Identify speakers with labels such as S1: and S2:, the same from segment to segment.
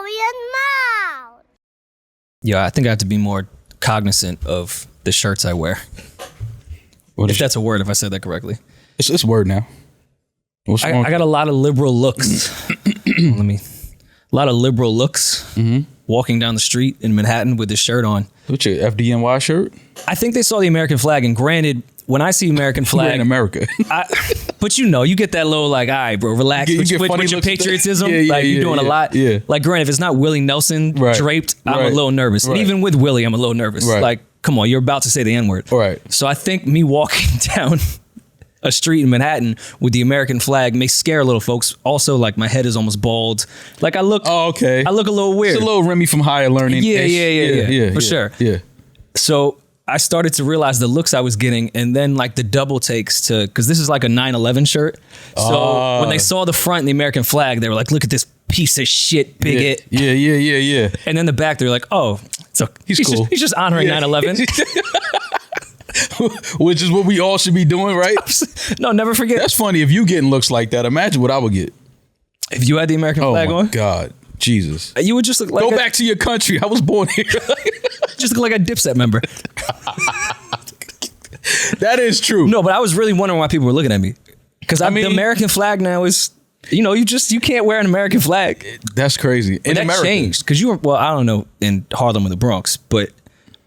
S1: Rory MAL.
S2: Yeah, I think I have to be more cognizant of the shirts I wear. If that's a word, if I said that correctly.
S3: It's a word now.
S2: I got a lot of liberal looks. A lot of liberal looks walking down the street in Manhattan with this shirt on.
S3: What's your FDNY shirt?
S2: I think they saw the American flag, and granted, when I see American flag,
S3: we're in America.
S2: But you get that little like, all right, bro, relax. With your patriotism, you're doing a lot.
S3: Yeah.
S2: Like, granted, if it's not Willie Nelson draped, I'm a little nervous. And even with Willie, I'm a little nervous. Like, come on, you're about to say the N-word.
S3: Right.
S2: So I think me walking down a street in Manhattan with the American flag may scare little folks. Also, like, my head is almost bald. Like, I look. Oh, okay. I look a little weird.
S3: It's a little Remy from Higher Learning.
S2: Yeah, for sure.
S3: Yeah.
S2: So I started to realize the looks I was getting, and then like the double takes because this is like a 9/11 shirt. So when they saw the front and the American flag, they were like, "Look at this piece of shit bigot."
S3: Yeah.
S2: And then the back, they're like, "Oh, so he's cool. He's just honoring 9/11."
S3: Which is what we all should be doing, right?
S2: No, never forget.
S3: That's funny. If you getting looks like that, imagine what I would get.
S2: If you had the American flag on?
S3: Oh my God. Jesus.
S2: You would just look like
S3: Go back to your country. I was born here.
S2: Just look like a Dipset member.
S3: That is true.
S2: No, but I was really wondering why people were looking at me. Because the American flag now is, you can't wear an American flag.
S3: That's crazy.
S2: And that changed. Because I don't know in Harlem or the Bronx, but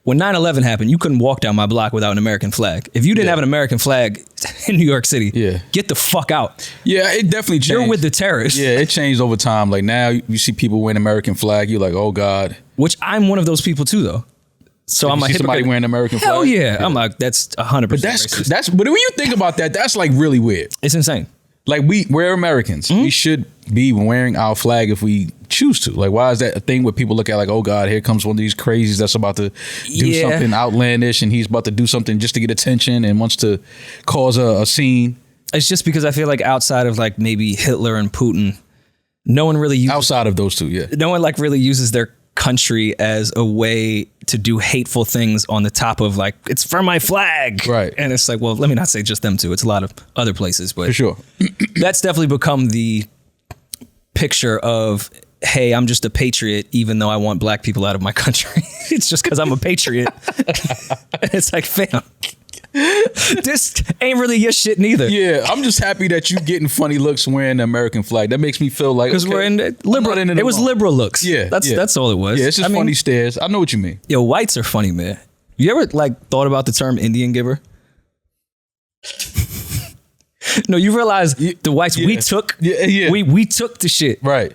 S2: when 9/11 happened, you couldn't walk down my block without an American flag. If you didn't have an American flag in New York City, get the fuck out.
S3: Yeah, it definitely changed.
S2: You're with the terrorists.
S3: Yeah, it changed over time. Like now you see people wearing American flag, you're like, oh God.
S2: Which I'm one of those people too, though. So I'm like,
S3: somebody wearing American flag?
S2: Hell yeah. I'm like, that's 100%.
S3: But but when you think about that, that's like really weird.
S2: It's insane.
S3: Like we're Americans. We should be wearing our flag if we choose to. Like, why is that a thing where people look at like, oh God, here comes one of these crazies that's about to do something outlandish, and he's about to do something just to get attention and wants to cause a scene.
S2: It's just because I feel like outside of like maybe Hitler and Putin, no one really uses,
S3: outside of those two, no
S2: one like really uses their country as a way to do hateful things on the top of like, it's for my flag.
S3: Right.
S2: And it's like, well, let me not say just them two. It's a lot of other places, but
S3: for sure.
S2: That's definitely become the picture of, hey, I'm just a patriot, even though I want black people out of my country. It's just because I'm a patriot. And it's like, fam, this ain't really your shit neither.
S3: Yeah, I'm just happy that you getting funny looks wearing the American flag. That makes me feel like,
S2: because we're in liberal. It was liberal looks.
S3: Yeah,
S2: that's all it was.
S3: Yeah, it's just funny stares. I know what you mean.
S2: Yo, whites are funny, man. You ever like thought about the term Indian giver? No, you realize the whites we took. We took the shit.
S3: Right.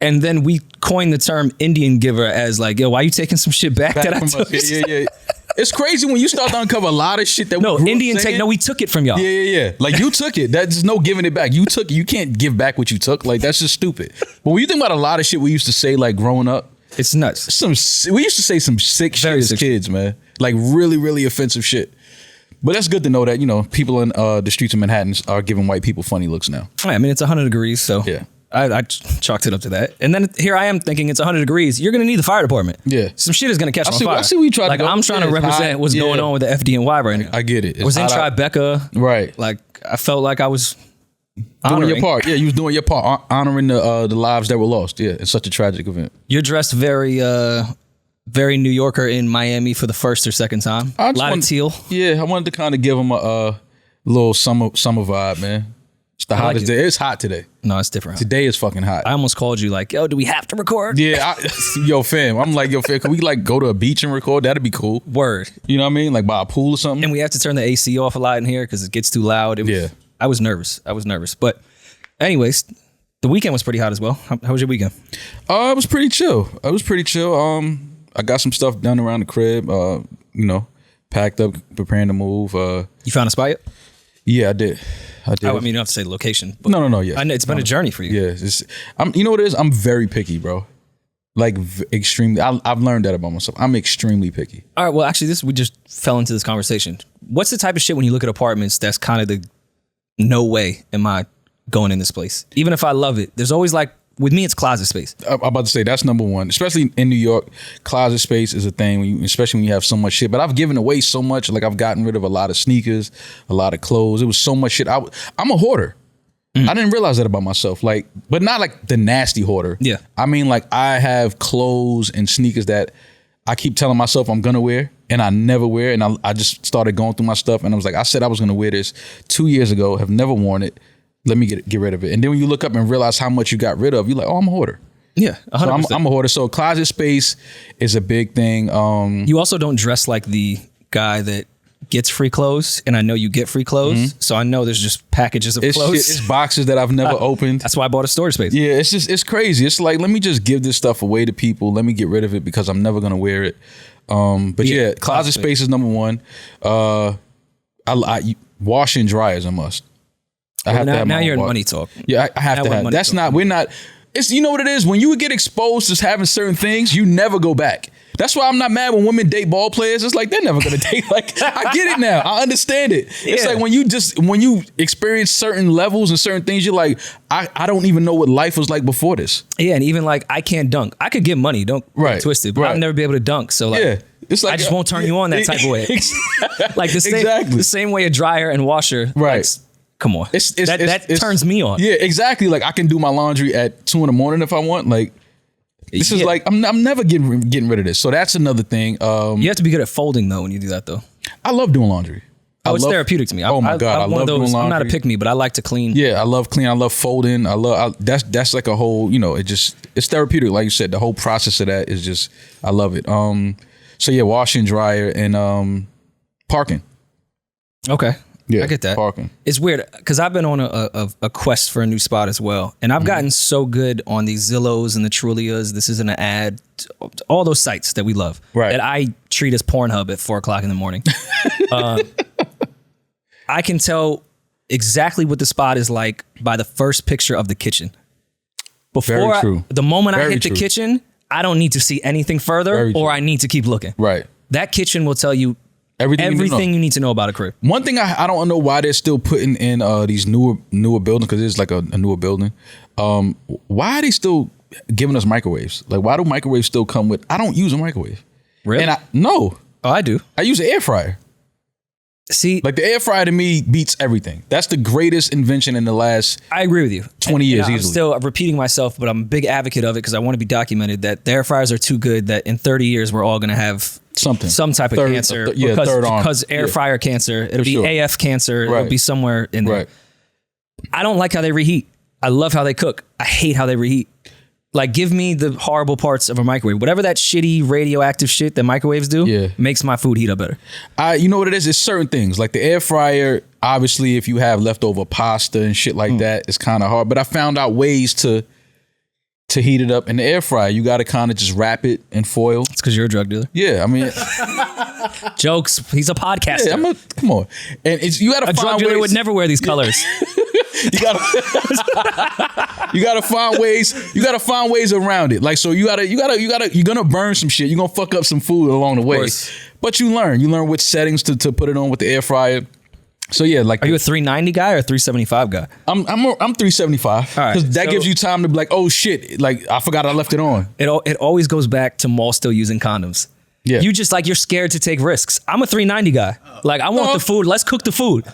S2: And then we coined the term Indian giver as like, yo, why you taking some shit back that I took?
S3: Yeah. It's crazy when you start to uncover a lot of shit that
S2: we took it from y'all.
S3: Yeah. Like you took it. There's no giving it back. You took it. You can't give back what you took. Like that's just stupid. But when you think about a lot of shit we used to say like growing up,
S2: it's nuts.
S3: We used to say some sick shit as kids, man. Like really, really offensive shit. But that's good to know that, people in the streets of Manhattan are giving white people funny looks now.
S2: I mean, it's 100 degrees, so
S3: yeah.
S2: I chalked it up to that. And then here I am thinking it's 100 degrees. You're going to need the fire department.
S3: Yeah.
S2: Some shit is going to catch on fire.
S3: I see what you trying to go.
S2: I'm trying to represent what's going on with the FDNY right now.
S3: I get it.
S2: I was in Tribeca.
S3: Right.
S2: Like, I felt like I was
S3: doing your part. Yeah, you was doing your part, honoring the lives that were lost. Yeah, it's such a tragic event.
S2: You're dressed very New Yorker in Miami for the first or second time. A lot of teal.
S3: Yeah, I wanted to kind of give them a little summer vibe, man. It's the hottest day. It's hot today.
S2: No, it's different.
S3: Today is fucking hot.
S2: I almost called you like, yo, do we have to record?
S3: Yeah, yo, fam. I'm like, yo, fam, can we like go to a beach and record? That'd be cool.
S2: Word.
S3: You know what I mean? Like by a pool or something.
S2: And we have to turn the AC off a lot in here because it gets too loud. I was nervous. But anyways, the weekend was pretty hot as well. How was your weekend?
S3: It was pretty chill. I got some stuff done around the crib. Packed up, preparing to move.
S2: You found a spot yet?
S3: Yeah, I did.
S2: I mean, you don't have to say the location. But
S3: no. Yeah,
S2: I know it's been a journey for you.
S3: Yeah, you know what it is? I'm very picky, bro. Like extremely. I've learned that about myself. I'm extremely picky.
S2: All right. Well, actually, we just fell into this conversation. What's the type of shit when you look at apartments that's kind of the no way am I going in this place? Even if I love it, there's always like, with me, it's closet space.
S3: I'm about to say that's number one, especially in New York. Closet space is a thing, especially when you have so much shit. But I've given away so much. Like I've gotten rid of a lot of sneakers, a lot of clothes. It was so much shit. I'm a hoarder. I didn't realize that about myself. Like, but not like the nasty hoarder.
S2: Yeah.
S3: I mean, like I have clothes and sneakers that I keep telling myself I'm gonna wear and I never wear. And I just started going through my stuff and I was like, I said I was gonna wear this 2 years ago, have never worn it. Let me get rid of it. And then when you look up and realize how much you got rid of, you're like, oh, I'm a hoarder.
S2: Yeah, 100%.
S3: So I'm a hoarder. So closet space is a big thing.
S2: You also don't dress like the guy that gets free clothes, and I know you get free clothes, so I know there's just packages of clothes.
S3: It's boxes that I've never opened.
S2: That's why I bought a storage space.
S3: Yeah, it's crazy. It's like, let me just give this stuff away to people. Let me get rid of it because I'm never gonna wear it. But yeah, closet space is number one. I wash and dry is a must. I have to have
S2: now
S3: my
S2: you're in
S3: own
S2: money talk.
S3: Yeah, I have to have. That's not. We're not. It's, you know what it is? When you get exposed to having certain things, you never go back. That's why I'm not mad when women date ball players. It's like, they're never gonna date. Like, I get it now. I understand it. Yeah. It's like when you experience certain levels and certain things, you're like, I don't even know what life was like before this.
S2: Yeah, and even like, I can't dunk. I could get money, don't get twisted, but I'll never be able to dunk. So like,
S3: yeah. It's like,
S2: I just won't turn you on that type of way. Like the same way a dryer and washer.
S3: Right.
S2: Like, come on. That turns me on.
S3: Yeah, exactly. Like I can do my laundry at 2 a.m. if I want. Like this is like, I'm never getting rid of this. So that's another thing.
S2: You have to be good at folding though when you do that though.
S3: I love doing laundry.
S2: It's therapeutic to me.
S3: Oh my God, I love doing laundry.
S2: I'm not a pick-me, but I like to clean.
S3: Yeah, I love cleaning. I love folding. That's like a whole, it's therapeutic. Like you said, the whole process of that is just, I love it. So yeah, washing, dryer, and parking.
S2: Okay.
S3: Yeah,
S2: I get that.
S3: Parking.
S2: It's weird because I've been on a quest for a new spot as well. And I've gotten so good on these Zillows and the Trulias. This isn't an ad. All those sites that we love.
S3: Right.
S2: That I treat as Pornhub at 4 o'clock in the morning. I can tell exactly what the spot is like by the first picture of the kitchen. The moment I hit the kitchen, I don't need to see anything further or I need to keep looking.
S3: Right.
S2: That kitchen will tell you everything you need to know about a crib.
S3: One thing I don't know why they're still putting in these newer buildings, because it's like a newer building. Why are they still giving us microwaves? Like, why do microwaves still come with? I don't use a microwave.
S2: Really?
S3: No.
S2: Oh, I do.
S3: I use an air fryer.
S2: See,
S3: like the air fryer to me beats everything. That's the greatest invention in the last.
S2: I agree with you.
S3: 20 years easily.
S2: I'm still repeating myself, but I'm a big advocate of it because I want to be documented that the air fryers are too good that in 30 years we're all going to have some type of cancer. Because air fryer cancer. It'll be AF cancer. It'll be somewhere in there. Right. I don't like how they reheat. I love how they cook. I hate how they reheat. Like, give me the horrible parts of a microwave. Whatever that shitty radioactive shit that microwaves do makes my food heat up better.
S3: You know what it is? It's certain things. Like the air fryer, obviously, if you have leftover pasta and shit like that, it's kind of hard. But I found out ways to heat it up in the air fryer. You got to kind of just wrap it in foil.
S2: It's because you're a drug dealer.
S3: Yeah, I mean...
S2: Jokes. He's a podcaster.
S3: Yeah, come on. And you got to find
S2: drug dealer would never wear these colors.
S3: You gotta find ways. You gotta find ways around it. Like, so you're gonna burn some shit. You're gonna fuck up some food along the way. But you learn which settings to put it on with the air fryer. So yeah, like,
S2: are you a 390 guy or a 375 guy?
S3: I'm 375 because that gives you time to be like, oh shit, like I forgot I left it on.
S2: It always goes back to Mal still using condoms.
S3: Yeah,
S2: you just like, you're scared to take risks. I'm a 390 guy. Like, I want the food. Let's cook the food.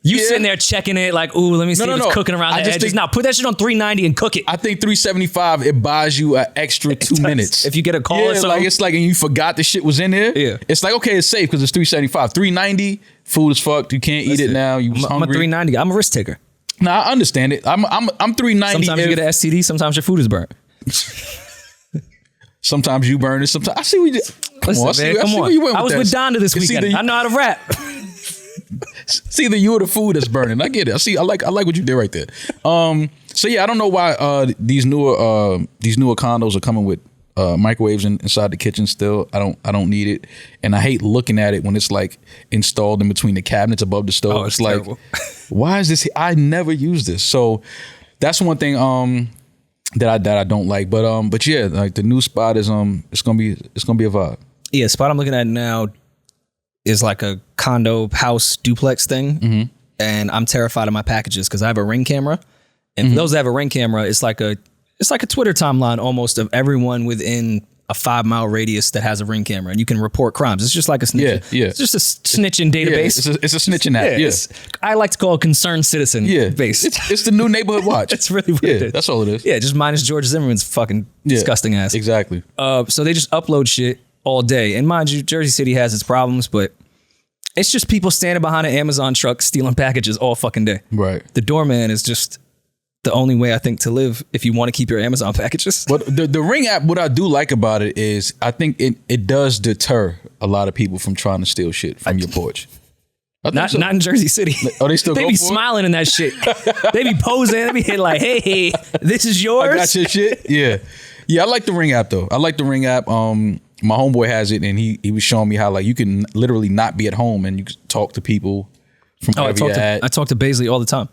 S2: You sitting there checking it like, ooh, let me see if it's cooking around the edges. Now put that shit on 390 and cook it.
S3: I think 375, it buys you an extra 2 minutes.
S2: If you get a call or something.
S3: Like, it's like, and you forgot the shit was in there.
S2: Yeah.
S3: It's like, okay, it's safe because it's 375. 390, food is fucked. You can't eat it now. You was hungry.
S2: I'm a 390 guy. I'm a risk taker.
S3: Nah, I understand it. I'm 390.
S2: Sometimes you get an STD. Sometimes your food is burnt.
S3: Sometimes you burn it. Sometimes I see what you did. Come on.
S2: I was with Donda this weekend. I know how to rap.
S3: It's either you or the food that's burning. I get it. I like what you did right there. So yeah, I don't know why these newer condos are coming with microwaves inside the kitchen still. I don't need it. And I hate looking at it when it's like installed in between the cabinets above the stove.
S2: It's
S3: like,
S2: terrible.
S3: Why is this? I never use this. So that's one thing that I don't like. But yeah, like the new spot is it's gonna be a vibe.
S2: Yeah, spot I'm looking at now is like a condo house duplex thing. And I'm terrified of my packages because I have a Ring camera. And for those that have a Ring camera, it's like a Twitter timeline almost of everyone within a 5-mile radius that has a Ring camera, and you can report crimes. It's just like a snitch.
S3: Yeah.
S2: It's just a snitching database.
S3: Yeah, it's a snitching app. Yeah.
S2: I like to call it concerned citizen base.
S3: It's the new neighborhood watch.
S2: It's really what it is.
S3: That's all it is.
S2: Yeah, just minus George Zimmerman's fucking disgusting ass.
S3: Exactly.
S2: So they just upload shit all day. And mind you, Jersey City has its problems, but it's just people standing behind an Amazon truck stealing packages all fucking day.
S3: Right.
S2: The doorman is just the only way, I think, to live if you want to keep your Amazon packages.
S3: But the Ring app, what I do like about it is I think it does deter a lot of people from trying to steal shit from your porch.
S2: Not in Jersey City.
S3: Oh, they still
S2: They
S3: go
S2: be
S3: for it?
S2: smiling in that shit. They be posing. They be hitting like, hey, this is yours.
S3: I got your shit. Yeah. Yeah, I like the Ring app though. I like the Ring app. My homeboy has it, and he was showing me how like you can literally not be at home and you can talk to people from wherever you're at.
S2: I talk to Baisley all the time.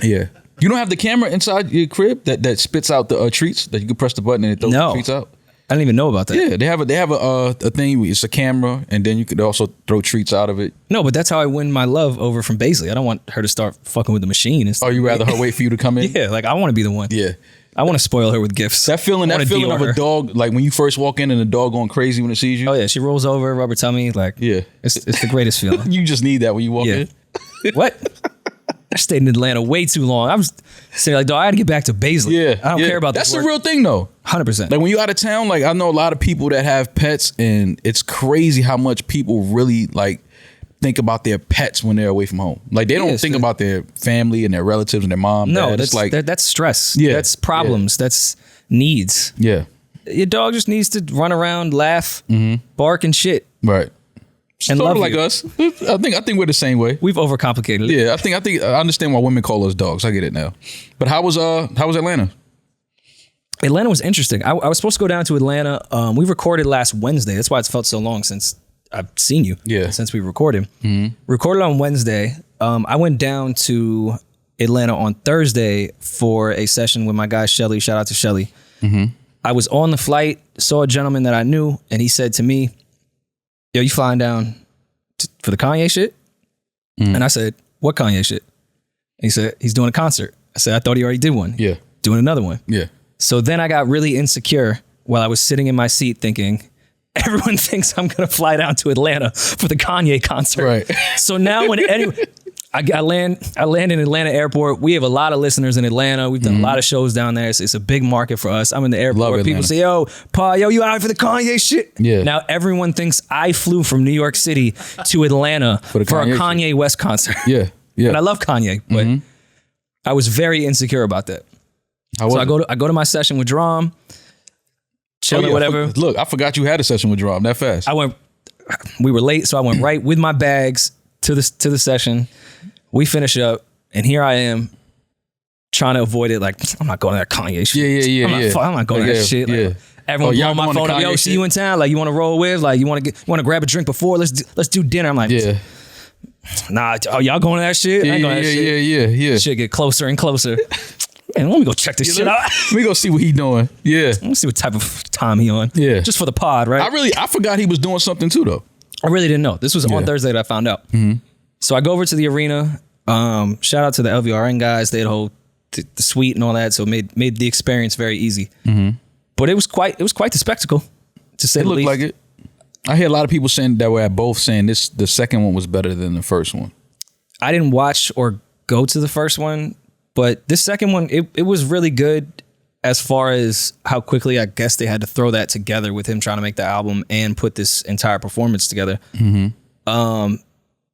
S3: Yeah. You don't have the camera inside your crib that spits out the treats that you can press the button and it throws the treats out?
S2: I didn't even know about that.
S3: Yeah, they have a thing. It's a camera, and then you could also throw treats out of it.
S2: No, but that's how I win my love over from Baisley. I don't want her to start fucking with the machine.
S3: Oh, you rather her wait for you to come in?
S2: Yeah, like I want to be the one.
S3: Yeah.
S2: I want to spoil her with gifts.
S3: That feeling of a dog, like when you first walk in and the dog going crazy when it sees you.
S2: Oh yeah, she rolls over, rubber tummy, like it's the greatest feeling.
S3: You just need that when you walk in.
S2: What? I stayed in Atlanta way too long. I was saying like, dog, I had to get back to Baisley.
S3: Yeah,
S2: I don't care about
S3: that's
S2: this.
S3: That's the real thing though.
S2: 100%.
S3: Like when you out of town, like I know a lot of people that have pets, and it's crazy how much people really like think about their pets when they're away from home. Like they don't think about their family and their relatives and their mom.
S2: No,
S3: dad.
S2: that's like that's stress.
S3: Yeah,
S2: that's problems. That's needs.
S3: Yeah,
S2: your dog just needs to run around, laugh, bark, and shit.
S3: Right.
S2: And
S3: sort
S2: love
S3: of like
S2: you.
S3: us. I think we're the same way.
S2: We've overcomplicated it.
S3: Yeah, I think I understand why women call us dogs. I get it now. But how was Atlanta?
S2: Atlanta was interesting. I was supposed to go down to Atlanta. We recorded last Wednesday. That's why it's felt so long since I've seen you.
S3: Yeah.
S2: Since we recorded. Recorded on Wednesday. I went down to Atlanta on Thursday for a session with my guy Shelly. Shout out to Shelly. I was on the flight, saw a gentleman that I knew, and he said to me, yo, you flying down for the Kanye shit? And I said, what Kanye shit? And he said, he's doing a concert. I said, I thought he already did one.
S3: Yeah.
S2: Doing another one.
S3: Yeah.
S2: So then I got really insecure while I was sitting in my seat thinking, everyone thinks I'm going to fly down to Atlanta for the Kanye concert.
S3: Right.
S2: So now when I land in Atlanta airport. We have a lot of listeners in Atlanta. We've done a lot of shows down there. It's a big market for us. I'm in the airport. People say, yo, Pa, you out for the Kanye shit?
S3: Yeah.
S2: Now everyone thinks I flew from New York City to Atlanta for a Kanye West concert.
S3: Yeah. Yeah.
S2: And I love Kanye, but I was very insecure about that. So I go to my session with Drum, chilling, whatever.
S3: Look, I forgot you had a session with Drum that fast.
S2: We were late, so I went right with my bags to the session. We finish up, and here I am trying to avoid it. Like, I'm not going to that Kanye shit.
S3: Yeah.
S2: I'm not going to that shit. Like, everyone blowing my phone up. Yo, see you in town. Like, you want to roll with? Like, you want to grab a drink before? Let's do dinner. I'm like, nah. Oh, y'all going to that shit? I ain't going to that shit.
S3: Yeah.
S2: Shit get closer and closer. Man, let me go check this shit out.
S3: Let me go see what he doing. Yeah.
S2: Let me see what type of time he on.
S3: Yeah.
S2: Just for the pod, right?
S3: I forgot he was doing something too, though.
S2: I really didn't know. This was on Thursday that I found out. So I go over to the arena. Shout out to the LVRN guys. They had the suite and all that, so it made the experience very easy. But it was quite the spectacle, to say the least.
S3: It looked like it. I hear a lot of people saying that were both saying the second one was better than the first one.
S2: I didn't watch or go to the first one, but this second one, it was really good as far as how quickly I guess they had to throw that together with him trying to make the album and put this entire performance together.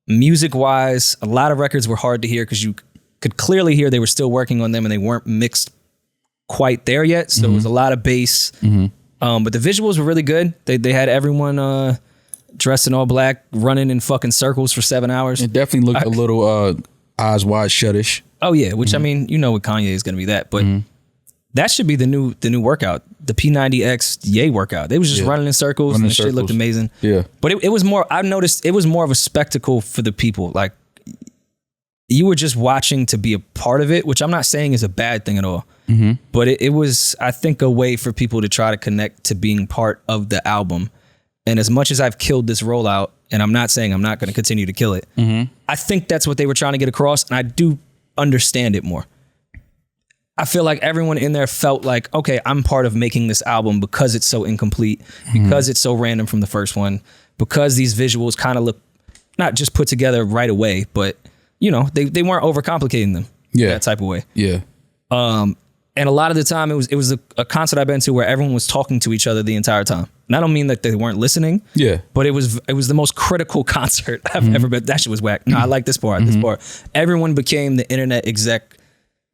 S2: Music wise, a lot of records were hard to hear because you could clearly hear they were still working on them and they weren't mixed quite there yet. So it was a lot of bass. But the visuals were really good. They had everyone dressed in all black, running in fucking circles for 7 hours.
S3: It definitely looked a little eyes wide shut-ish.
S2: Oh yeah, which I mean, you know what Kanye is going to be that, but that should be the new workout, the P90X Ye workout. They was just running in circles and the shit looked amazing. Yeah, but it was more. I noticed it was more of a spectacle for the people. Like you were just watching to be a part of it, which I'm not saying is a bad thing at all. But it was, I think, a way for people to try to connect to being part of the album. And as much as I've killed this rollout, and I'm not saying I'm not going to continue to kill it, I think that's what they were trying to get across, and I do understand it more. I feel like everyone in there felt like, okay, I'm part of making this album because it's so incomplete, because it's so random from the first one, because these visuals kind of look not just put together right away, but you know, they weren't overcomplicating them that type of way.
S3: Yeah.
S2: And a lot of the time it was a concert I've been to where everyone was talking to each other the entire time. And I don't mean that they weren't listening. Yeah. But it was the most critical concert I've ever been. That shit was whack. No, I like this part, this part. Everyone became the internet exec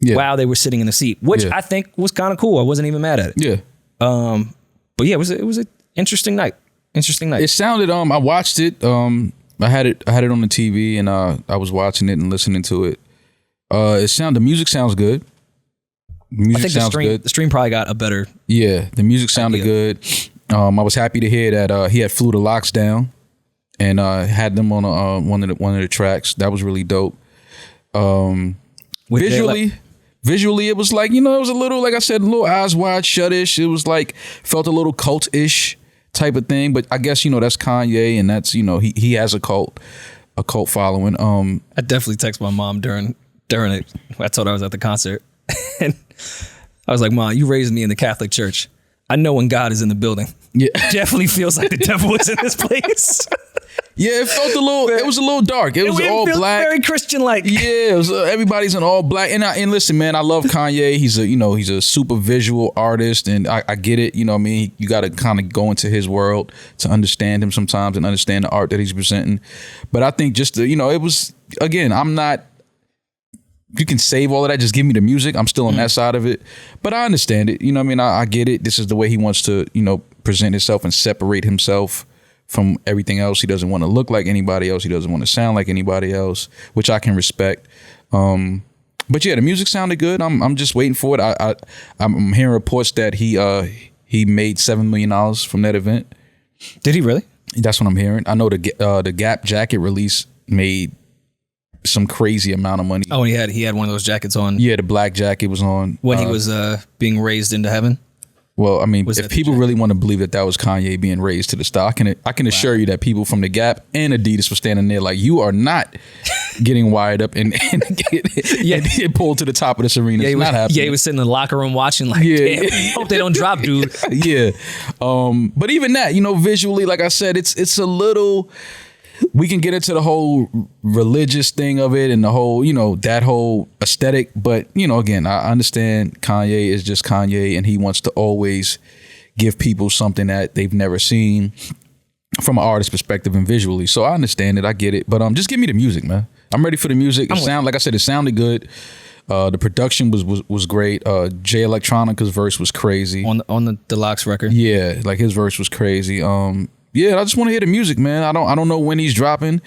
S2: while they were sitting in the seat, which I think was kind of cool. I wasn't even mad at it. Yeah. But yeah, it was an interesting night. It sounded, I watched it. I had it on the TV and I was watching it and listening to it. The music sounds good. I think the stream probably got a better.
S3: Yeah, the music sounded good. I was happy to hear that he had flew the locks down and had them on one of the tracks. That was really dope. Visually, it was like, you know, it was a little, like I said, a little Eyes Wide Shut-ish. It was like, felt a little cult-ish type of thing. But I guess, you know, that's Kanye and that's, you know, he has a cult following.
S2: I definitely texted my mom during it. I told her I was at the concert. And I was like, Mom, you raised me in the Catholic Church. I know when God is in the building. Yeah. It definitely feels like the devil is in this place.
S3: Yeah, it felt it was a little dark. It was all black.
S2: Very Christian-like.
S3: Yeah, it was, everybody's in all black. And listen, man, I love Kanye. He's a super visual artist and I get it. You know what I mean? You got to kind of go into his world to understand him sometimes and understand the art that he's presenting. But I think it was, again, you can save all of that. Just give me the music. I'm still on that side of it. But I understand it. You know what I mean? I get it. This is the way he wants to, you know, present himself and separate himself from everything else. He doesn't want to look like anybody else. He doesn't want to sound like anybody else, which I can respect. But yeah, the music sounded good. I'm just waiting for it. I'm hearing reports that he made $7 million from that event.
S2: Did he really?
S3: That's what I'm hearing. I know the Gap jacket release made some crazy amount of money.
S2: Oh, he had one of those jackets on.
S3: Yeah, the black jacket was on
S2: when he was being raised into heaven.
S3: Well, I mean, if people really want to believe that was Kanye being raised to the star, I can assure you that people from the Gap and Adidas were standing there like, you are not getting wired up and get pulled to the top of this arena.
S2: Yeah,
S3: it's not happening.
S2: Yeah, he was sitting in the locker room watching like, damn, hope they don't drop, dude.
S3: Yeah. But even that, you know, visually, like I said, it's a little... We can get into the whole religious thing of it and the whole, you know, that whole aesthetic. But, you know, again, I understand Kanye is just Kanye and he wants to always give people something that they've never seen from an artist's perspective and visually. So I understand it. I get it. But just give me the music, man. I'm ready for the music. Like I said, it sounded good. The production was great. Jay Electronica's verse was crazy.
S2: On the Deluxe record?
S3: Yeah, like his verse was crazy. Yeah, I just want to hear the music, man. I don't know when he's dropping.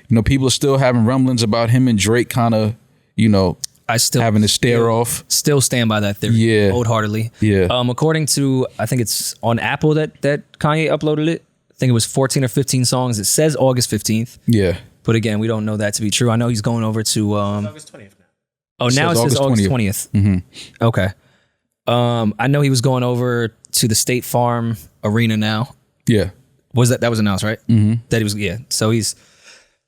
S3: You know, people are still having rumblings about him and Drake kind of, you know, having to stare off.
S2: Still stand by that theory. Yeah. Wholeheartedly. Yeah. According to, I think it's on Apple that Kanye uploaded it. I think it was 14 or 15 songs. It says August 15th. Yeah. But again, we don't know that to be true. I know he's going over to...
S1: August 20th now.
S2: Oh, now it says August 20th. Mm-hmm. Okay. I know he was going over to the State Farm Arena now. Yeah. That was announced, right? Mm-hmm. That he was, yeah. So he's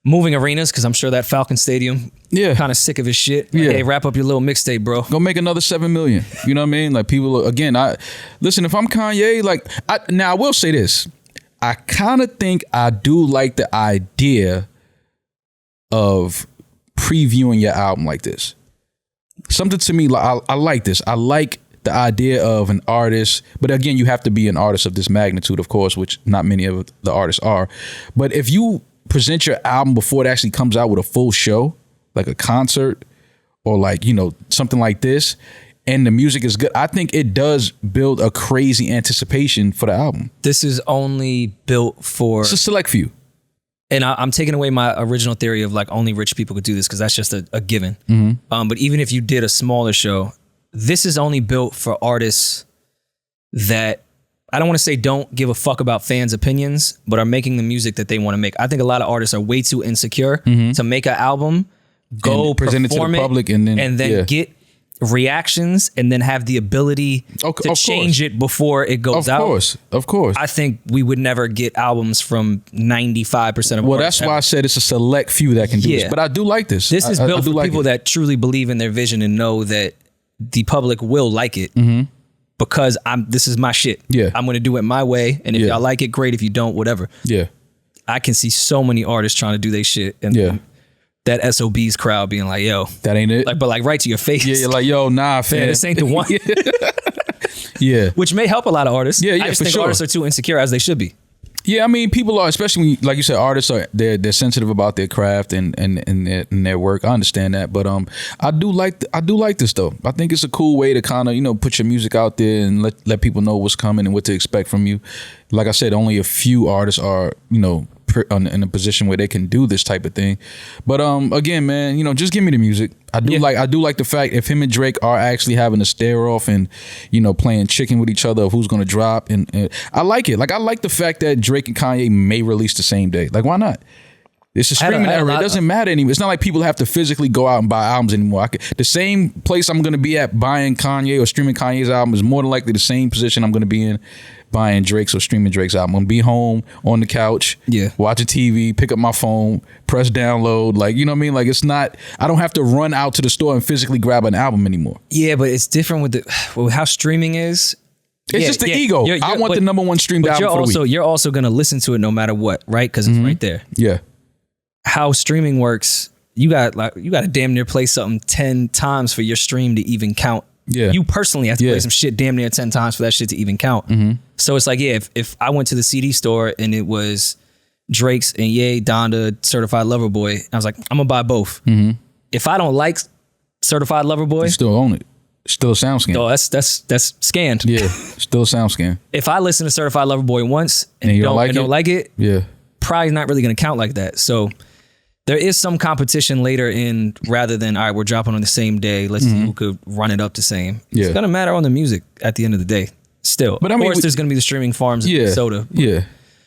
S2: moving arenas because I'm sure that Falcon Stadium, kind of sick of his shit. Like, hey, wrap up your little mixtape, bro.
S3: Go make another 7 million. You know what I mean? Like people, again, listen, if I'm Kanye, now I will say this. I kind of think I do like the idea of previewing your album like this. Something to me, I like this. I like the idea of an artist, but again, you have to be an artist of this magnitude, of course, which not many of the artists are. But if you present your album before it actually comes out with a full show, like a concert or like, you know, something like this, and the music is good, I think it does build a crazy anticipation for the album.
S2: This is only built for...
S3: It's a select few.
S2: And I'm taking away my original theory of like only rich people could do this because that's just a given. Mm-hmm. But even if you did a smaller show, this is only built for artists that, I don't want to say don't give a fuck about fans' opinions, but are making the music that they want to make. I think a lot of artists are way too insecure to make an album, go present it to the public, and then get reactions, and then have the ability to change it before it goes out.
S3: Of course.
S2: I think we would never get albums from 95% of
S3: Well, that's why I said it's a select few that can do this. But I do like this.
S2: This is built for people that truly believe in their vision and know that the public will like it because this is my shit.
S3: Yeah.
S2: I'm going to do it my way. And if y'all like it, great. If you don't, whatever.
S3: Yeah.
S2: I can see so many artists trying to do their shit. And that SOBs crowd being like, yo.
S3: That ain't it.
S2: Like, but like right to your face.
S3: Yeah, you're like, yo, nah, fam.
S2: Yeah, this ain't the one.
S3: Yeah.
S2: Which may help a lot of artists.
S3: Yeah,
S2: I just think
S3: sure.
S2: artists are too insecure as they should be.
S3: Yeah, I mean, people are, especially when, like you said, artists are they're sensitive about their craft and their work. I understand that, but I do like this though. I think it's a cool way to kind of put your music out there and let people know what's coming and what to expect from you. Like I said, only a few artists are in a position where they can do this type of thing. But again, man, just give me the music. I do like the fact if him and Drake are actually having a stare off and playing chicken with each other of who's going to drop, and I like it. Like I like the fact that Drake and Kanye may release the same day. Like why not? It's a streaming era. It doesn't matter anymore. It's not like people have to physically go out and buy albums anymore. The same place I'm going to be at buying Kanye or streaming Kanye's album is more than likely the same position I'm going to be in buying Drake's or streaming Drake's album. I'm going to be home on the couch, watching TV, pick up my phone, press download. Like, you know what I mean? Like it's not, I don't have to run out to the store and physically grab an album anymore.
S2: Yeah, but it's different with how streaming is.
S3: It's just the ego. I want the number one streamed album for the week.
S2: You're also going to listen to it no matter what, right? Because it's right there.
S3: Yeah.
S2: How streaming works, you got to damn near play something 10 times for your stream to even count. Yeah. You personally have to play some shit damn near 10 times for that shit to even count. So it's like, if I went to the CD store and it was Drake's and Ye, Donda, Certified Lover Boy, I was like, I'm gonna buy both. If I don't like Certified Lover Boy,
S3: you still own it. Still a sound scan.
S2: Oh, that's scanned.
S3: Yeah, still a sound scan.
S2: If I listen to Certified Lover Boy once and don't like it, probably not really gonna count like that. So there is some competition later in, rather than, all right, we're dropping on the same day. Let's see who could run it up the same. It's going to matter on the music at the end of the day still. But of course, there's going to be the streaming farms in Minnesota.
S3: Yeah.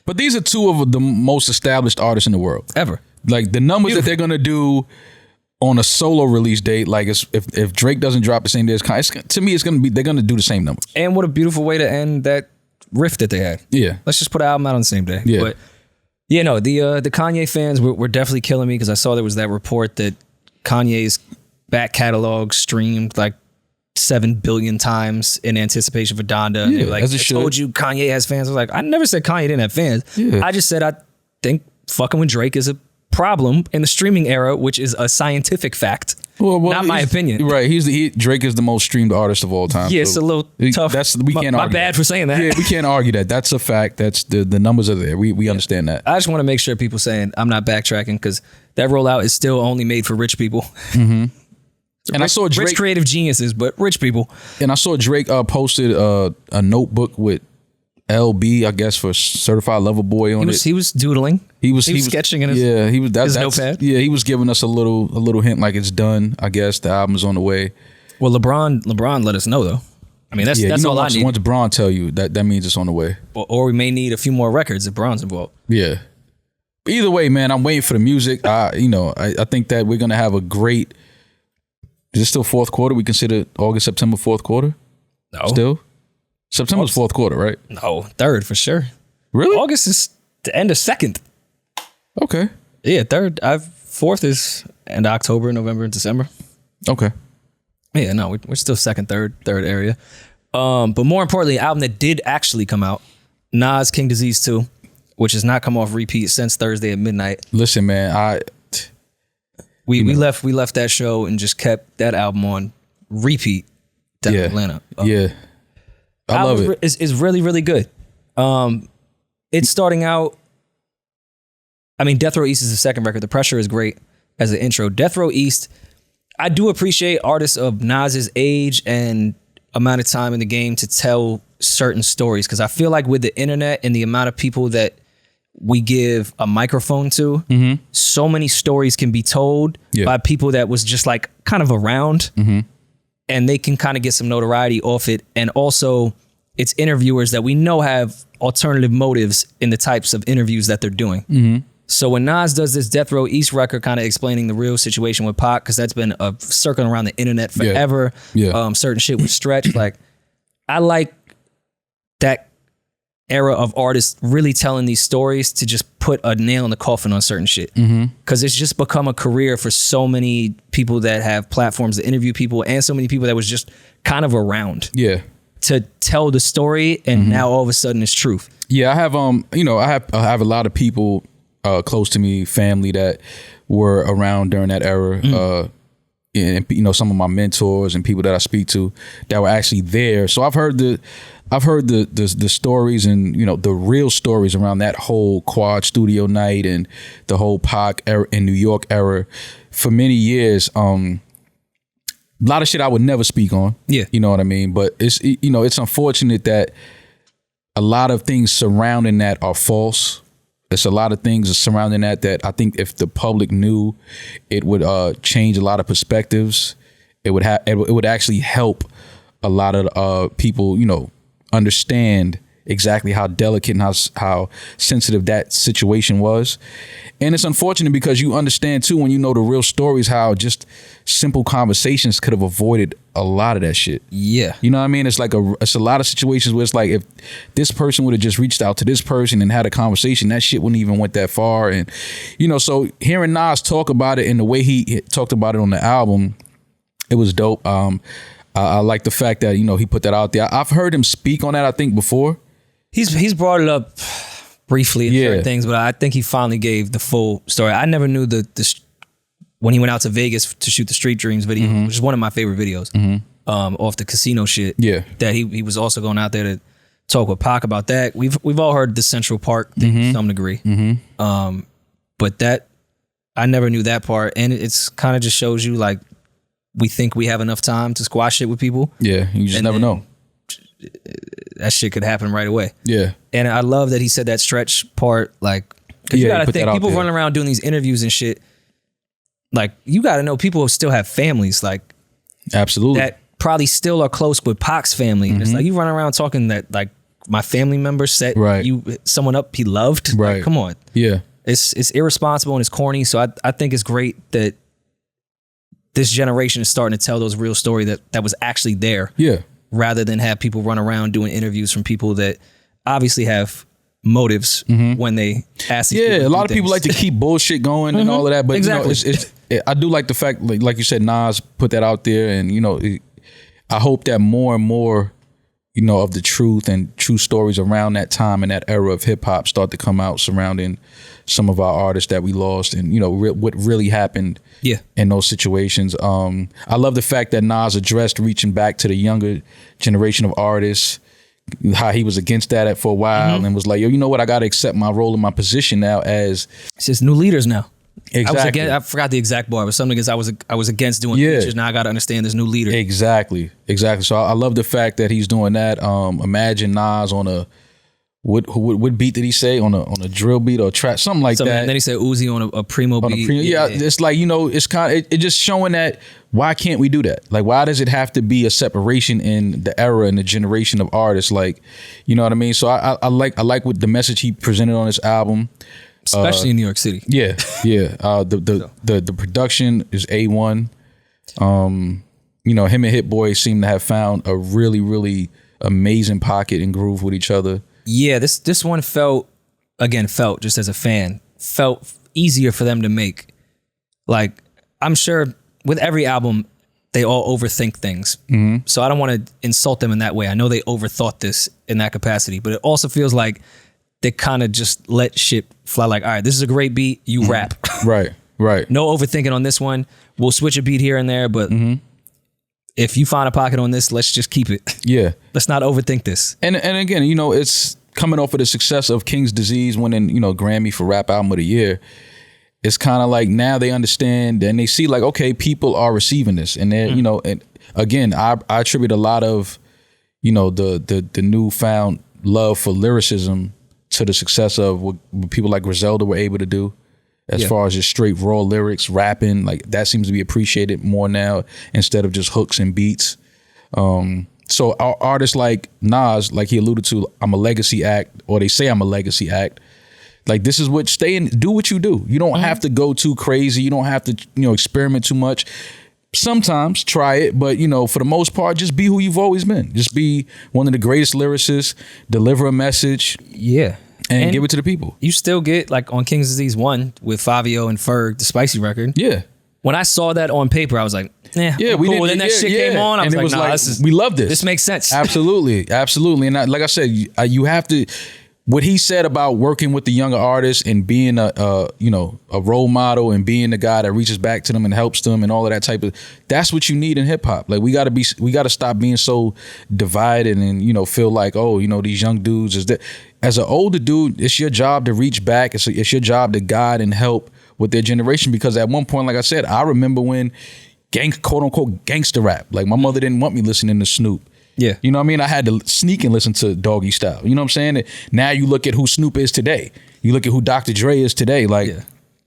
S3: But these are two of the most established artists in the world.
S2: Ever.
S3: Like the numbers that they're going to do on a solo release date, like if Drake doesn't drop the same day as Kanye, to me, they're going to do the same numbers.
S2: And what a beautiful way to end that rift that they had. Yeah. Let's just put an album out on the same day.
S3: Yeah.
S2: But the Kanye fans were definitely killing me because I saw there was that report that Kanye's back catalog streamed like 7 billion times in anticipation for Donda. And they were like, I told you Kanye has fans. I was like, I never said Kanye didn't have fans. Yeah. I just said I think fucking with Drake is a problem in the streaming era, which is a scientific fact. Well, not my opinion.
S3: Right. Drake is the most streamed artist of all time.
S2: Yeah, so it's a little tough.
S3: We can't argue.
S2: My bad for saying that.
S3: Yeah, we can't argue that. That's a fact. That's the numbers are there. We understand that.
S2: I just want to make sure people saying I'm not backtracking because that rollout is still only made for rich people.
S3: And I saw Drake,
S2: rich creative geniuses, but rich people.
S3: And I saw Drake posted a notebook with LB, I guess, for Certified Lover Boy on it.
S2: He was doodling. He was sketching in his notepad.
S3: Yeah, he was giving us a little hint like it's done. I guess the album's on the way.
S2: Well, LeBron let us know though. I mean, that's all I need.
S3: Once Bron tell you that means it's on the way.
S2: Or we may need a few more records if Bron's involved.
S3: Yeah. Either way, man, I'm waiting for the music. I think that we're gonna have a great. Is it still fourth quarter? We consider August, September fourth quarter?
S2: No.
S3: Still? September's fourth quarter, right?
S2: No, third for sure.
S3: Really?
S2: August is the end of second.
S3: Okay.
S2: Yeah, third. Fourth is end of October, November, and December.
S3: Okay.
S2: Yeah, no, we're still second, third area. But more importantly, an album that did actually come out, Nas King Disease 2, which has not come off repeat since Thursday at midnight.
S3: Listen, man,
S2: we left that show and just kept that album on repeat down in Atlanta.
S3: I love it.
S2: It's really, really good. It's starting out. I mean, Death Row East is the second record. The Pressure is great as an intro. Death Row East, I do appreciate artists of Nas's age and amount of time in the game to tell certain stories, because I feel like with the internet and the amount of people that we give a microphone to, so many stories can be told by people that was just like kind of around, and they can kind of get some notoriety off it. And also it's interviewers that we know have alternative motives in the types of interviews that they're doing. So when Nas does this Death Row East record kind of explaining the real situation with Pac, because that's been circling around the internet forever, certain shit with Stretch, like I like that era of artists really telling these stories to just put a nail in the coffin on certain shit. Because it's just become a career for so many people that have platforms to interview people, and so many people that was just kind of around.
S3: Yeah.
S2: To tell the story, and now all of a sudden it's truth.
S3: Yeah, I have I have a lot of people close to me, family that were around during that era. And some of my mentors and people that I speak to that were actually there. So I've heard the stories, and the real stories around that whole Quad Studio night and the whole Pac era in New York era for many years. A lot of shit I would never speak on.
S2: Yeah,
S3: you know what I mean. But it's unfortunate that a lot of things surrounding that are false. There's a lot of things surrounding that I think if the public knew, it would change a lot of perspectives. It would actually help a lot of people, understand exactly how delicate and how sensitive that situation was. And it's unfortunate because you understand too, when you know the real stories, how just simple conversations could have avoided a lot of that shit.
S2: Yeah.
S3: You know what I mean? It's like it's a lot of situations where it's like, if this person would have just reached out to this person and had a conversation, that shit wouldn't even went that far. And, so hearing Nas talk about it and the way he talked about it on the album, it was dope. I like the fact that, he put that out there. I've heard him speak on that, I think, before.
S2: He's brought it up briefly in certain things, but I think he finally gave the full story. I never knew when he went out to Vegas to shoot the Street Dreams video, which is one of my favorite videos, off the casino shit. Yeah, that he was also going out there to talk with Pac about that. We've all heard the Central Park thing to some degree, but that I never knew that part, and it's kind of just shows you like we think we have enough time to squash it with people.
S3: Yeah, you just never know.
S2: That shit could happen right away.
S3: Yeah.
S2: And I love that he said that stretch part, like, because you gotta think, people running around doing these interviews and shit, like, you gotta know people still have families, like,
S3: absolutely,
S2: that probably still are close with Pac's family. And it's like, you run around talking that, like, my family member set someone up he loved.
S3: Right.
S2: Like, come on.
S3: Yeah.
S2: It's irresponsible and it's corny. So I think it's great that this generation is starting to tell those real story that was actually there.
S3: Yeah.
S2: Rather than have people run around doing interviews from people that obviously have motives when they ask these people
S3: a lot of people like to keep bullshit going and all of that. But
S2: exactly.
S3: I do like the fact, like you said, Nas put that out there, and I hope that more and more, of the truth and true stories around that time and that era of hip hop start to come out surrounding some of our artists that we lost, and what really happened in those situations. I love the fact that Nas addressed reaching back to the younger generation of artists, how he was against that for a while and was like, yo, you know what, I got to accept my role and my position now as
S2: it's just new leaders now.
S3: Exactly.
S2: I forgot the exact bar, but something I was against doing features. Now I got to understand this new leader.
S3: Exactly. So I love the fact that he's doing that. Imagine Nas on a what beat did he say, on a drill beat or trap, something like that.
S2: And then he said Uzi on a primo beat.
S3: It's like, it's kind of it just showing that why can't we do that? Like, why does it have to be a separation in the era and the generation of artists? Like, you know what I mean? So I like what the message he presented on this album.
S2: Especially in New York City.
S3: Yeah. The production is A1. Him and Hit Boy seem to have found a really, really amazing pocket and groove with each other.
S2: Yeah, this one felt just as a fan, felt easier for them to make. Like, I'm sure with every album, they all overthink things. So I don't want to insult them in that way. I know they overthought this in that capacity, but it also feels like they kind of just let shit fly. Like, all right, this is a great beat, you rap.
S3: Right.
S2: No overthinking on this one. We'll switch a beat here and there, but if you find a pocket on this, let's just keep it. Yeah. Let's not overthink this.
S3: And again, it's coming off of the success of King's Disease winning, Grammy for Rap Album of the Year. It's kind of like now they understand and they see like, okay, people are receiving this. And then, and again, I attribute a lot of, the newfound love for lyricism to the success of what people like Griselda were able to do as far as just straight raw lyrics, rapping. Like, that seems to be appreciated more now instead of just hooks and beats. So our artists like Nas, like he alluded to, I'm a legacy act, or they say I'm a legacy act. Like, this is what, do what you do. You don't have to go too crazy. You don't have to, experiment too much. Sometimes try it, but you know, for the most part, just be who you've always been. Just be one of the greatest lyricists, deliver a message.
S2: Yeah.
S3: And give it to the people.
S2: You still get, like on King's Disease 1 with Fabio and Ferg, the Spicy record.
S3: Yeah.
S2: When I saw that on paper, I was like, yeah,
S3: we
S2: cool.
S3: didn't.
S2: Then that shit came on. I was like, nah,
S3: we love this.
S2: This makes sense.
S3: Absolutely. Absolutely. And like I said, you have to, what he said about working with the younger artists and being a role model and being the guy that reaches back to them and helps them and all of that type of, that's what you need in hip hop. Like we got to stop being so divided and, you know, feel like, oh, you know, these young dudes is that. As an older dude, it's your job to reach back. It's your job to guide and help with their generation. Because at one point, like I said, I remember when quote unquote gangster rap, like my mother didn't want me listening to Snoop.
S2: Yeah.
S3: You know what I mean? I had to sneak and listen to Doggy Style. You know what I'm saying? Now you look at who Snoop is today. You look at who Dr. Dre is today. Like,
S2: yeah.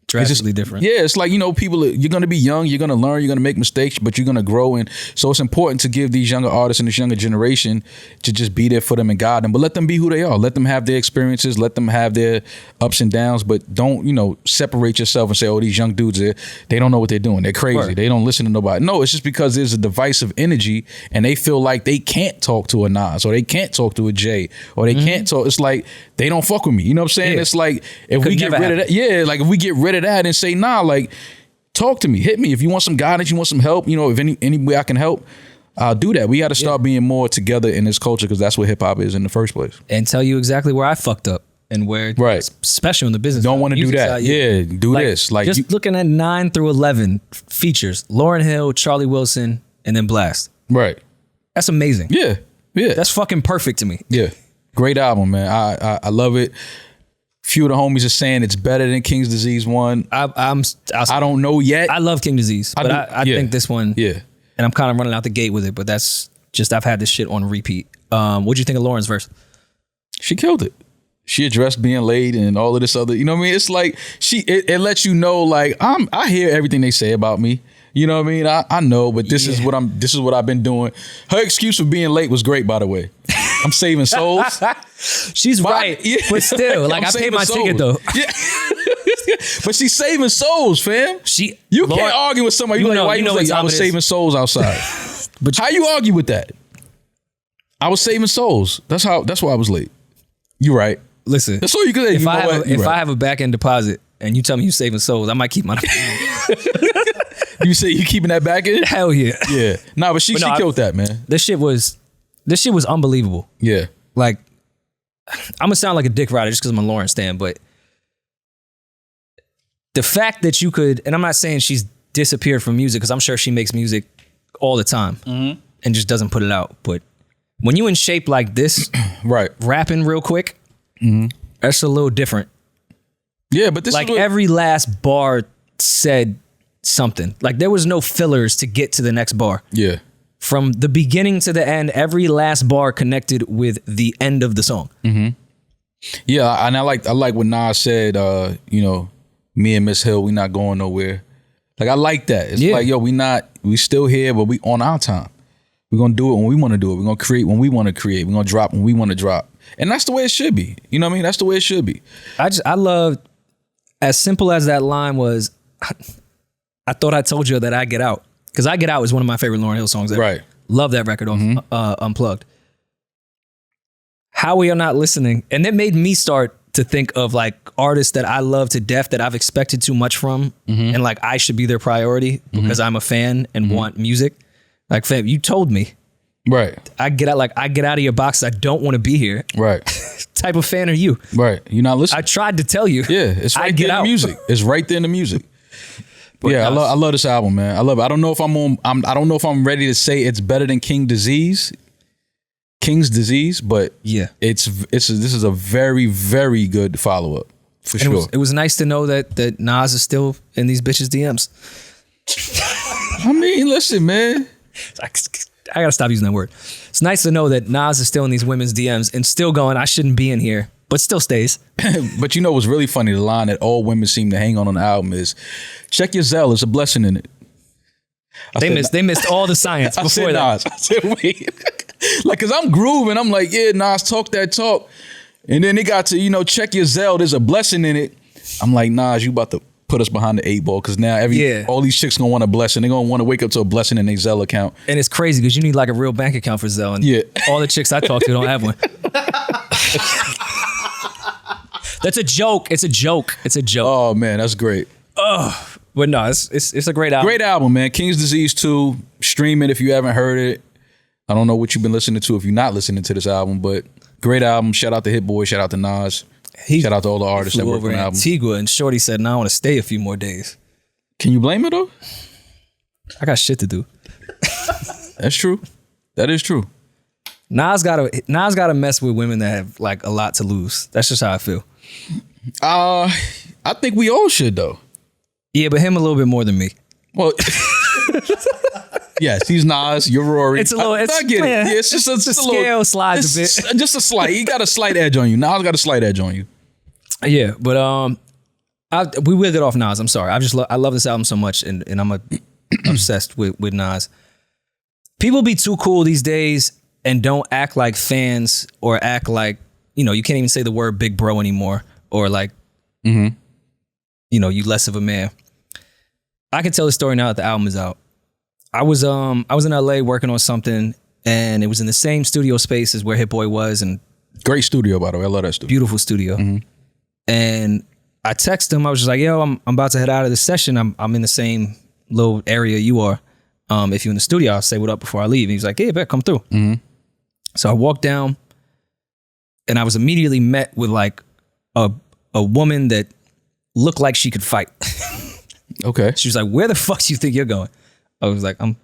S2: Drastically different.
S3: Yeah, it's like, you know, people, you're going to be young, you're going to learn, you're going to make mistakes, but you're going to grow. And so it's important to give these younger artists and this younger generation to just be there for them and guide them, but let them be who they are. Let them have their experiences, let them have their ups and downs, but don't, you know, separate yourself and say, oh, these young dudes, they don't know what they're doing. They're crazy. Right. They don't listen to nobody. No, it's just because there's a divisive energy and they feel like they can't talk to a Nas or they can't talk to a Jay or they can't talk. It's like, they don't fuck with me. You know what I'm saying? Yeah. It's like, if we get rid of that, like if we get rid of that and say, nah, like, talk to me, hit me. If you want some guidance, you want some help, you know, if any way I can help, I'll do that. We got to start being more together in this culture because that's what hip hop is in the first place.
S2: And tell you exactly where I fucked up and where, especially in the business.
S3: Don't want to do that. Do this. Like
S2: just looking at 9 through 11 features, Lauryn Hill, Charlie Wilson, and then Blast.
S3: Right.
S2: That's amazing.
S3: Yeah.
S2: That's fucking perfect to me.
S3: Yeah. Great album, man. I love it. Few of the homies are saying it's better than King's Disease 1. I don't know yet.
S2: I love King Disease, but I think this one, and I'm kind of running out the gate with it, but that's just, I've had this shit on repeat. What'd you think of Lauren's verse?
S3: She killed it. She addressed being late and all of this other, you know what I mean? It's like, it lets you know, like, I hear everything they say about me. You know what I mean? I know, but this is what I've been doing. Her excuse for being late was great, by the way. I'm saving souls.
S2: She's right, but still, like, I paid my ticket though. Yeah.
S3: But she's saving souls, fam. You can't argue with somebody. You're like, why you like, I was saving souls outside. But how you argue with that? I was saving souls. That's why I was late. You're right.
S2: Listen,
S3: that's all you can say.
S2: If I have a back end deposit and you tell me you saving souls, I might keep my.
S3: You say you keeping that back in?
S2: Hell yeah.
S3: Yeah. Nah, but she killed that, man.
S2: This shit was unbelievable.
S3: Yeah.
S2: Like, I'm gonna sound like a dick rider just because I'm a Lauryn stan, but the fact that you could, and I'm not saying she's disappeared from music because I'm sure she makes music all the time and just doesn't put it out. But when you in shape like this,
S3: right,
S2: rapping real quick, that's a little different.
S3: Yeah, but this
S2: like
S3: is
S2: every last bar said something. Like there was no fillers to get to the next bar.
S3: Yeah.
S2: From the beginning to the end, every last bar connected with the end of the song.
S3: Yeah, and I like what Nas said, you know, me and Miss Hill, we not going nowhere. Like I like that. It's like, yo, we still here, but we on our time. We're gonna do it when we want to do it. We're gonna create when we want to create. We're gonna drop when we want to drop. And that's the way it should be. You know what I mean? That's the way it should be.
S2: I love, as simple as that line was, I thought I told you that I Get Out. Because I Get Out is one of my favorite Lauryn Hill songs ever.
S3: Right.
S2: Love that record off Unplugged. How we are not listening. And that made me start to think of like artists that I love to death that I've expected too much from. And like I should be their priority because I'm a fan and want music. Like, fam, you told me.
S3: Right.
S2: I get out of your box. I don't want to be here.
S3: Right.
S2: Type of fan are you?
S3: Right. You're not listening.
S2: I tried to tell you.
S3: Yeah. It's right there in the music. It's right there in the music. But yeah, I love this album, man. I love it. I don't know if I don't know if I'm ready to say it's better than King's Disease, but yeah, this is a very, very good follow up for sure.
S2: It was nice to know that Nas is still in these bitches' DMs.
S3: I mean, listen, man.
S2: I gotta stop using that word. It's nice to know that Nas is still in these women's DMs and still going, I shouldn't be in here, but still stays.
S3: But you know what's really funny? The line that all women seem to hang on the album is, check your Zelle, there's a blessing in it.
S2: They missed all the science before that.
S3: I said, wait. Like, cause I'm grooving. I'm like, yeah, Nas, talk that talk. And then they got to, check your Zelle, there's a blessing in it. I'm like, Nas, you about to put us behind the 8 ball because now all these chicks gonna want a blessing. They're gonna want to wake up to a blessing in their Zelle account.
S2: And it's crazy because you need like a real bank account for Zelle. And all the chicks I talk to don't have one. That's a joke. It's a joke. It's a joke.
S3: Oh man, that's great.
S2: But no, it's a great album.
S3: Great album, man. King's Disease 2. Stream it if you haven't heard it. I don't know what you've been listening to if you're not listening to this album, but great album. Shout out to Hit Boy. Shout out to Nas. Shout out to all the artists that work on the album.
S2: Antigua, and Shorty said, "No, I want to stay a few more days."
S3: Can you blame her though?
S2: I got shit to do.
S3: That's true. That is true.
S2: Nas gotta mess with women that have like a lot to lose. That's just how I feel.
S3: I think we all should though.
S2: Yeah, but him a little bit more than me.
S3: Well, yes, he's Nas. You're Rory.
S2: It's a little.
S3: I get it. Yeah, it's just a
S2: scale
S3: little,
S2: slides a bit.
S3: Just a slight. He got a slight edge on you. Nas got a slight edge on you.
S2: Yeah, but we will get off Nas. I'm sorry. I love this album so much, and I'm obsessed with Nas. People be too cool these days and don't act like fans or act like, you can't even say the word big bro anymore or like, you less of a man. I can tell the story now that the album is out. I was in LA working on something, and it was in the same studio space as where Hit Boy was, and
S3: great studio, by the way. I love that studio.
S2: Beautiful studio. Mm-hmm. And I texted him. I was just like, "Yo, I'm about to head out of the session. I'm in the same little area you are. If you're in the studio, I'll say what up before I leave." And he was like, "Yeah, bet, come through." Mm-hmm. So I walked down, and I was immediately met with like a woman that looked like she could fight.
S3: Okay.
S2: She was like, "Where the fuck do you think you're going?" I was like, "I'm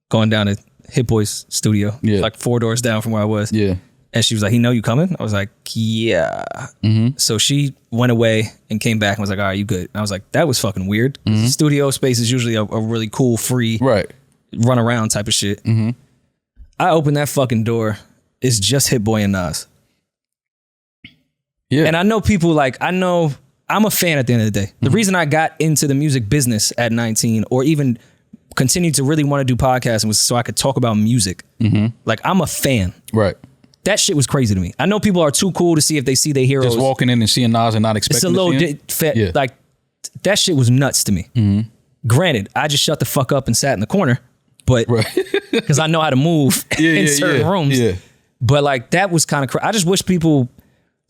S2: going down to Hit Boy's studio."
S3: Yeah.
S2: Like 4 doors down from where I was.
S3: Yeah.
S2: And she was like, "He know you coming?" I was like, "Yeah." Mm-hmm. So she went away and came back and was like, "All right, you good?" And I was like, that was fucking weird. Mm-hmm. Studio space is usually a really cool, free, run around type of shit. Mm-hmm. I opened that fucking door. It's just Hit Boy and Nas. Yeah. And I know people I'm a fan at the end of the day. The reason I got into the music business at 19 or even continued to really want to do podcasting was so I could talk about music. Mm-hmm. Like, I'm a fan.
S3: Right.
S2: That shit was crazy to me. I know people are too cool to see if they see their heroes.
S3: Just walking in and seeing Nas and not expecting
S2: it's a little like, that shit was nuts to me. Mm-hmm. Granted, I just shut the fuck up and sat in the corner, but because I know how to move in certain rooms. Yeah. But like, that was kind of crazy. I just wish people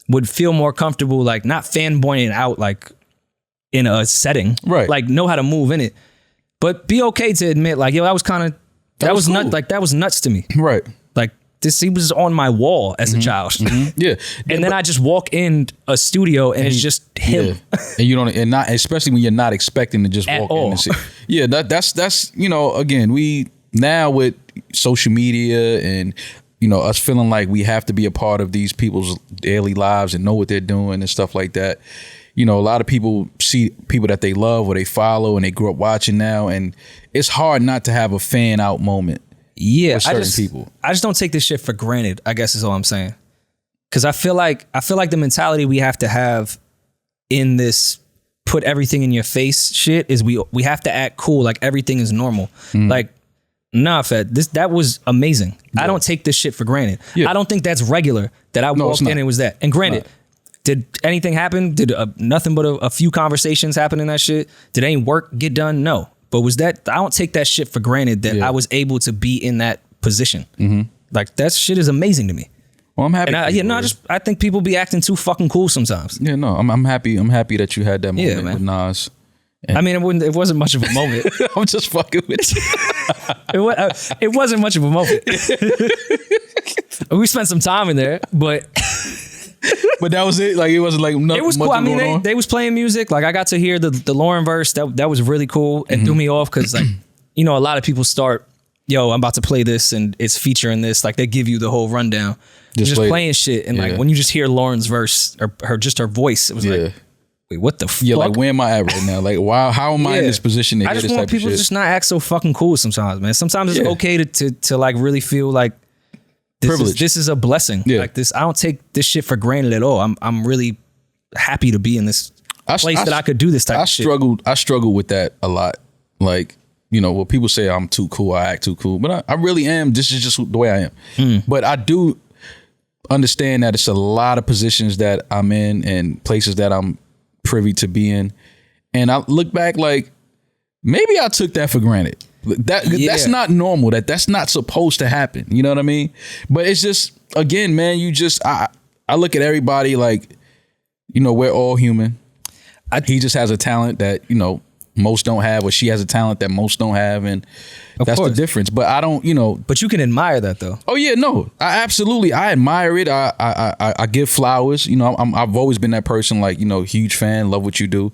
S2: would feel more comfortable, like not fanboying out like in a setting, right? Like know how to move in it, but be okay to admit like, yo, that was cool. Nuts. Like that was nuts to me, right? Like this, he was on my wall as a child, yeah. And then I just walk in a studio and it's just him,
S3: and you don't, and not especially when you're not expecting to just walk in and see. Yeah, that's again, we now with social media and us feeling like we have to be a part of these people's daily lives and know what they're doing and stuff like that. A lot of people see people that they love or they follow and they grew up watching now, and it's hard not to have a fan out moment.
S2: Yeah,
S3: for certain people.
S2: I just don't take this shit for granted, I guess is all I'm saying. Because I feel like the mentality we have to have in this put everything in your face shit is we have to act cool, like everything is normal. Like, nah, Fed, that was amazing. Yeah. I don't take this shit for granted. Yeah. I don't think that's regular that I walked in and it was that. And granted, did anything happen? Did nothing but a few conversations happen in that shit? Did any work get done? No. But was that, I don't take that shit for granted that I was able to be in that position. Mm-hmm. Like that shit is amazing to me.
S3: Well, I'm happy.
S2: And I think people be acting too fucking cool sometimes.
S3: Yeah, no, I'm happy. I'm happy that you had that moment with Nas.
S2: I mean, it wasn't much of a moment.
S3: I'm just fucking with you.
S2: It wasn't much of a moment. We spent some time in there, but
S3: that was it. Like it wasn't like nothing.
S2: It was cool. I mean, they was playing music. Like I got to hear the Lauryn verse. That was really cool and threw me off because like a lot of people start, yo, I'm about to play this and it's featuring this. Like they give you the whole rundown. Just playing shit and like when you just hear Lauryn's verse or her voice, it was like. Wait, what the fuck?
S3: Yeah, like where am I at right now? Like, wow, how am I in this position to hear this type of shit? I just want people to just
S2: not act so fucking cool sometimes, man. Sometimes it's okay to like really feel like this is a blessing. Yeah. Like this, I don't take this shit for granted at all. I'm really happy to be in this place that I could do this type of shit.
S3: I struggle with that a lot. Like, well, people say I'm too cool, I act too cool, but I really am. This is just the way I am. But I do understand that it's a lot of positions that I'm in and places that I'm privy to being, And I look back like, maybe I took that for granted. That's not normal. That's not supposed to happen. You know what I mean? But it's just, again, man, I look at everybody like, we're all human. He just has a talent that, most don't have, or she has a talent that most don't have. And that's the difference. But I don't,
S2: But you can admire that though.
S3: Oh yeah, no, I admire it. I give flowers. I've always been that person, like, huge fan, love what you do.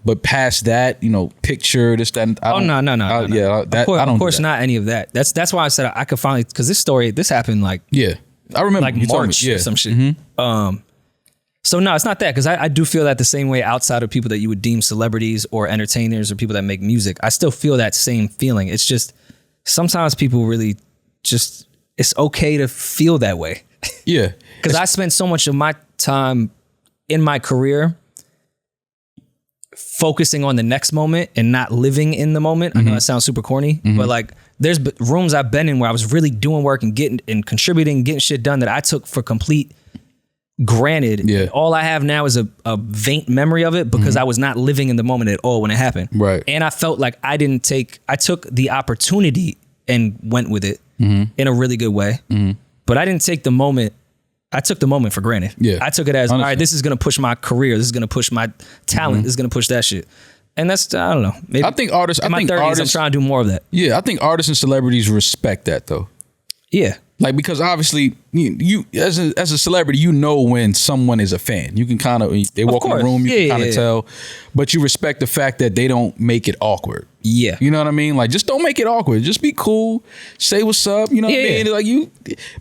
S3: But past that, picture this, that. No. Yeah,
S2: of course, not any of that. That's why I said I could finally, because this happened like,
S3: yeah, I remember
S2: like March or some shit. Mm-hmm. So no, it's not that, because I do feel that the same way outside of people that you would deem celebrities or entertainers or people that make music. I still feel that same feeling. It's just sometimes people really just, it's okay to feel that way.
S3: Yeah,
S2: because I spent so much of my time in my career focusing on the next moment and not living in the moment. I know that sounds super corny, but like there's rooms I've been in where I was really doing work and getting and contributing, getting shit done that I took for complete granted.
S3: Yeah.
S2: All I have now is a faint memory of it because I was not living in the moment at all when it happened.
S3: Right.
S2: And I felt like I took the opportunity and went with it in a really good way. But I didn't take the moment. I took the moment for granted.
S3: Yeah.
S2: I took it as, all right, this is going to push my career. This is going to push my talent. This is going to push that shit. And that's, I don't know. Maybe
S3: I think artists,
S2: in my 30s, I'm trying to do more of that.
S3: Yeah, I think artists and celebrities respect that though.
S2: Yeah.
S3: Like, because obviously you as a celebrity, when someone is a fan. You can kind of, they walk in the room, you can kind of tell, but you respect the fact that they don't make it awkward.
S2: Yeah.
S3: You know what I mean? Like, just don't make it awkward. Just be cool. Say what's up. You know what I mean? Like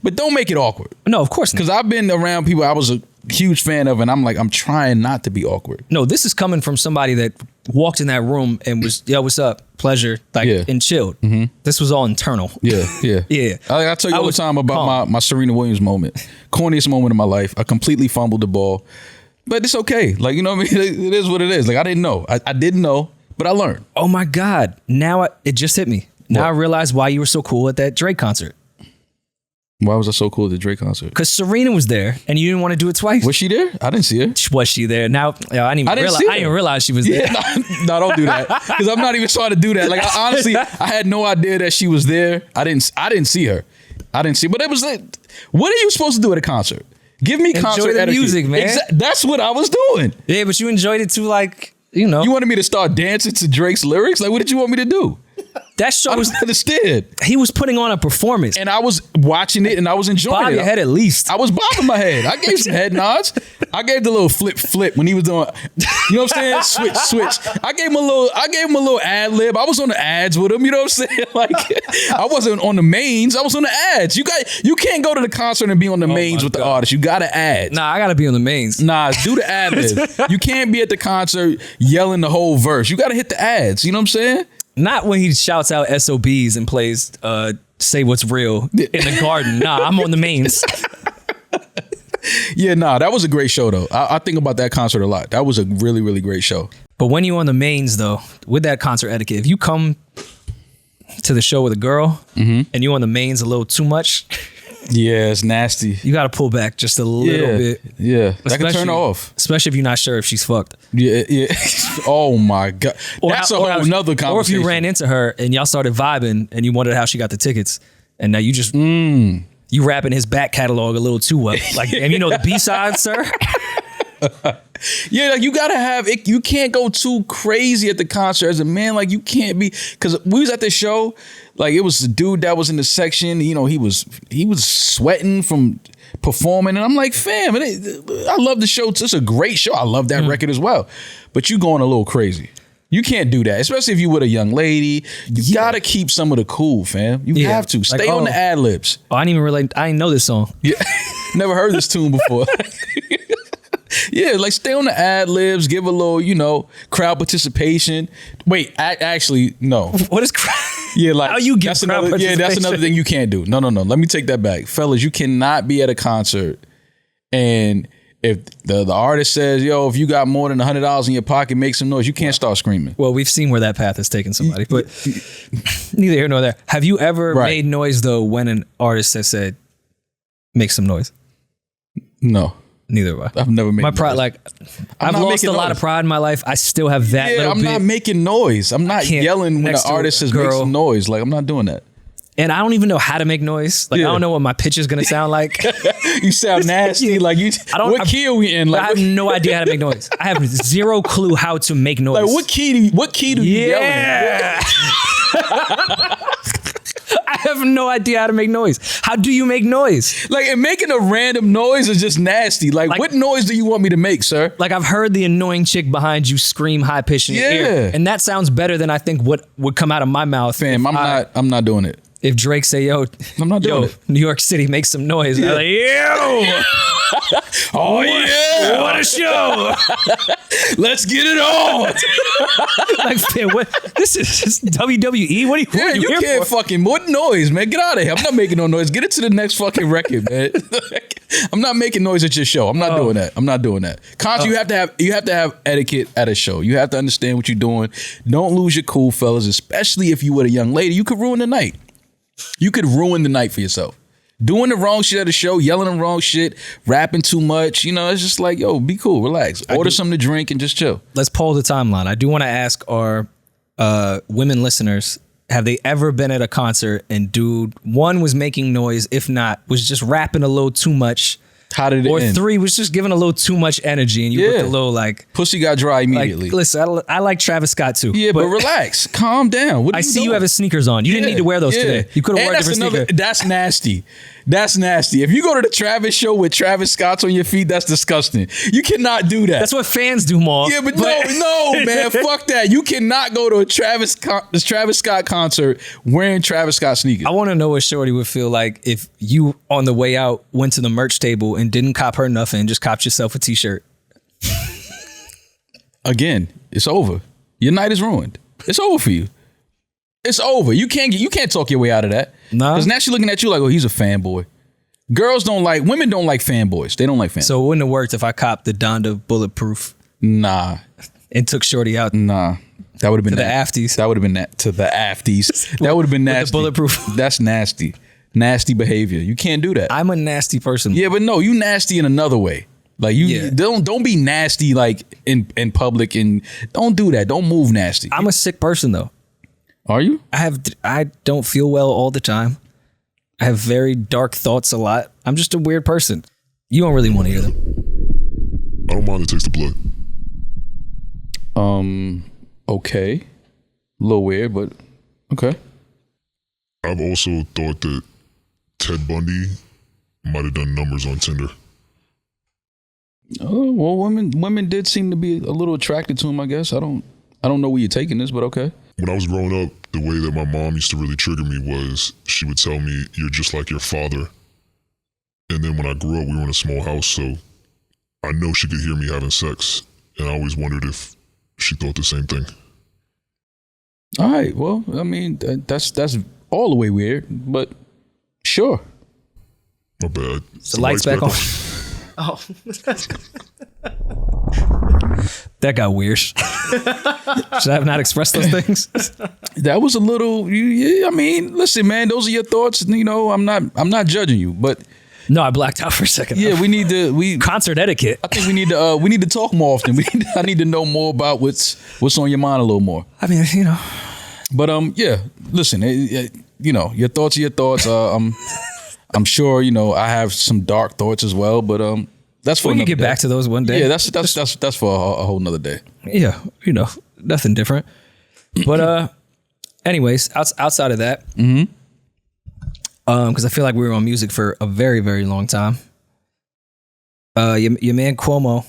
S3: but don't make it awkward.
S2: No, of course not.
S3: Because I've been around people I was a huge fan of, and I'm trying not to be awkward.
S2: No, this is coming from somebody that walked in that room and was, yo, what's up? Pleasure. Like, and chilled. This was all internal.
S3: Yeah.
S2: Yeah.
S3: I tell you all the time about my Serena Williams moment. Corniest moment of my life. I completely fumbled the ball. But it's okay. Like, you know what I mean? It is what it is. Like, I didn't know. I didn't know, but I learned.
S2: Oh my God. Now it just hit me. Now I realize why you were so cool at that Drake concert.
S3: Why was I so cool at the Drake concert?
S2: Because Serena was there and you didn't want to do it twice.
S3: Was she there? I didn't see her.
S2: Was she there? Now, I didn't realize she was there.
S3: No, don't do that. Because I'm not even trying to do that. Like, honestly, I had no idea that she was there. I didn't see her. But it was like, what are you supposed to do at a concert? Give me concert
S2: Enjoy the
S3: etiquette.
S2: music, man.
S3: That's what I was doing.
S2: Yeah, but you enjoyed it too, like, you wanted
S3: me to start dancing to Drake's lyrics? Like, what did you want me to do?
S2: That show was
S3: understood.
S2: He was putting on a performance,
S3: and I was watching it, and I was enjoying it.
S2: Bob your head at least.
S3: I was bobbing my head. I gave some head nods. I gave the little flip when he was doing. You know what I'm saying? Switch. I gave him a little ad lib. I was on the ads with him. You know what I'm saying? Like, I wasn't on the mains. I was on the ads. You can't go to the concert and be on the mains with the artist. You got to ads.
S2: Nah, I got to be on the mains.
S3: Nah, do the ad lib. You can't be at the concert yelling the whole verse. You got to hit the ads. You know what I'm saying?
S2: Not when he shouts out SOBs and plays Say What's Real in the garden. Nah, I'm on the mains.
S3: Yeah, nah, that was a great show though. I think about that concert a lot. That was a really, really great show.
S2: But when you're on the mains though, with that concert etiquette, if you come to the show with a girl and you're on the mains a little too much,
S3: yeah, it's nasty.
S2: You got to pull back just a little bit.
S3: Yeah, that can turn her off.
S2: Especially if you're not sure if she's fucked.
S3: Yeah. Oh my God. That's a whole nother conversation.
S2: Or if you ran into her and y'all started vibing and you wondered how she got the tickets, and now you just you rapping his back catalog a little too well. Like, and the B-side, sir.
S3: Yeah, like you gotta have it. You can't go too crazy at the concert as a man. Like, you can't be, because we was at the show. Like, it was a dude that was in the section. He was sweating from performing, and I'm like, fam, I love the show. It's a great show. I love that record as well. But you going a little crazy. You can't do that, especially if you with a young lady. You gotta keep some of the cool, fam. You have to stay on the ad libs.
S2: Oh, I didn't know this song.
S3: Yeah, never heard this tune before. Yeah, like stay on the ad libs, give a little, crowd participation. Wait, actually, no.
S2: What is crowd?
S3: Yeah, like
S2: how you get
S3: that's another. Yeah, that's another thing you can't do. No. Let me take that back, fellas. You cannot be at a concert, and if the artist says, "Yo, if you got more than $100 in your pocket, make some noise," you can't start screaming.
S2: Well, we've seen where that path has taken somebody, but neither here nor there. Have you ever made noise though when an artist has said, "Make some noise"?
S3: No.
S2: Neither have I.
S3: I've never made
S2: my pride.
S3: noise.
S2: Like I've lost a lot of pride in my life. I still have that.
S3: Yeah, I'm not making noise. I'm not yelling when the artist is making some noise. Like I'm not doing that.
S2: And I don't even know how to make noise. Like I don't know what my pitch is gonna sound like.
S3: You sound nasty. Like you. What key are we in? Like
S2: I have no idea how to make noise. I have zero clue how to make noise.
S3: Like what key do you yell in?
S2: I have no idea how to make noise. How do you make noise?
S3: Like, and making a random noise is just nasty. Like what noise do you want me to make, sir?
S2: Like I've heard the annoying chick behind you scream high pitched in your ear, and that sounds better than I think what would come out of my mouth.
S3: Fam, I'm not doing it.
S2: If Drake say, yo,
S3: I'm not doing it.
S2: New York City, make some noise. I'm like, yo.
S3: Oh, yeah.
S2: What a show.
S3: Let's get it on.
S2: Like, man, what? This is WWE? What are you here
S3: can't
S2: for?
S3: fucking, what noise, man? Get out of here. I'm not making no noise. Get it to the next fucking record, man. I'm not making noise at your show. I'm not doing that. I'm not doing that. You have to have etiquette at a show. You have to understand what you're doing. Don't lose your cool, fellas, especially if you with a young lady. You could ruin the night. You could ruin the night for yourself. Doing the wrong shit at a show, yelling the wrong shit, rapping too much. You know, it's just like, yo, be cool, relax. Order something to drink and just chill.
S2: Let's poll the timeline. I do want to ask our women listeners, have they ever been at a concert and dude, one was making noise, if not, was just rapping a little too much.
S3: How did it end?
S2: Or three was just giving a little too much energy and you put the little like...
S3: Pussy got dry immediately.
S2: Like, listen, I like Travis Scott too.
S3: Yeah, but relax. Calm down. What are
S2: I
S3: you
S2: see
S3: doing?
S2: you having sneakers on. You didn't need to wear those today. You could have worn a different sneaker.
S3: That's nasty. That's nasty. If you go to the Travis show with Travis Scott's on your feet, that's disgusting. You cannot do that.
S2: That's what fans do, Maul.
S3: Yeah, but no, man. Fuck that. You cannot go to a Travis Scott concert wearing Travis Scott sneakers.
S2: I want to know what Shorty would feel like if you, on the way out, went to the merch table and didn't cop her nothing, just copped yourself a t-shirt.
S3: Again, it's over. Your night is ruined. It's over for you. It's over. You can't talk your way out of that.
S2: Nah.
S3: Because now she's looking at you like, oh, he's a fanboy. Women don't like fanboys. They don't like fanboys.
S2: So it wouldn't have worked if I copped the Donda Bulletproof.
S3: Nah.
S2: And took Shorty out.
S3: Nah. That would have been
S2: to the afties.
S3: That would have been that to the afties. That would have been nasty.
S2: The bulletproof.
S3: That's nasty. Nasty behavior. You can't do that.
S2: I'm a nasty person.
S3: Yeah, but no, you nasty in another way. Like don't be nasty like in public and don't do that. Don't move nasty.
S2: I'm a sick person though.
S3: Are you?
S2: I don't feel well all the time. I have very dark thoughts a lot. I'm just a weird person. You don't really want to hear them.
S1: I don't mind the taste of blood.
S3: Okay. A little weird, but okay.
S1: I've also thought that Ted Bundy might have done numbers on Tinder.
S3: Oh, well, women did seem to be a little attracted to him, I guess. I don't know where you're taking this, but okay.
S1: When I was growing up, the way that my mom used to really trigger me was she would tell me, you're just like your father. And then when I grew up, we were in a small house, so I know she could hear me having sex. And I always wondered if she thought the same thing.
S3: All right. Well, I mean, that's all the way weird, but sure.
S1: My bad.
S2: The lights back on. Oh. That got weird. Should I have not expressed those things?
S3: That was a little. Yeah, I mean, listen, man. Those are your thoughts. You know, I'm not judging you, but
S2: no, I blacked out for a second.
S3: Yeah, we
S2: concert etiquette.
S3: I think we need to talk more often. I need to know more about what's on your mind a little more.
S2: I mean, you know.
S3: But yeah. Listen, you know, your thoughts are your thoughts. I'm sure you know I have some dark thoughts as well, but that's for
S2: we can get
S3: day.
S2: back to those one day.
S3: Yeah, that's for a whole nother day.
S2: Yeah, you know, nothing different. But anyways, outside of that, because I feel like we were on music for a very, very long time. Your man Cuomo.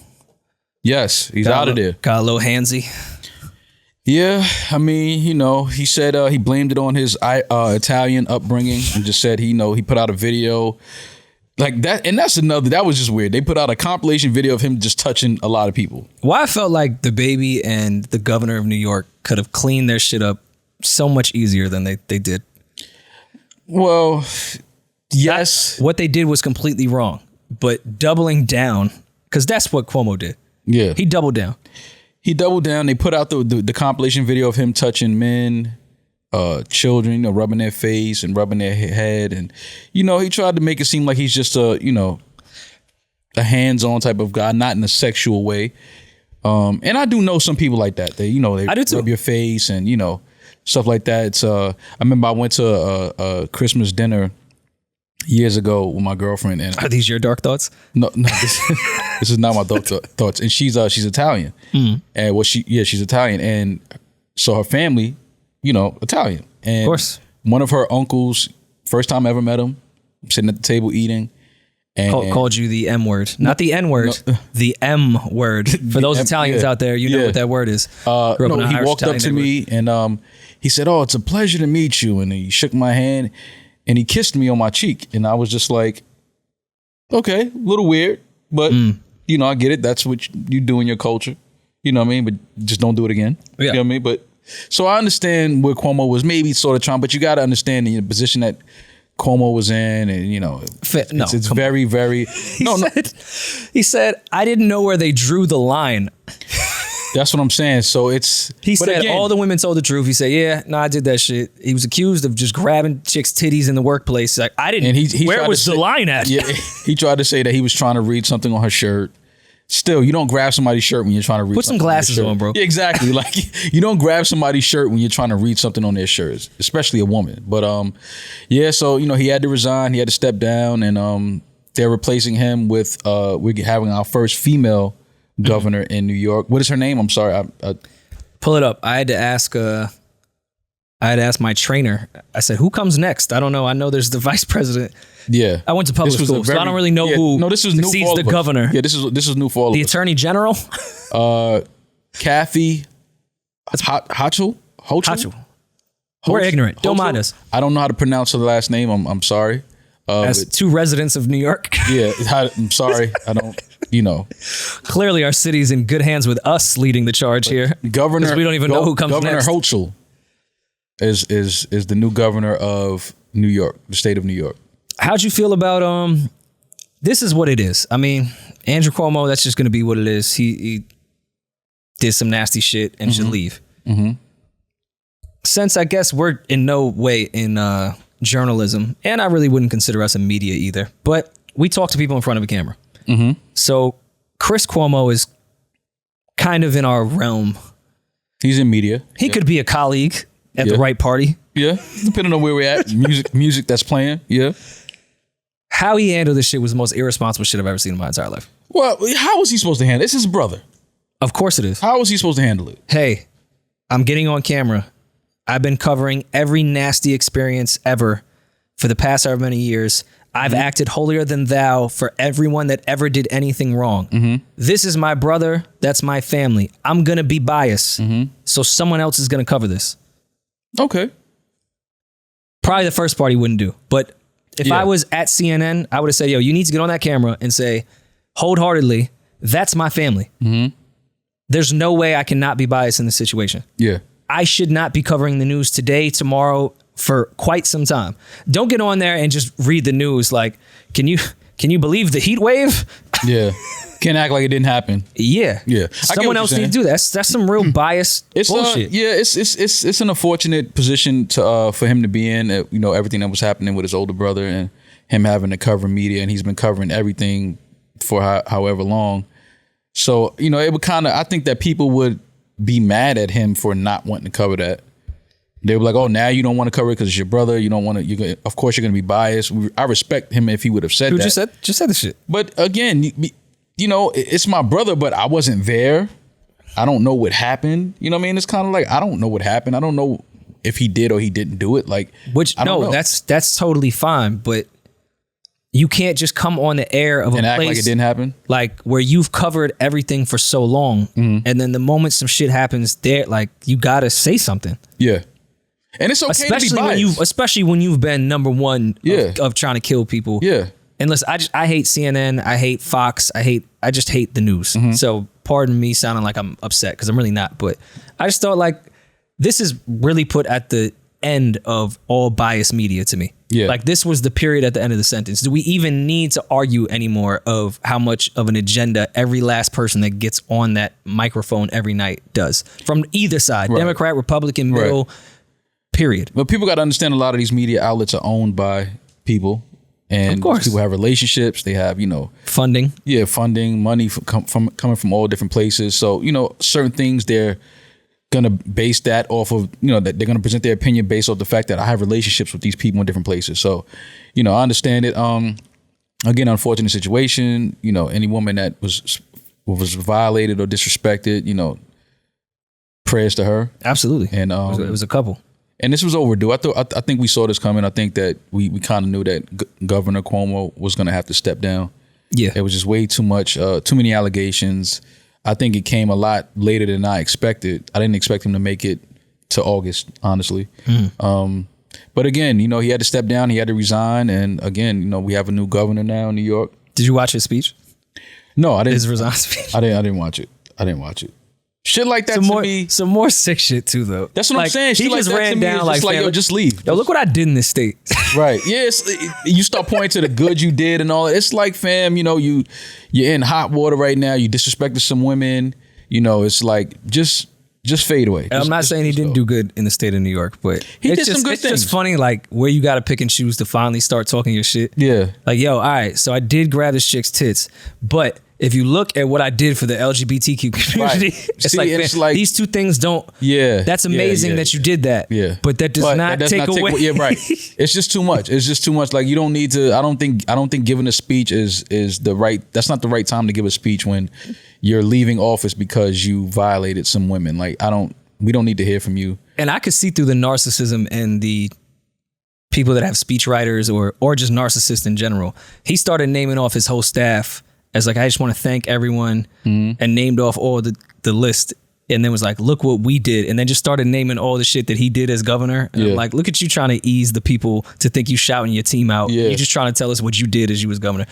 S3: Yes, he's out of there.
S2: Got a little handsy.
S3: Yeah, I mean, you know, he said he blamed it on his Italian upbringing and just said he put out a video like that, and that was just weird. They put out a compilation video of him just touching a lot of people.
S2: Well, I felt like the baby and the governor of New York could have cleaned their shit up so much easier than they did.
S3: Well, yes.
S2: What they did was completely wrong, but doubling down, because that's what Cuomo did.
S3: Yeah.
S2: He doubled down.
S3: They put out the compilation video of him touching men, children, you know, rubbing their face and rubbing their head. And, you know, he tried to make it seem like he's just a hands-on type of guy, not in a sexual way. And I do know some people like that. They, they
S2: I do too.
S3: rub your face and, stuff like that. It's I remember I went to a Christmas dinner years ago with my girlfriend. And
S2: Are these your dark thoughts?
S3: no, this is not my thoughts. And she's Italian. And she's Italian. And so her family, Italian. And
S2: Of course.
S3: one of her uncles, first time I ever met him, sitting at the table eating. And
S2: Called you the M word, not the N word, the M word. For those Italians out there, you know what that word is.
S3: he walked up to me and he said, "Oh, it's a pleasure to meet you." And he shook my hand and he kissed me on my cheek. And I was just like, okay, a little weird, but I get it. That's what you do in your culture. You know what I mean? But just don't do it again.
S2: Yeah.
S3: You know what I mean? But so I understand where Cuomo was maybe sort of trying, but you got to understand the position that Cuomo was in, and it's very, very.
S2: He said, "I didn't know where they drew the line."
S3: That's what I'm saying. So it's.
S2: He said all the women told the truth. He said, "Yeah, no, I did that shit." He was accused of just grabbing chicks' titties in the workplace. Like I didn't.
S3: And he
S2: where was the line at?
S3: Yeah, he tried to say that he was trying to read something on her shirt. Still, you don't grab somebody's shirt when you're trying to read.
S2: Put some glasses on, bro.
S3: Yeah, exactly. Like you don't grab somebody's shirt when you're trying to read something on their shirts, especially a woman. But so he had to resign. He had to step down, and they're replacing him with we're having our first female governor in New York. What is her name? I'm sorry.
S2: Pull it up. I had to ask my trainer. I said, "Who comes next?" I don't know. I know there's the vice president.
S3: Yeah,
S2: I went to public school, so I don't really know who
S3: this is
S2: succeeds
S3: new for all
S2: the
S3: of us.
S2: governor.
S3: Yeah, this is new for all of
S2: The
S3: us.
S2: attorney general.
S3: Kathy Hochul.
S2: We're ignorant. Don't mind us.
S3: I don't know how to pronounce her last name. I'm sorry.
S2: As two residents of New York.
S3: Yeah, I'm sorry. I don't.
S2: Clearly, our city's in good hands with us leading the charge here.
S3: Governor.
S2: We don't even know who comes
S3: Governor
S2: next.
S3: Hochul is the new governor of New York, the state of New York.
S2: How'd you feel about this is what it is. I mean, Andrew Cuomo, that's just gonna be what it is. He did some nasty shit and should leave. Mm-hmm. Since I guess we're in no way in journalism, and I really wouldn't consider us a media either, but we talk to people in front of a camera. Mm-hmm. So Chris Cuomo is kind of in our realm.
S3: He's in media.
S2: He could be a colleague at the right party.
S3: Yeah, depending on where we're at. Music that's playing. Yeah.
S2: How he handled this shit was the most irresponsible shit I've ever seen in my entire life.
S3: Well, how was he supposed to handle it? It's his brother.
S2: Of course it is.
S3: How was he supposed to handle it?
S2: Hey, I'm getting on camera. I've been covering every nasty experience ever for the past however many years. I've acted holier than thou for everyone that ever did anything wrong. Mm-hmm. This is my brother. That's my family. I'm going to be biased. Mm-hmm. So someone else is going to cover this.
S3: Okay.
S2: Probably the first part he wouldn't do. But if I was at CNN, I would have said, yo, you need to get on that camera and say, wholeheartedly, that's my family. Mm-hmm. There's no way I cannot be biased in this situation.
S3: Yeah.
S2: I should not be covering the news today, tomorrow, for quite some time. Don't get on there and just read the news like, can you believe the heat wave?
S3: Yeah. Can't act like it didn't happen.
S2: Yeah.
S3: Yeah.
S2: Someone else needs to do that. That's some real biased bullshit.
S3: It's an unfortunate position to for him to be in. Everything that was happening with his older brother and him having to cover media, and he's been covering everything for however long. So, it would I think that people would be mad at him for not wanting to cover that. They were like, "Oh, now you don't want to cover it because it's your brother. You don't want to. Of course, you're going to be biased." I respect him if he would have said that.
S2: Just said the shit.
S3: But again, it's my brother, but I wasn't there. I don't know what happened. You know what I mean? It's kind of like I don't know what happened. I don't know if he did or he didn't do it.
S2: That's totally fine. But you can't just come on the air of
S3: and
S2: a
S3: act
S2: place
S3: like it didn't happen,
S2: like where you've covered everything for so long, and then the moment some shit happens, there, like you gotta say something.
S3: Yeah. And it's okay to be biased.
S2: Especially when you've been number one of trying to kill people.
S3: Yeah.
S2: And listen, I hate CNN. I hate Fox. I just hate the news. Mm-hmm. So pardon me sounding like I'm upset because I'm really not. But I just thought like this is really put at the end of all biased media to me.
S3: Yeah.
S2: Like this was the period at the end of the sentence. Do we even need to argue anymore of how much of an agenda every last person that gets on that microphone every night does from either side, right. Democrat, Republican, middle, period.
S3: But people got to understand a lot of these media outlets are owned by people. And
S2: Of course.
S3: people have relationships. They have,
S2: Funding.
S3: funding, money coming from all different places. So, certain things they're going to base that off of, that they're going to present their opinion based off the fact that I have relationships with these people in different places. So, I understand it. Again, unfortunate situation, any woman that was violated or disrespected, prayers to her.
S2: Absolutely.
S3: And
S2: it was a couple.
S3: and this was overdue. I think we saw this coming. I think that we kind of knew that Governor Cuomo was going to have to step down.
S2: Yeah.
S3: It was just way too much, too many allegations. I think it came a lot later than I expected. I didn't expect him to make it to August, honestly. But again, he had to step down. He had to resign. And again, we have a new governor now in New York.
S2: Did you watch his speech?
S3: No, I didn't.
S2: His resign speech?
S3: I didn't watch it. Shit like that
S2: Some more sick shit too, though.
S3: That's what I'm saying.
S2: He
S3: Shit
S2: just
S3: like that
S2: ran
S3: to me
S2: down
S3: is
S2: like,
S3: just like,
S2: fam,
S3: yo, just leave.
S2: Yo, look what I did in this state.
S3: Right. Yes. You start pointing to the good you did and all that. It's like, fam, you're in hot water right now. You disrespected some women. It's like just fade away.
S2: I'm not saying he didn't do good in the state of New York, but
S3: He did some good
S2: it's
S3: things.
S2: just funny, like where you got to pick and choose to finally start talking your shit.
S3: Yeah.
S2: Like, yo, all right, so I did grab this chick's tits, but if you look at what I did for the LGBTQ community,
S3: Right.
S2: it's,
S3: See,
S2: like,
S3: it's
S2: man,
S3: like-
S2: these two things don't.
S3: Yeah.
S2: That's amazing
S3: Yeah.
S2: that you did that.
S3: Yeah.
S2: But that does not take away.
S3: Yeah, right. It's just too much. Like, you don't need to. I don't think giving a speech is the right. That's not the right time to give a speech when you're leaving office because you violated some women. Like, we don't need to hear from you.
S2: And I could see through the narcissism and the people that have speechwriters or just narcissists in general. He started naming off his whole staff as like, I just want to thank everyone, and named off all the list, and then was like, look what we did, and then just started naming all the shit that he did as governor. And I'm like, look at you trying to ease the people to think you shouting your team out.
S3: Yeah.
S2: You're just trying to tell us what you did as you was governor.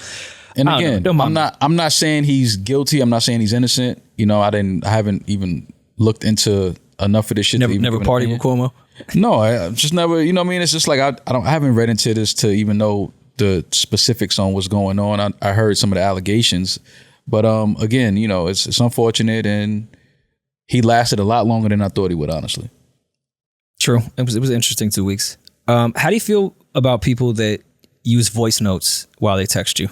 S3: And
S2: I don't
S3: again,
S2: know.
S3: I'm not saying he's guilty. I'm not saying he's innocent. I haven't even looked into enough of this shit.
S2: Never partied with Cuomo.
S3: No, I just never. You know what I mean? It's just like I haven't read into this to even know the specifics on what's going on. I heard some of the allegations, but again, it's unfortunate, and he lasted a lot longer than I thought he would. Honestly,
S2: True. It was an interesting 2 weeks. How do you feel about people that use voice notes while they text you?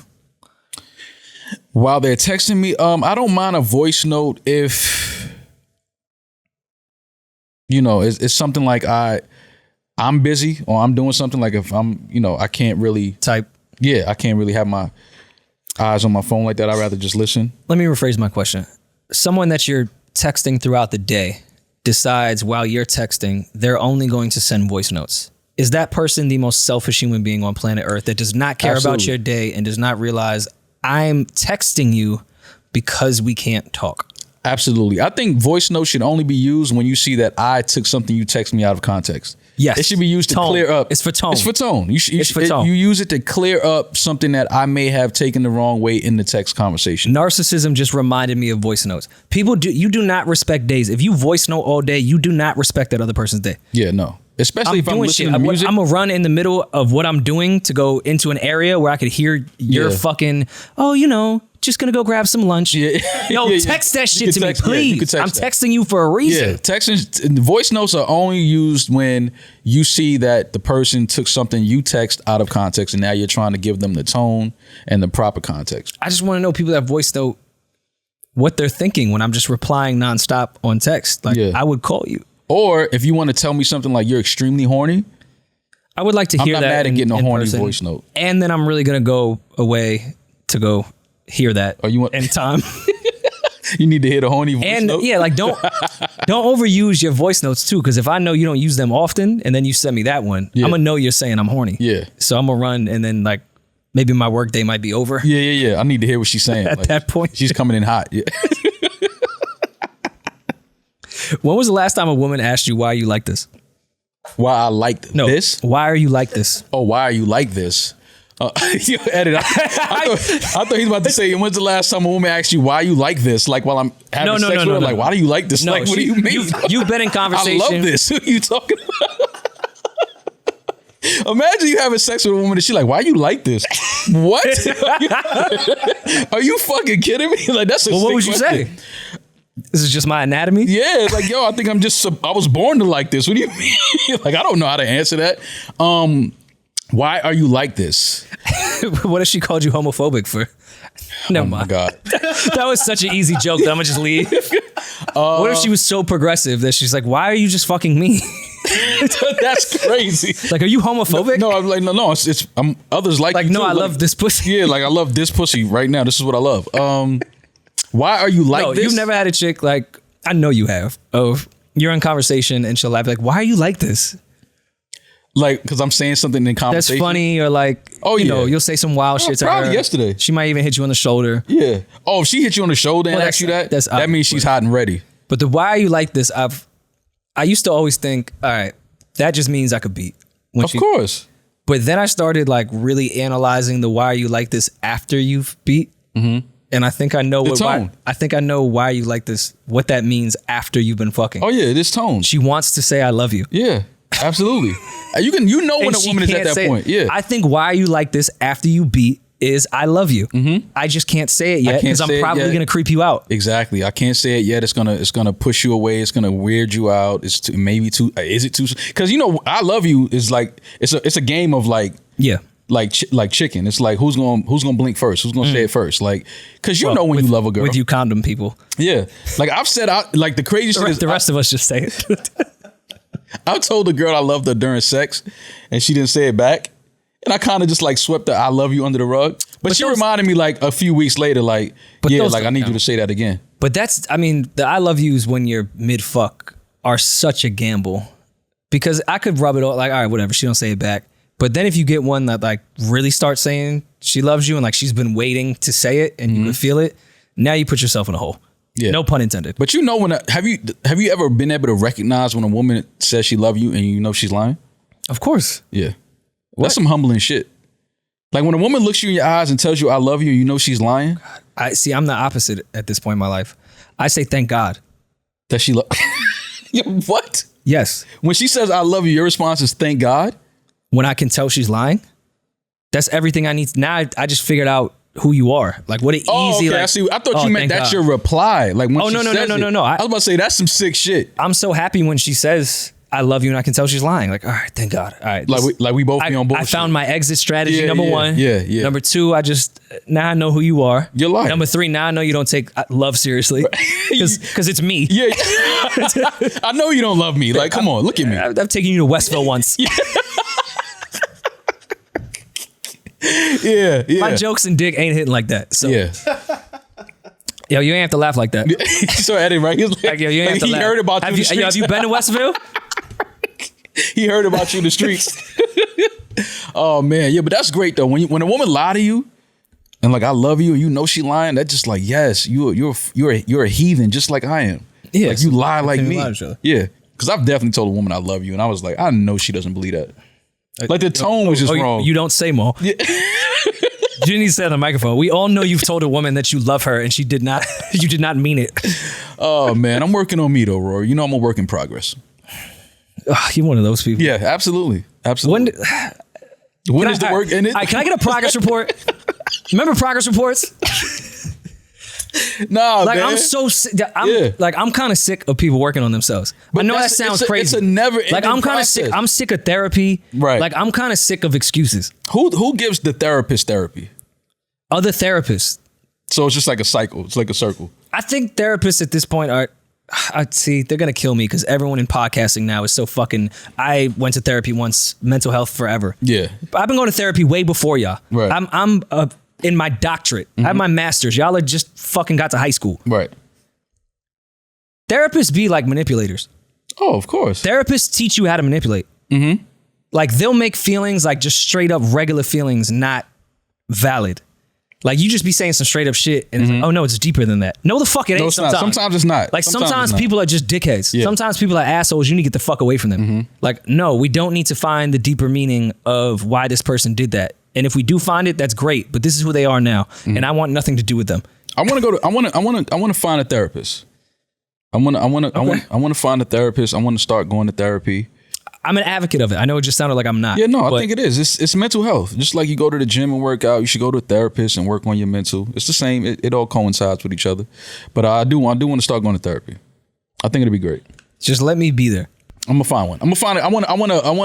S3: While they're texting me, I don't mind a voice note if it's something like I'm busy or I'm doing something. Like if I'm, I can't really
S2: Type.
S3: Yeah, I can't really have my eyes on my phone like that. I'd rather just listen.
S2: Let me rephrase my question. Someone that you're texting throughout the day decides while you're texting, they're only going to send voice notes. Is that person the most selfish human being on planet Earth that does not care about
S3: Absolutely.
S2: your day and does not realize I'm texting you because we can't talk?
S3: Absolutely. I think voice notes should only be used when you see that I took something you text me out of context.
S2: Yes.
S3: It should be used to
S2: Tone.
S3: clear up.
S2: It's for tone.
S3: It's for tone.
S2: It's for tone.
S3: You use it to clear up something that I may have taken the wrong way in the text conversation.
S2: Narcissism just reminded me of voice notes. You do not respect days. If you voice note all day, you do not respect that other person's day.
S3: Yeah, no. Especially if I'm listening to music.
S2: I'm gonna run in the middle of what I'm doing to go into an area where I could hear your
S3: Yeah.
S2: fucking, just gonna go grab some lunch.
S3: Yeah.
S2: Yo,
S3: Yeah,
S2: text
S3: you
S2: that shit
S3: can
S2: to me,
S3: text- yeah, you
S2: please.
S3: can text
S2: I'm
S3: that.
S2: texting you for a reason.
S3: Yeah, texting voice notes are only used when you see that the person took something you text out of context, and now you're trying to give them the tone and the proper context.
S2: I just want to know people that voice note what they're thinking when I'm just replying nonstop on text. Like,
S3: Yeah.
S2: I would call you.
S3: Or if you want to tell me something like you're extremely horny,
S2: I would like to hear
S3: I'm
S2: that.
S3: not mad at getting a
S2: in
S3: horny
S2: person.
S3: voice note.
S2: And then I'm really gonna go away to go hear that
S3: you want-
S2: in time.
S3: you need to hear the horny voice
S2: And
S3: note.
S2: yeah, like don't overuse your voice notes too, because if I know you don't use them often, and then you send me that one,
S3: Yeah.
S2: I'm gonna know you're saying I'm horny.
S3: Yeah.
S2: So I'm gonna run, and then like maybe my work day might be over.
S3: Yeah. I need to hear what she's saying.
S2: At that point.
S3: she's coming in hot. Yeah.
S2: When was the last time a woman asked you why you like this?
S3: Why I liked
S2: No.
S3: this?
S2: Why are you like this?
S3: Oh, why are you like this? You edit. I thought he was about to say, when's the last time a woman asked you why you like this? Like while I'm having sex with her, like, why do you like this?
S2: No,
S3: like, what do you mean?
S2: You've been in conversation.
S3: I love this. Who are you talking about? Imagine you having sex with a woman and she's like, why you like this? What? Are you fucking kidding me? Like, that's a
S2: Well, what
S3: sick
S2: would you
S3: question.
S2: say? This is just my anatomy.
S3: Yeah, it's like, yo, I think I was born to like this. What do you mean? Like, I don't know how to answer that. Why are you like this?
S2: What if she called you homophobic for? Never mind.
S3: Oh my God.
S2: That was such an easy joke that I'm gonna just leave. What if she was so progressive that she's like, why are you just fucking me?
S3: That's crazy.
S2: Like, are you homophobic?
S3: No, I'm like, no. It's others like you
S2: no,
S3: too.
S2: I love this pussy.
S3: Yeah, like I love this pussy right now. This is what I love. Why are you like
S2: No,
S3: this?
S2: you've never had a chick like, I know you have, of you're in conversation and she'll laugh like, why are you like this?
S3: Like, because I'm saying something in
S2: That's
S3: conversation.
S2: funny, or like,
S3: Oh,
S2: you
S3: yeah.
S2: know, you'll say some wild shit to her.
S3: probably yesterday.
S2: She might even hit you on the shoulder.
S3: Yeah. Oh, if she hit you on the shoulder and
S2: Well,
S3: ask you that,
S2: that's
S3: that means she's hot and ready.
S2: But the why are you like this? I used to always think, all right, that just means I could beat.
S3: Of course.
S2: But then I started like really analyzing the why are you like this after you've beat. Mm-hmm. And I think I know I think I know why you like this, what that means after you've been fucking.
S3: Oh yeah, this tone.
S2: She wants to say I love you.
S3: Yeah, absolutely. You know when
S2: And
S3: a
S2: she
S3: woman is at
S2: can't
S3: that
S2: say
S3: point.
S2: it.
S3: Yeah.
S2: I think why you like this after you beat is I love you. Mm-hmm. I just can't say it yet
S3: can't
S2: because I'm
S3: say it
S2: probably
S3: yet.
S2: going to creep you out.
S3: Exactly. I can't say it yet. It's gonna push you away. It's gonna weird you out. It's too, maybe too. Is it too? Because I love you is like it's a game of like
S2: Yeah.
S3: like chicken. It's like who's gonna blink first? Who's gonna say it first? Like because you know when you love a girl.
S2: With you condom people.
S3: Yeah. Like I've said like the crazy shit is
S2: The rest of us just say it.
S3: I told the girl I loved her during sex and she didn't say it back. And I kind of just like swept the I love you under the rug. But she reminded me like a few weeks later, like, yeah, like I need you to say that again.
S2: But the I love yous when you're mid fuck are such a gamble because I could rub it off like, all right, whatever. She don't say it back. But then if you get one that like really starts saying she loves you and like she's been waiting to say it and you can feel it, now you put yourself in a hole.
S3: Yeah.
S2: No pun intended.
S3: But you know have you ever been able to recognize when a woman says she love you and you know she's lying?
S2: Of course.
S3: Yeah. That's some humbling shit. Like when a woman looks you in your eyes and tells you I love you and you know she's lying.
S2: I'm the opposite at this point in my life. I say thank God.
S3: That she What?
S2: Yes.
S3: When she says I love you, your response is thank God?
S2: When I can tell she's lying, that's everything I need. Now I just figured out who you are. Like what an easy.
S3: Okay.
S2: Like,
S3: I see. I thought you meant
S2: thank
S3: that's
S2: God.
S3: your reply. Like when
S2: Oh,
S3: she
S2: no.
S3: says it. I was about to say that's some sick shit.
S2: I'm so happy when she says I love you and I can tell she's lying. Like, all right, thank God. All right.
S3: Like we both be on board.
S2: I found my exit strategy,
S3: Yeah,
S2: number
S3: yeah,
S2: one.
S3: yeah.
S2: Number two, now I know who you are.
S3: You're lying.
S2: Number three, now I know you don't take love seriously. Because it's me.
S3: Yeah. I know you don't love me. Like, come on, look at me.
S2: I've taken you to Westville once.
S3: Yeah.
S2: My jokes and dick ain't hitting like that. So,
S3: Yeah.
S2: yo, you ain't have to laugh like that.
S3: So Eddie, right? He's like,
S2: Yo, you ain't have to
S3: he
S2: laugh.
S3: heard about you in the streets.
S2: Have you been to Westville?
S3: He heard about you in the streets. Oh man, yeah, but that's great though. When a woman lie to you and like I love you and you know she lying, that's just like yes, you're a heathen just like I am.
S2: Yeah,
S3: like you lie like me.
S2: lie to each other.
S3: Yeah, because I've definitely told a woman I love you and I was like I know she doesn't believe that. Like the tone was just wrong.
S2: You don't say more. Yeah. You didn't need to say it on the microphone. We all know you've told a woman that you love her and she did not. You did not mean it.
S3: Oh man, I'm working on me though, Rory. You know I'm a work in progress.
S2: You're one of those people.
S3: Yeah, absolutely. When is the work in it?
S2: Can I get a progress report? Remember progress reports?
S3: Nah,
S2: like
S3: man.
S2: I'm so sick. I'm kind of sick of people working on themselves.
S3: But
S2: I know that sounds crazy.
S3: It's a never
S2: like I'm kind of sick. I'm sick of therapy.
S3: Right.
S2: Like I'm kind of sick of excuses.
S3: Who gives the therapist therapy?
S2: Other therapists.
S3: So it's just like a cycle. It's like a circle.
S2: I think therapists at this point are. They're gonna kill me because everyone in podcasting now is so fucking. I went to therapy once, mental health forever.
S3: Yeah,
S2: I've been going to therapy way before y'all.
S3: Right.
S2: I'm in my doctorate. I have my master's. Y'all are just fucking got to high school.
S3: Right.
S2: Therapists be like manipulators.
S3: Oh, of course.
S2: Therapists teach you how to manipulate. Mm-hmm. Like they'll make feelings like just straight up regular feelings not valid. Like you just be saying some straight up shit and it's like, oh no, it's deeper than that. No, the fuck it ain't.
S3: No, it's not. Sometimes it's not.
S2: Like sometimes people are just dickheads.
S3: Yeah.
S2: Sometimes people are assholes. You need to get the fuck away from them. Like no, we don't need to find the deeper meaning of why this person did that. And if we do find it, that's great. But this is who they are now, and I want nothing to do with them.
S3: I want to find a therapist. I want to find a therapist. I want to start going to therapy.
S2: I'm an advocate of it. I know it just sounded like I'm not.
S3: Yeah, no, I think it is. It's mental health. Just like you go to the gym and work out, you should go to a therapist and work on your mental. It's the same. It all coincides with each other. But I do want to start going to therapy. I think it'd be great.
S2: Just let me be there.
S3: I'm gonna find one. I'm gonna find it. I want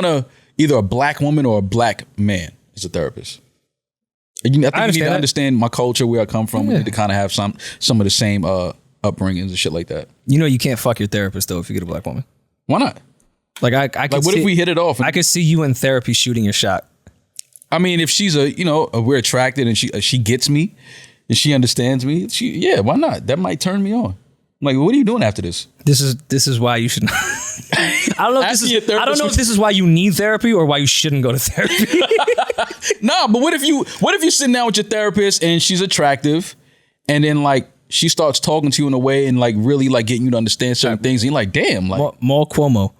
S3: to either a black woman or a black man as a therapist. I think you need to understand my culture, where I come from. We need to kind of have some of the same upbringings and shit like that.
S2: You know, you can't fuck your therapist though if you get a black woman.
S3: Why not?
S2: Like I could
S3: what if we hit it off?
S2: I could see you in therapy shooting your shot.
S3: I mean, if she's we're attracted and she gets me and she understands me, why not? That might turn me on. I'm like, what are you doing after this?
S2: This is why you should. I don't know if this is why you need therapy or why you shouldn't go to therapy.
S3: Nah, but what if you're sitting down with your therapist and she's attractive, and then like she starts talking to you in a way and like really like getting you to understand certain things, and you're like, damn, like
S2: Mal Cuomo.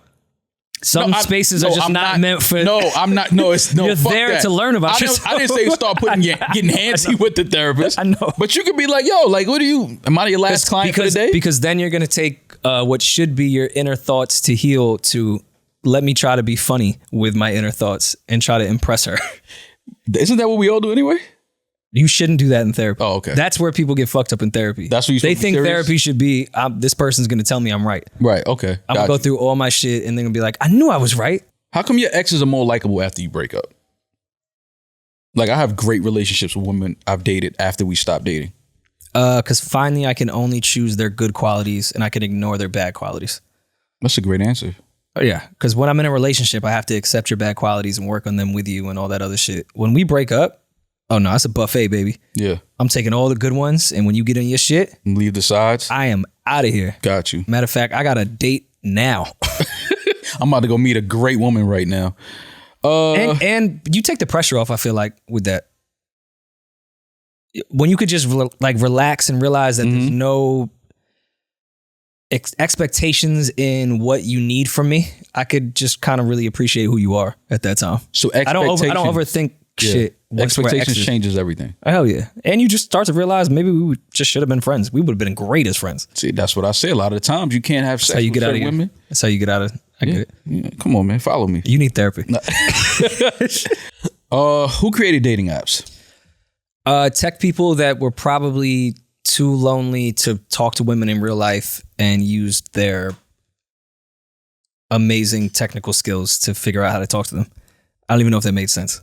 S2: Some spaces are just not meant for.
S3: No, I'm not. No, it's no.
S2: You're there to learn about yourself.
S3: I didn't say start getting handsy with the therapist.
S2: I know,
S3: but you could be like, yo, like, what are you? Am I your last client for the day?
S2: Because then you're gonna take what should be your inner thoughts to heal to let me try to be funny with my inner thoughts and try to impress her.
S3: Isn't that what we all do anyway?
S2: You shouldn't do that in therapy.
S3: Oh, okay.
S2: That's where people get fucked up in therapy.
S3: That's what
S2: they think therapy should be. This person's gonna tell me I'm right.
S3: Right. Okay.
S2: I'm gonna go through all my shit and they're gonna be like, I knew I was right.
S3: How come your exes are more likable after you break up? Like, I have great relationships with women I've dated after we stopped dating.
S2: Because finally I can only choose their good qualities and I can ignore their bad qualities.
S3: That's a great answer.
S2: Oh, yeah. Because when I'm in a relationship, I have to accept your bad qualities and work on them with you and all that other shit. When we break up, oh no, it's a buffet, baby. Yeah. I'm taking all the good ones, and when you get in your shit,
S3: and leave the sides,
S2: I am out of here.
S3: Got you.
S2: Matter of fact, I got a date now.
S3: I'm about to go meet a great woman right now.
S2: And you take the pressure off, I feel like, with that. When you could just relax and realize that there's no expectations in what you need from me, I could just kind of really appreciate who you are at that time.
S3: So
S2: I don't overthink shit.
S3: Expectations changes everything.
S2: Hell yeah. And you just start to realize maybe we just should have been friends. We would have been great as friends.
S3: See, that's what I say. A lot of the times you can't have sex with certain women.
S2: That's how you get out of I get it.
S3: Yeah. Come on, man. Follow me.
S2: You need therapy.
S3: Who created dating apps?
S2: Tech people that were probably too lonely to talk to women in real life and used their amazing technical skills to figure out how to talk to them. I don't even know if that made sense.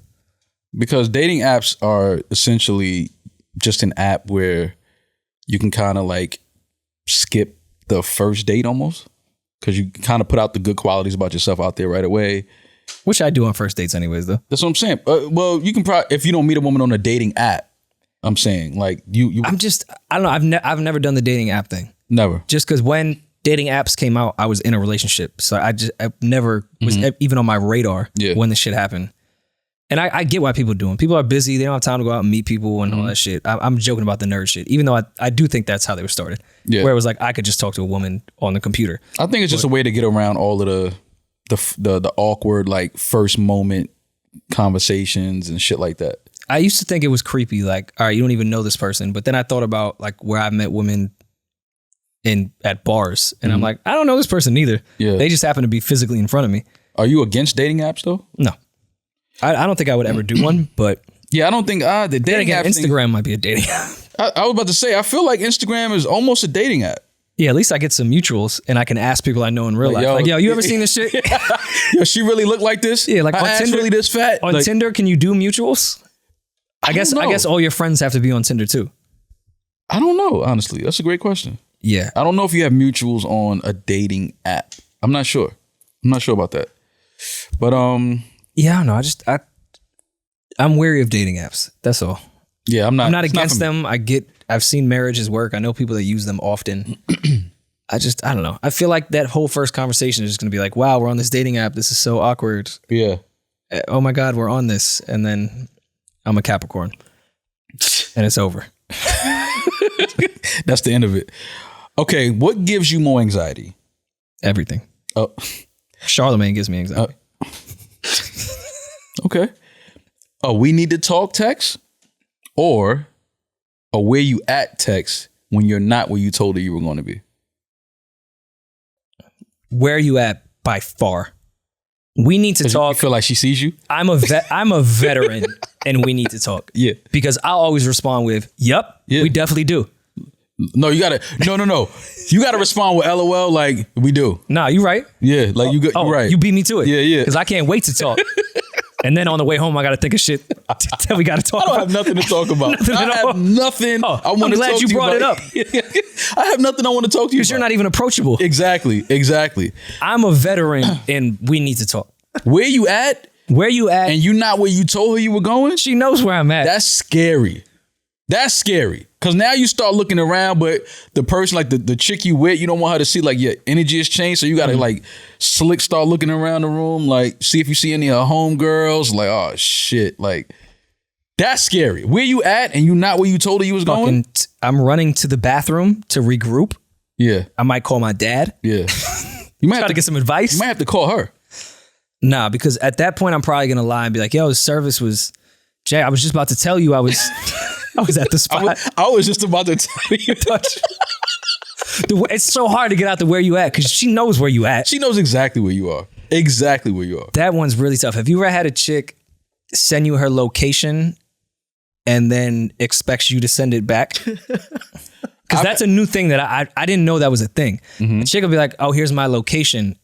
S3: Because dating apps are essentially just an app where you can kind of like skip the first date almost. Because you kind of put out the good qualities about yourself out there right away.
S2: Which I do on first dates anyways, though.
S3: That's what I'm saying. Well, you can probably, if you don't meet a woman on a dating app, I'm saying like you.
S2: I don't know. I've never done the dating app thing.
S3: Never.
S2: Just because when dating apps came out, I was in a relationship. So I never was even on my radar when this shit happened. And I get why people do them. People are busy. They don't have time to go out and meet people and all that shit. I'm joking about the nerd shit, even though I do think that's how they were started. Yeah. Where it was like, I could just talk to a woman on the computer.
S3: I think it's just a way to get around all of the awkward, like first moment conversations and shit like that.
S2: I used to think it was creepy. Like, all right, you don't even know this person. But then I thought about like where I've met women at bars. And I'm like, I don't know this person either. Yeah. They just happen to be physically in front of me.
S3: Are you against dating apps though?
S2: No. I don't think I would ever do one, but
S3: yeah, I don't think the dating app
S2: Instagram might be a dating app.
S3: I was about to say, I feel like Instagram is almost a dating app.
S2: Yeah, at least I get some mutuals and I can ask people I know in real life. Like, yo, you ever seen this shit?
S3: Yo, she really look like this?
S2: Yeah, like
S3: her
S2: on Tinder,
S3: really this fat?
S2: On Tinder, can you do mutuals? I guess all your friends have to be on Tinder too.
S3: I don't know, honestly. That's a great question.
S2: Yeah.
S3: I don't know if you have mutuals on a dating app. I'm not sure. I'm not sure about that. But
S2: yeah, I don't know. I'm wary of dating apps. That's all.
S3: Yeah, I'm not
S2: against them. I've seen marriages work. I know people that use them often. I don't know. I feel like that whole first conversation is just going to be like, wow, we're on this dating app. This is so awkward.
S3: Yeah.
S2: Oh my God, we're on this. And then I'm a Capricorn. And it's over.
S3: That's the end of it. Okay, what gives you more anxiety?
S2: Everything.
S3: Oh.
S2: Charlemagne gives me anxiety.
S3: Okay. We need to talk text or a where you at text when you're not where you told her you were going to be?
S2: Where are you at by far? We need to talk.
S3: You feel like she sees you?
S2: I'm a veteran and we need to talk.
S3: Yeah.
S2: Because I'll always respond with, yep, we definitely do.
S3: No, you gotta. No. You gotta respond with LOL. Like we do.
S2: Nah, you right.
S3: Yeah, like you right.
S2: You beat me to it.
S3: Yeah.
S2: Because I can't wait to talk. And then on the way home, I got to think of shit that we got to talk
S3: I don't
S2: about.
S3: have nothing to talk about. I have nothing. I want to talk to you.
S2: I'm glad you brought it up.
S3: I have nothing I want to talk to you about.
S2: Because you're not even approachable.
S3: Exactly.
S2: I'm a veteran and we need to talk.
S3: Where you at? And you not where you told her you were going?
S2: She knows where I'm at.
S3: That's scary. Because now you start looking around, but the person, like the chick you with, you don't want her to see like your energy has changed. So you got to like start looking around the room, like see if you see any of her homegirls. Like, oh shit. Like, that's scary. Where you at and you not where you told her you was going?
S2: I'm running to the bathroom to regroup.
S3: Yeah.
S2: I might call my dad.
S3: Yeah. You might
S2: Try to get some advice.
S3: You might have to call her.
S2: Nah, because at that point, I'm probably going to lie and be like, yo, the service was, Jay, I was just about to tell you I was at the spot.
S3: I was just about to tell you.
S2: It's so hard to get out the where you at because she knows where you at.
S3: She knows exactly where you are. Exactly where you are.
S2: That one's really tough. Have you ever had a chick send you her location and then expects you to send it back? Because that's a new thing that I didn't know that was a thing. Mm-hmm. A chick will be like, oh, here's my location.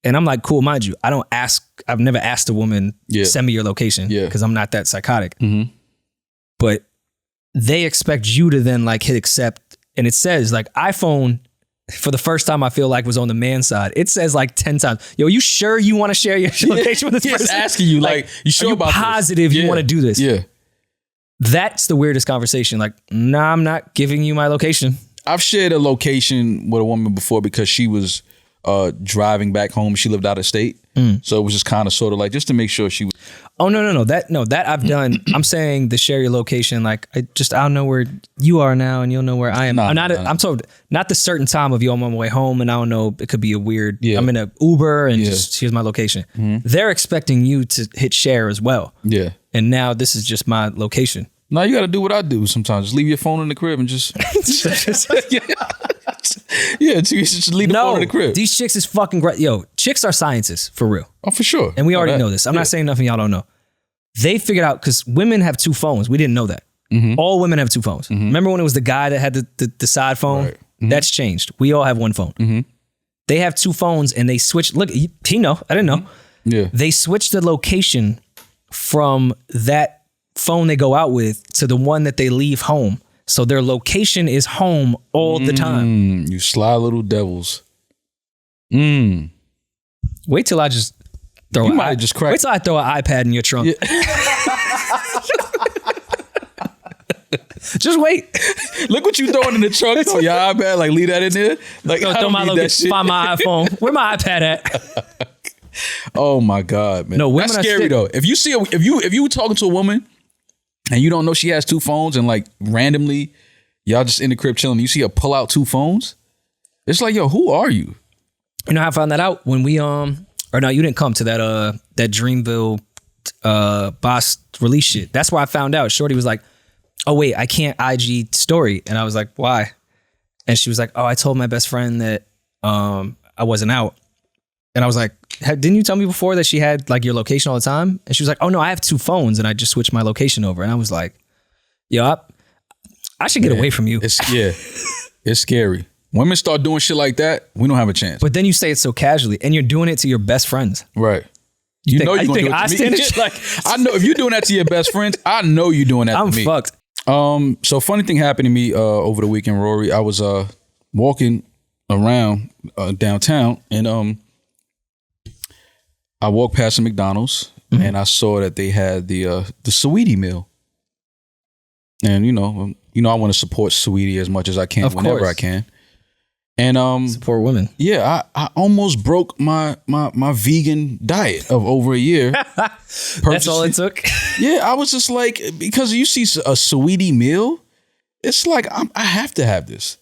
S2: And I'm like, cool, mind you, I've never asked a woman, send me your location because I'm not that psychotic. Mm-hmm. But they expect you to then like hit accept. And it says like iPhone, for the first time I feel like was on the man side. It says like 10 times, yo, you sure you want to share your location with this person?
S3: Asking you like you sure about
S2: positive
S3: this?
S2: You want to do this?
S3: Yeah.
S2: That's the weirdest conversation. Like, nah, I'm not giving you my location.
S3: I've shared a location with a woman before because she was driving back home. She lived out of state. So it was just kind of sort of like just to make sure she was.
S2: Oh, no. That I've done. I'm saying the share your location. Like I'll know where you are now and you'll know where I am. I'm told not the certain time of I'm on my way home and I don't know. It could be a weird, I'm in an Uber and just here's my location. Mm-hmm. They're expecting you to hit share as well. Yeah. And now this is just my location.
S3: No, you got to do what I do sometimes. Just leave your phone in the crib and just. Just leave the phone in the crib.
S2: These chicks is fucking great. Yo, chicks are scientists for real.
S3: Oh, for sure.
S2: And we already know this. I'm not saying nothing y'all don't know. They figured out because women have two phones. We didn't know that. Mm-hmm. All women have two phones. Mm-hmm. Remember when it was the guy that had the side phone? Right. Mm-hmm. That's changed. We all have one phone. Mm-hmm. They have two phones and they switch. Look, he know. I didn't know. Yeah. They switched the location from that phone they go out with to the one that they leave home. So their location is home all the time.
S3: You sly little devils.
S2: Wait till I just throw
S3: you might just crack.
S2: Wait till I throw an iPad in your trunk. Yeah. Just wait.
S3: Look what you throwing in the trunk. Throw your iPad, like leave that in there. Like
S2: throw my location, find my iPhone. Where my iPad at?
S3: Oh my God, man.
S2: No,
S3: that's scary though. If you see if you talking to a woman and you don't know she has two phones and like randomly y'all just in the crib chilling, you see her pull out two phones, it's like, yo, who are you?
S2: You know how I found that out? When we or no, you didn't come to that Dreamville boss release shit. That's where I found out. Shorty was like, oh wait, I can't IG story. And I was like, why? And she was like, oh, I told my best friend that I wasn't out. And I was like, didn't you tell me before that she had like your location all the time? And she was like, oh no, I have two phones and I just switched my location over. And I was like, yo, I should get away from you.
S3: It's scary. Women start doing shit like that, we don't have a chance.
S2: But then you say it so casually and you're doing it to your best friends.
S3: Right. You know you're going to do it to me. Like, I know if you're doing that to your best friends, I know you're doing that to me.
S2: I'm fucked.
S3: So funny thing happened to me over the weekend, Rory. I was walking around downtown and I walked past a McDonald's and I saw that they had the Saweetie meal. And you know I want to support Saweetie as much as I can whenever I can. And
S2: support women.
S3: Yeah, I almost broke my vegan diet of over a year.
S2: That's all it took.
S3: Yeah, I was just like, because you see a Saweetie meal, it's like I have to have this.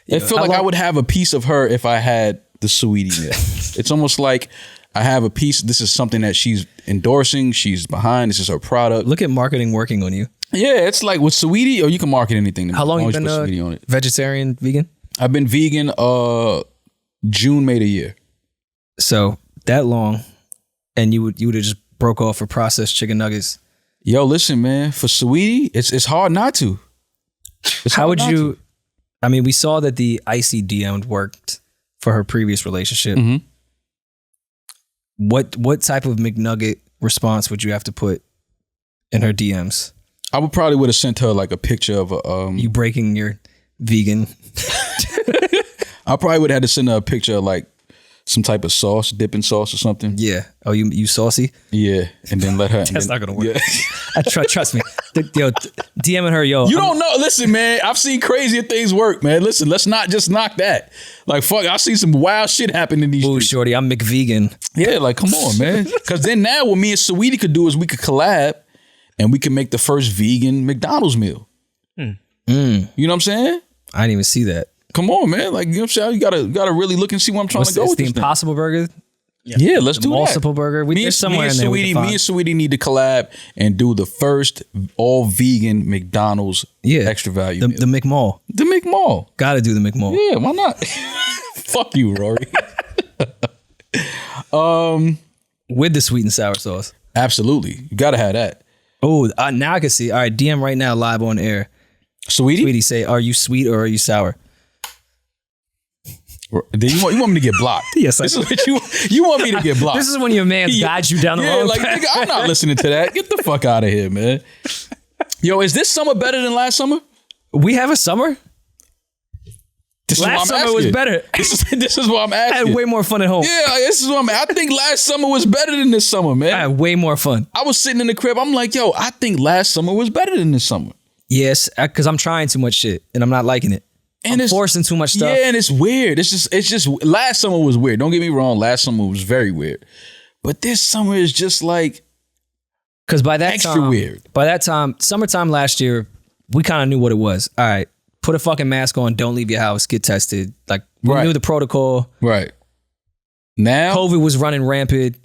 S3: It felt like I would have a piece of her if I had the Saweetie meal. It's almost like I have a piece. This is something that she's endorsing. She's behind. This is her product.
S2: Look at marketing working on you.
S3: Yeah, it's like with Saweetie, or you can market anything.
S2: How long have you been vegetarian, vegan?
S3: I've been vegan June made a year.
S2: So that long, and you would have just broke off for processed chicken nuggets.
S3: Yo, listen, man, for Saweetie, it's hard not to.
S2: How would you I mean, we saw that the icy DM worked for her previous relationship.
S3: Mhm.
S2: What type of McNugget response would you have to put in her DMs?
S3: I would have sent her like a picture of a
S2: You breaking your vegan?
S3: I probably would have had to send her a picture of like some type of sauce, dipping sauce or something.
S2: Yeah. Oh, you saucy?
S3: Yeah, and then let her.
S2: That's not gonna work.
S3: Yeah.
S2: Trust me. Yo, DMing her, yo.
S3: You don't know. Listen, man, I've seen crazier things work, man. Listen, let's not just knock that. Like, fuck, I've seen some wild shit happen in these
S2: Ooh,
S3: streets.
S2: shorty, I'm McVegan.
S3: Yeah, like, come on, man. Because then now what me and Saweetie could do is we could collab and we can make the first vegan McDonald's meal. You know what I'm saying?
S2: I didn't even see that.
S3: Come on, man. Like, you know what I'm saying? You gotta really look and see where I'm trying to go
S2: It's
S3: with
S2: the
S3: this thing.
S2: Impossible Burger?
S3: Yeah, let's do that.
S2: Multiple burger.
S3: Me and Saweetie need to collab and do the first all vegan McDonald's extra value
S2: the
S3: meal.
S2: the McMal.
S3: The McMall.
S2: Gotta do the McMal.
S3: Yeah, why not? Fuck you, Rory.
S2: With the sweet and sour sauce.
S3: Absolutely. You gotta have that.
S2: Oh, now I can see. All right, DM right now live on air.
S3: Saweetie?
S2: Sweetie, say, are you sweet or are you sour?
S3: Then you want me to get blocked?
S2: Yes, I
S3: This is what you want me to get blocked.
S2: This is when your man guides you down the
S3: Yeah,
S2: wrong
S3: like,
S2: path.
S3: nigga, I'm not listening to that. Get the fuck out of here, man. Yo, is this summer better than last summer?
S2: We have a summer?
S3: This
S2: Last
S3: is what I'm
S2: summer was
S3: asking.
S2: better.
S3: This is what I'm
S2: I
S3: asking.
S2: had way more fun at home.
S3: Yeah, this is what I think last summer was better than this summer, man.
S2: I had way more fun.
S3: I was sitting in the crib. I'm like, yo, I think last summer was better than this summer.
S2: Yes, because I'm trying too much shit and I'm not liking it.
S3: And
S2: I'm forcing too much stuff.
S3: Yeah, and it's weird. It's just last summer was weird. Don't get me wrong. Last summer was very weird. But this summer is just like
S2: Because by that
S3: extra
S2: time,
S3: weird.
S2: By that time, summertime last year, we kind of knew what it was. All right, put a fucking mask on. Don't leave your house. Get tested. Like we
S3: Right.
S2: knew the protocol.
S3: Right. Now
S2: COVID was running rampant.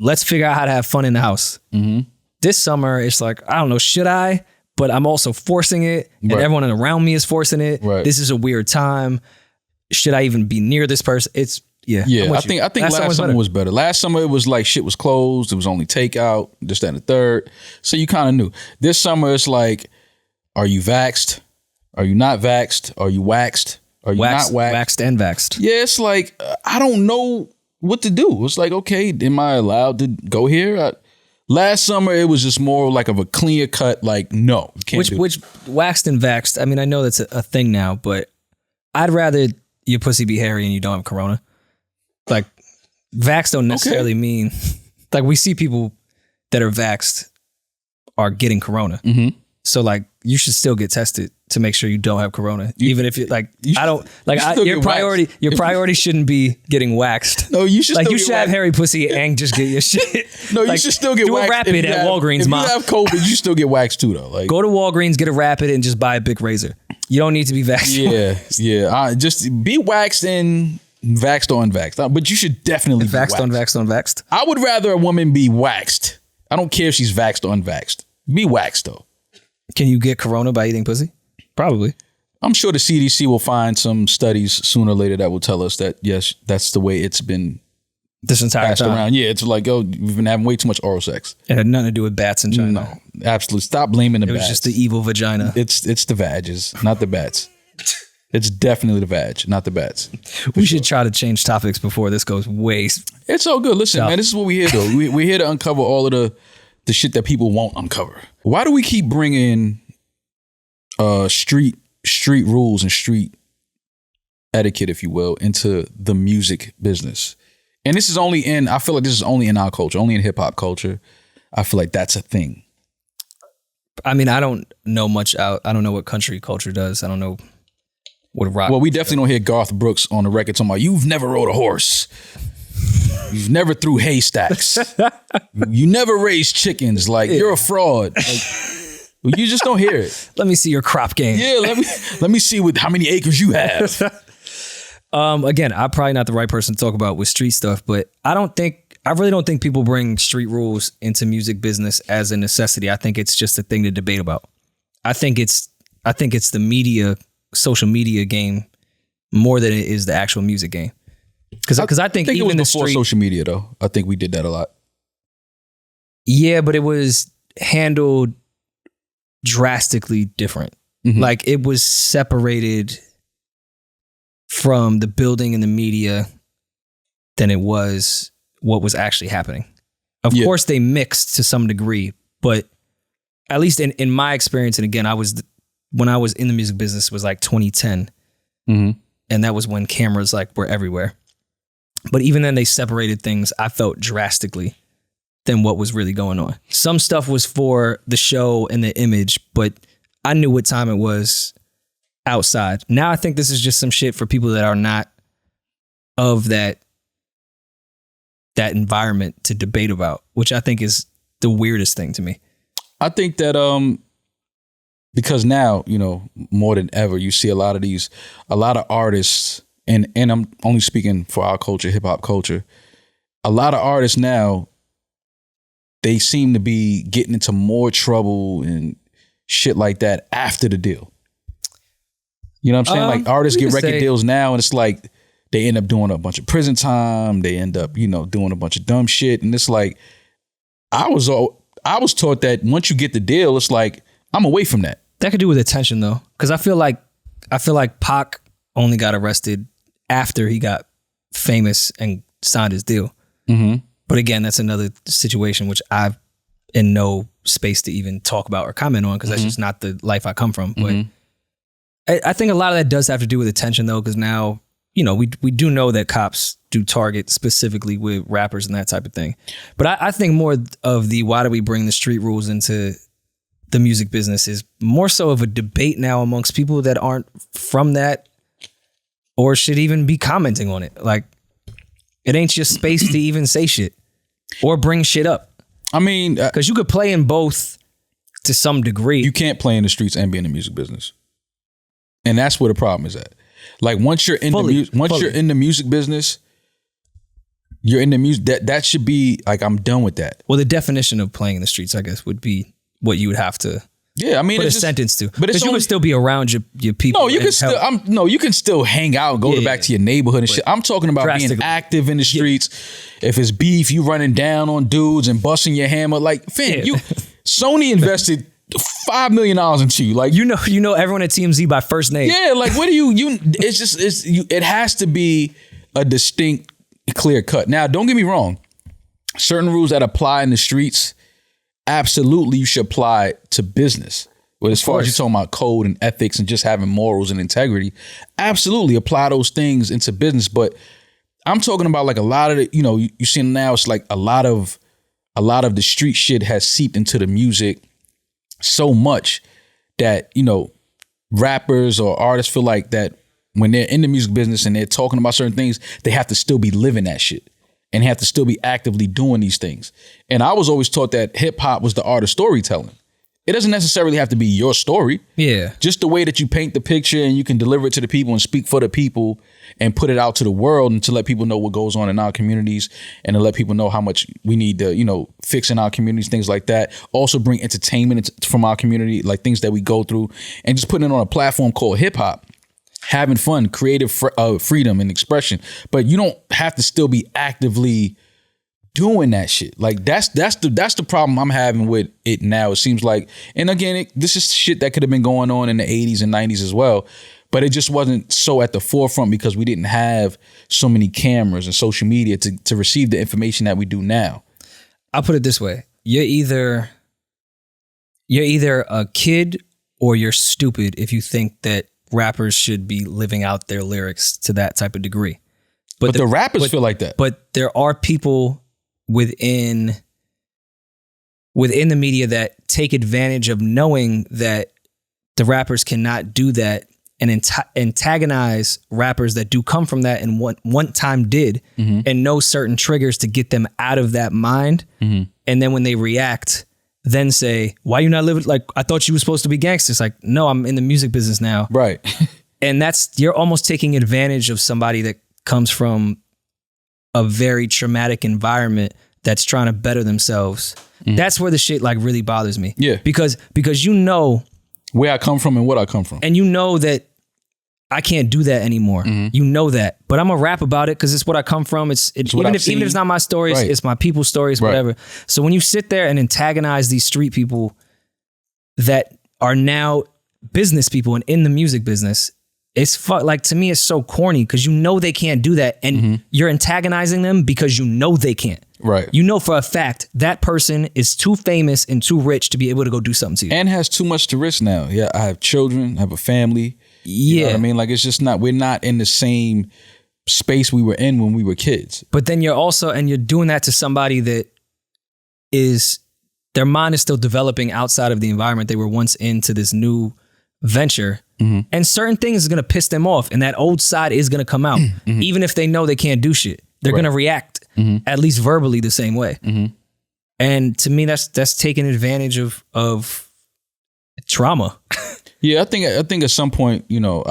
S2: Let's figure out how to have fun in the house. This summer, it's like, I don't know, should I? But I'm also forcing it, and
S3: Right.
S2: everyone around me is forcing it.
S3: Right.
S2: This is a weird time. Should I even be near this person? It's I'm
S3: Yeah,
S2: with
S3: I think last summer
S2: better.
S3: was better. Last summer it was like shit was closed. It was only takeout, this, that, and the third. So you kind of knew. This summer it's like, are you vaxed? Are you not vaxed? Are you waxed? Are you not waxed?
S2: Waxed and vaxed.
S3: Yeah, it's like I don't know what to do. It's like, okay, am I allowed to go here? Last summer it was just more like of a clear cut, like no, you can't do it.
S2: Which waxed and vaxed. I mean, I know that's a thing now, but I'd rather your pussy be hairy and you don't have corona. Like vaxxed don't necessarily mean like we see people that are vaxxed are getting corona. So like you should still get tested to make sure you don't have corona. Even if you like, I don't like your priority.
S3: waxed.
S2: Your priority shouldn't be getting waxed.
S3: No, you should
S2: like
S3: still
S2: you
S3: get
S2: should have
S3: waxed.
S2: hairy pussy and just get your shit.
S3: No, you
S2: Like,
S3: should still get
S2: do
S3: waxed.
S2: a rapid
S3: if you
S2: at
S3: have-
S2: Walgreens,
S3: If
S2: ma.
S3: you have COVID, you still get waxed too, though. Like,
S2: Go to Walgreens, get a rapid, and just buy a big razor. You don't need to be vaxxed.
S3: yeah. Just be waxed and vaxxed or unvaxxed. But you should definitely be
S2: Vaxxed,
S3: waxed.
S2: unvaxxed, unvaxxed.
S3: I would rather a woman be waxed. I don't care if she's vaxxed or unvaxxed. Be waxed though.
S2: Can you get corona by eating pussy? Probably.
S3: I'm sure the CDC will find some studies sooner or later that will tell us that yes, that's the way it's been
S2: This entire
S3: passed
S2: time.
S3: around. Yeah, it's like, oh, we've been having way too much oral sex.
S2: It had nothing to do with bats in China.
S3: No, absolutely. Stop blaming the
S2: It was
S3: bats.
S2: just the evil vagina.
S3: It's the vages, not the bats. It's definitely the vag, not the bats.
S2: We should try to change topics before this goes way.
S3: It's all good. Listen, man, this is what we here though. We're here to uncover all of the shit that people won't uncover. Why do we keep bringing street rules and street etiquette, if you will, into the music business? And this is I feel like this is only in our culture, only in hip hop culture. I feel like that's a thing.
S2: I mean, I don't know much I don't know what country culture does. I don't know what rock.
S3: Well, we definitely don't hear Garth Brooks on the record talking about, you've never rode a horse. You've never threw haystacks. You never raised chickens. Like, you're a fraud. Like, you just don't hear it.
S2: Let me see your crop game.
S3: Yeah, let me see how many acres you have.
S2: Again, I'm probably not the right person to talk about with street stuff, but I really don't think people bring street rules into music business as a necessity. I think it's just a thing to debate about. I think it's the media, social media game more than it is the actual music game. Because I think
S3: it
S2: even
S3: was
S2: the
S3: before
S2: street,
S3: social media though. I think we did that a lot.
S2: yeah, but it was handled drastically different. Like it was separated from the building and the media than it was what was actually happening. Of course, they mixed to some degree, but at least in my experience, and again, when I was in the music business was like 2010, and that was when cameras like were everywhere. But even then, they separated things, I felt, drastically than what was really going on. Some stuff was for the show and the image, but I knew what time it was outside. Now I think this is just some shit for people that are not of that environment to debate about, which I think is the weirdest thing to me.
S3: I think that because now, more than ever, you see a lot of artists, and I'm only speaking for our culture, hip hop culture. A lot of artists now, they seem to be getting into more trouble and shit like that after the deal. You know what I'm saying? Like artists get record deals now, and it's like they end up doing a bunch of prison time. They end up, doing a bunch of dumb shit. And it's like, I was taught that once you get the deal, it's like, I'm away from that.
S2: That could do with attention though. Cause I feel like Pac only got arrested after he got famous and signed his deal. Mm-hmm. But again, that's another situation which I've in no space to even talk about or comment on, because that's just not the life I come from. But I think a lot of that does have to do with attention though, because now, we do know that cops do target specifically with rappers and that type of thing. But I think more of the why do we bring the street rules into the music business is more so of a debate now amongst people that aren't from that or should even be commenting on it. Like, it ain't your space to even say shit or bring shit up.
S3: I mean,
S2: because you could play in both to some degree.
S3: You can't play in the streets and be in the music business. And that's where the problem is at. Like once you're in you're in the music business, you're in the music. That should be like, I'm done with that.
S2: Well, the definition of playing in the streets, I guess, would be what you would have to.
S3: Yeah, I mean,
S2: put a sentence to. But you would still be around your people.
S3: No, you can still. You can still hang out and go back to your neighborhood and shit. I'm talking about being active in the streets. Yeah. If it's beef, you running down on dudes and busting your hammer. Like, fam, Sony invested $5 million into you. Like,
S2: you know everyone at TMZ by first name.
S3: Yeah, like what do you? It has to be a distinct, clear cut. Now, don't get me wrong. Certain rules that apply in the streets, absolutely you should apply to business. But as far as you're talking about code and ethics and just having morals and integrity, absolutely apply those things into business. But I'm talking about like a lot of the, you see now, it's like a lot of the street shit has seeped into the music so much that, rappers or artists feel like that when they're in the music business and they're talking about certain things, they have to still be living that shit and have to still be actively doing these things. And I was always taught that hip hop was the art of storytelling. It doesn't necessarily have to be your story.
S2: Yeah.
S3: Just the way that you paint the picture and you can deliver it to the people and speak for the people and put it out to the world and to let people know what goes on in our communities and to let people know how much we need to, fix in our communities, things like that. Also bring entertainment from our community, like things that we go through, and just putting it on a platform called hip hop. Having fun, creative freedom and expression. But you don't have to still be actively doing that shit. Like that's the problem I'm having with it now. It seems like, and again, this is shit that could have been going on in the 80s and 90s as well, but it just wasn't so at the forefront because we didn't have so many cameras and social media to receive the information that we do now.
S2: I'll put it this way. You're either a kid or you're stupid if you think that rappers should be living out their lyrics to that type of degree.
S3: But the rappers feel like that.
S2: But there are people within the media that take advantage of knowing that the rappers cannot do that and antagonize rappers that do come from that and one time did, and know certain triggers to get them out of that mind. And then when they react, then say, why you not living like, I thought you were supposed to be gangster. It's like, no, I'm in the music business now.
S3: Right.
S2: And you're almost taking advantage of somebody that comes from a very traumatic environment that's trying to better themselves. That's where the shit like really bothers me.
S3: Yeah.
S2: Because
S3: where I come from and what I come from.
S2: And that I can't do that anymore. You know that. But I'm gonna rap about it because it's what I come from. Even if it's not my stories, right. It's my people's stories, whatever. Right. So when you sit there and antagonize these street people that are now business people and in the music business, like, to me, it's so corny because you know they can't do that, and you're antagonizing them because you know they can't.
S3: Right.
S2: You know for a fact that person is too famous and too rich to be able to go do something to you.
S3: And has too much to risk now. Yeah, I have children, I have a family. You know what I mean? Like, it's just not, we're not in the same space we were in when we were kids.
S2: But then you're doing that to somebody that their mind is still developing outside of the environment they were once into this new venture. And certain things is going to piss them off, and that old side is going to come out. Even if they know they can't do shit, they're going to react at least verbally the same way. And to me, that's taking advantage of trauma.
S3: Yeah, I think at some point, you know,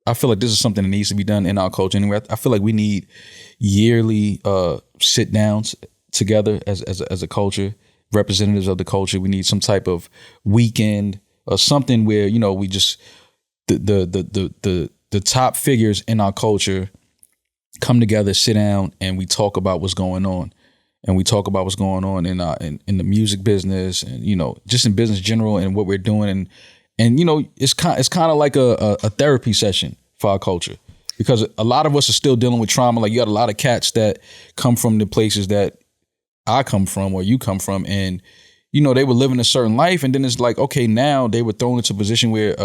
S3: I feel like this is something that needs to be done in our culture anyway. I feel like we need yearly sit downs together as a culture, representatives of the culture. We need some type of weekend or something where, you know, we just the top figures in our culture come together, sit down, and we talk about what's going on. And we talk about what's going on in the music business, and, you know, just in business general, and what we're doing, and you know, it's kind of like a therapy session for our culture, because a lot of us are still dealing with trauma. Like, you got a lot of cats that come from the places that I come from or you come from, and, you know, they were living a certain life, and then it's like, okay, now they were thrown into a position where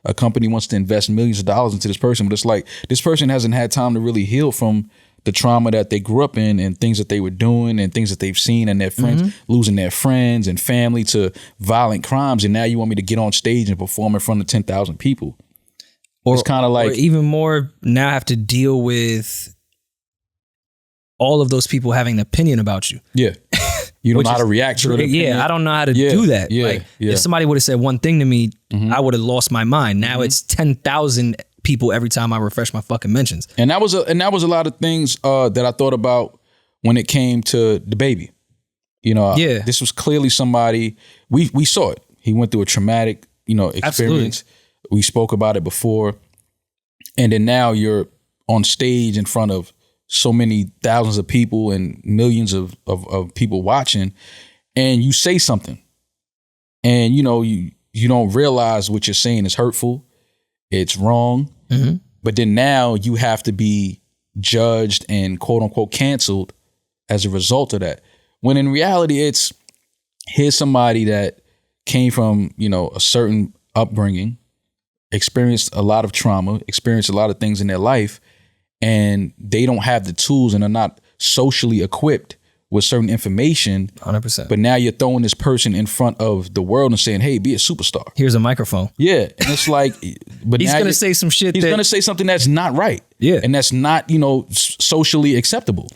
S3: a company wants to invest millions of dollars into this person, but it's like this person hasn't had time to really heal from the trauma that they grew up in, and things that they were doing, and things that they've seen, and their friends losing their friends and family to violent crimes. And now you want me to get on stage and perform in front of 10,000 people. It's kind of like,
S2: or even more, now I have to deal with all of those people having an opinion about you.
S3: Yeah. You don't know how to react to it.
S2: Yeah, I don't know how to do that.
S3: Yeah,
S2: like, if somebody would have said one thing to me, I would have lost my mind. Now it's 10,000 people every time I refresh my fucking mentions.
S3: And that was a lot of things that I thought about when it came to the baby. You know, this was clearly somebody, we saw it. He went through a traumatic, you know, experience. Absolutely. We spoke about it before. And then now you're on stage in front of so many thousands of people and millions of people watching, and you say something, and, you know, you don't realize what you're saying is hurtful. It's wrong. But then now you have to be judged and quote unquote canceled as a result of that. When in reality, here's somebody that came from, you know, a certain upbringing, experienced a lot of trauma, experienced a lot of things in their life, and they don't have the tools and are not socially equipped with certain information.
S2: 100%.
S3: But now you're throwing this person in front of the world and saying, hey, be a superstar.
S2: Here's a microphone.
S3: Yeah. And it's like, but
S2: he's going to say some shit.
S3: He's going to say something that's not right.
S2: Yeah.
S3: And that's not, you know, socially acceptable.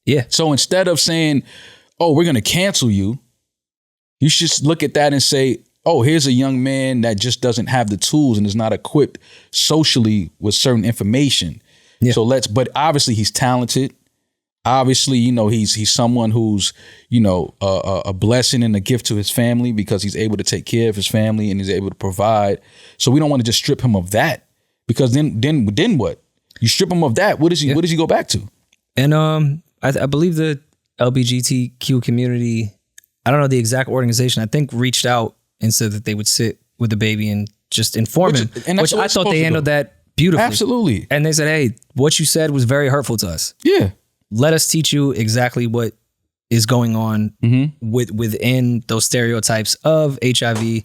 S2: Yeah.
S3: So instead of saying, oh, we're going to cancel you, you should look at that and say, oh, here's a young man that just doesn't have the tools and is not equipped socially with certain information. Yeah. So but obviously he's talented. Obviously, you know, he's someone who's, you know, a blessing and a gift to his family, because he's able to take care of his family and he's able to provide. So we don't want to just strip him of that, because then what? You strip him of that. What does he go back to?
S2: And I believe the LGBTQ community, I don't know the exact organization, I think reached out and said that they would sit with the baby and just inform him, which I thought they handled that beautifully.
S3: Absolutely.
S2: And they said, hey, what you said was very hurtful to us.
S3: Yeah.
S2: Let us teach you exactly what is going on within those stereotypes of HIV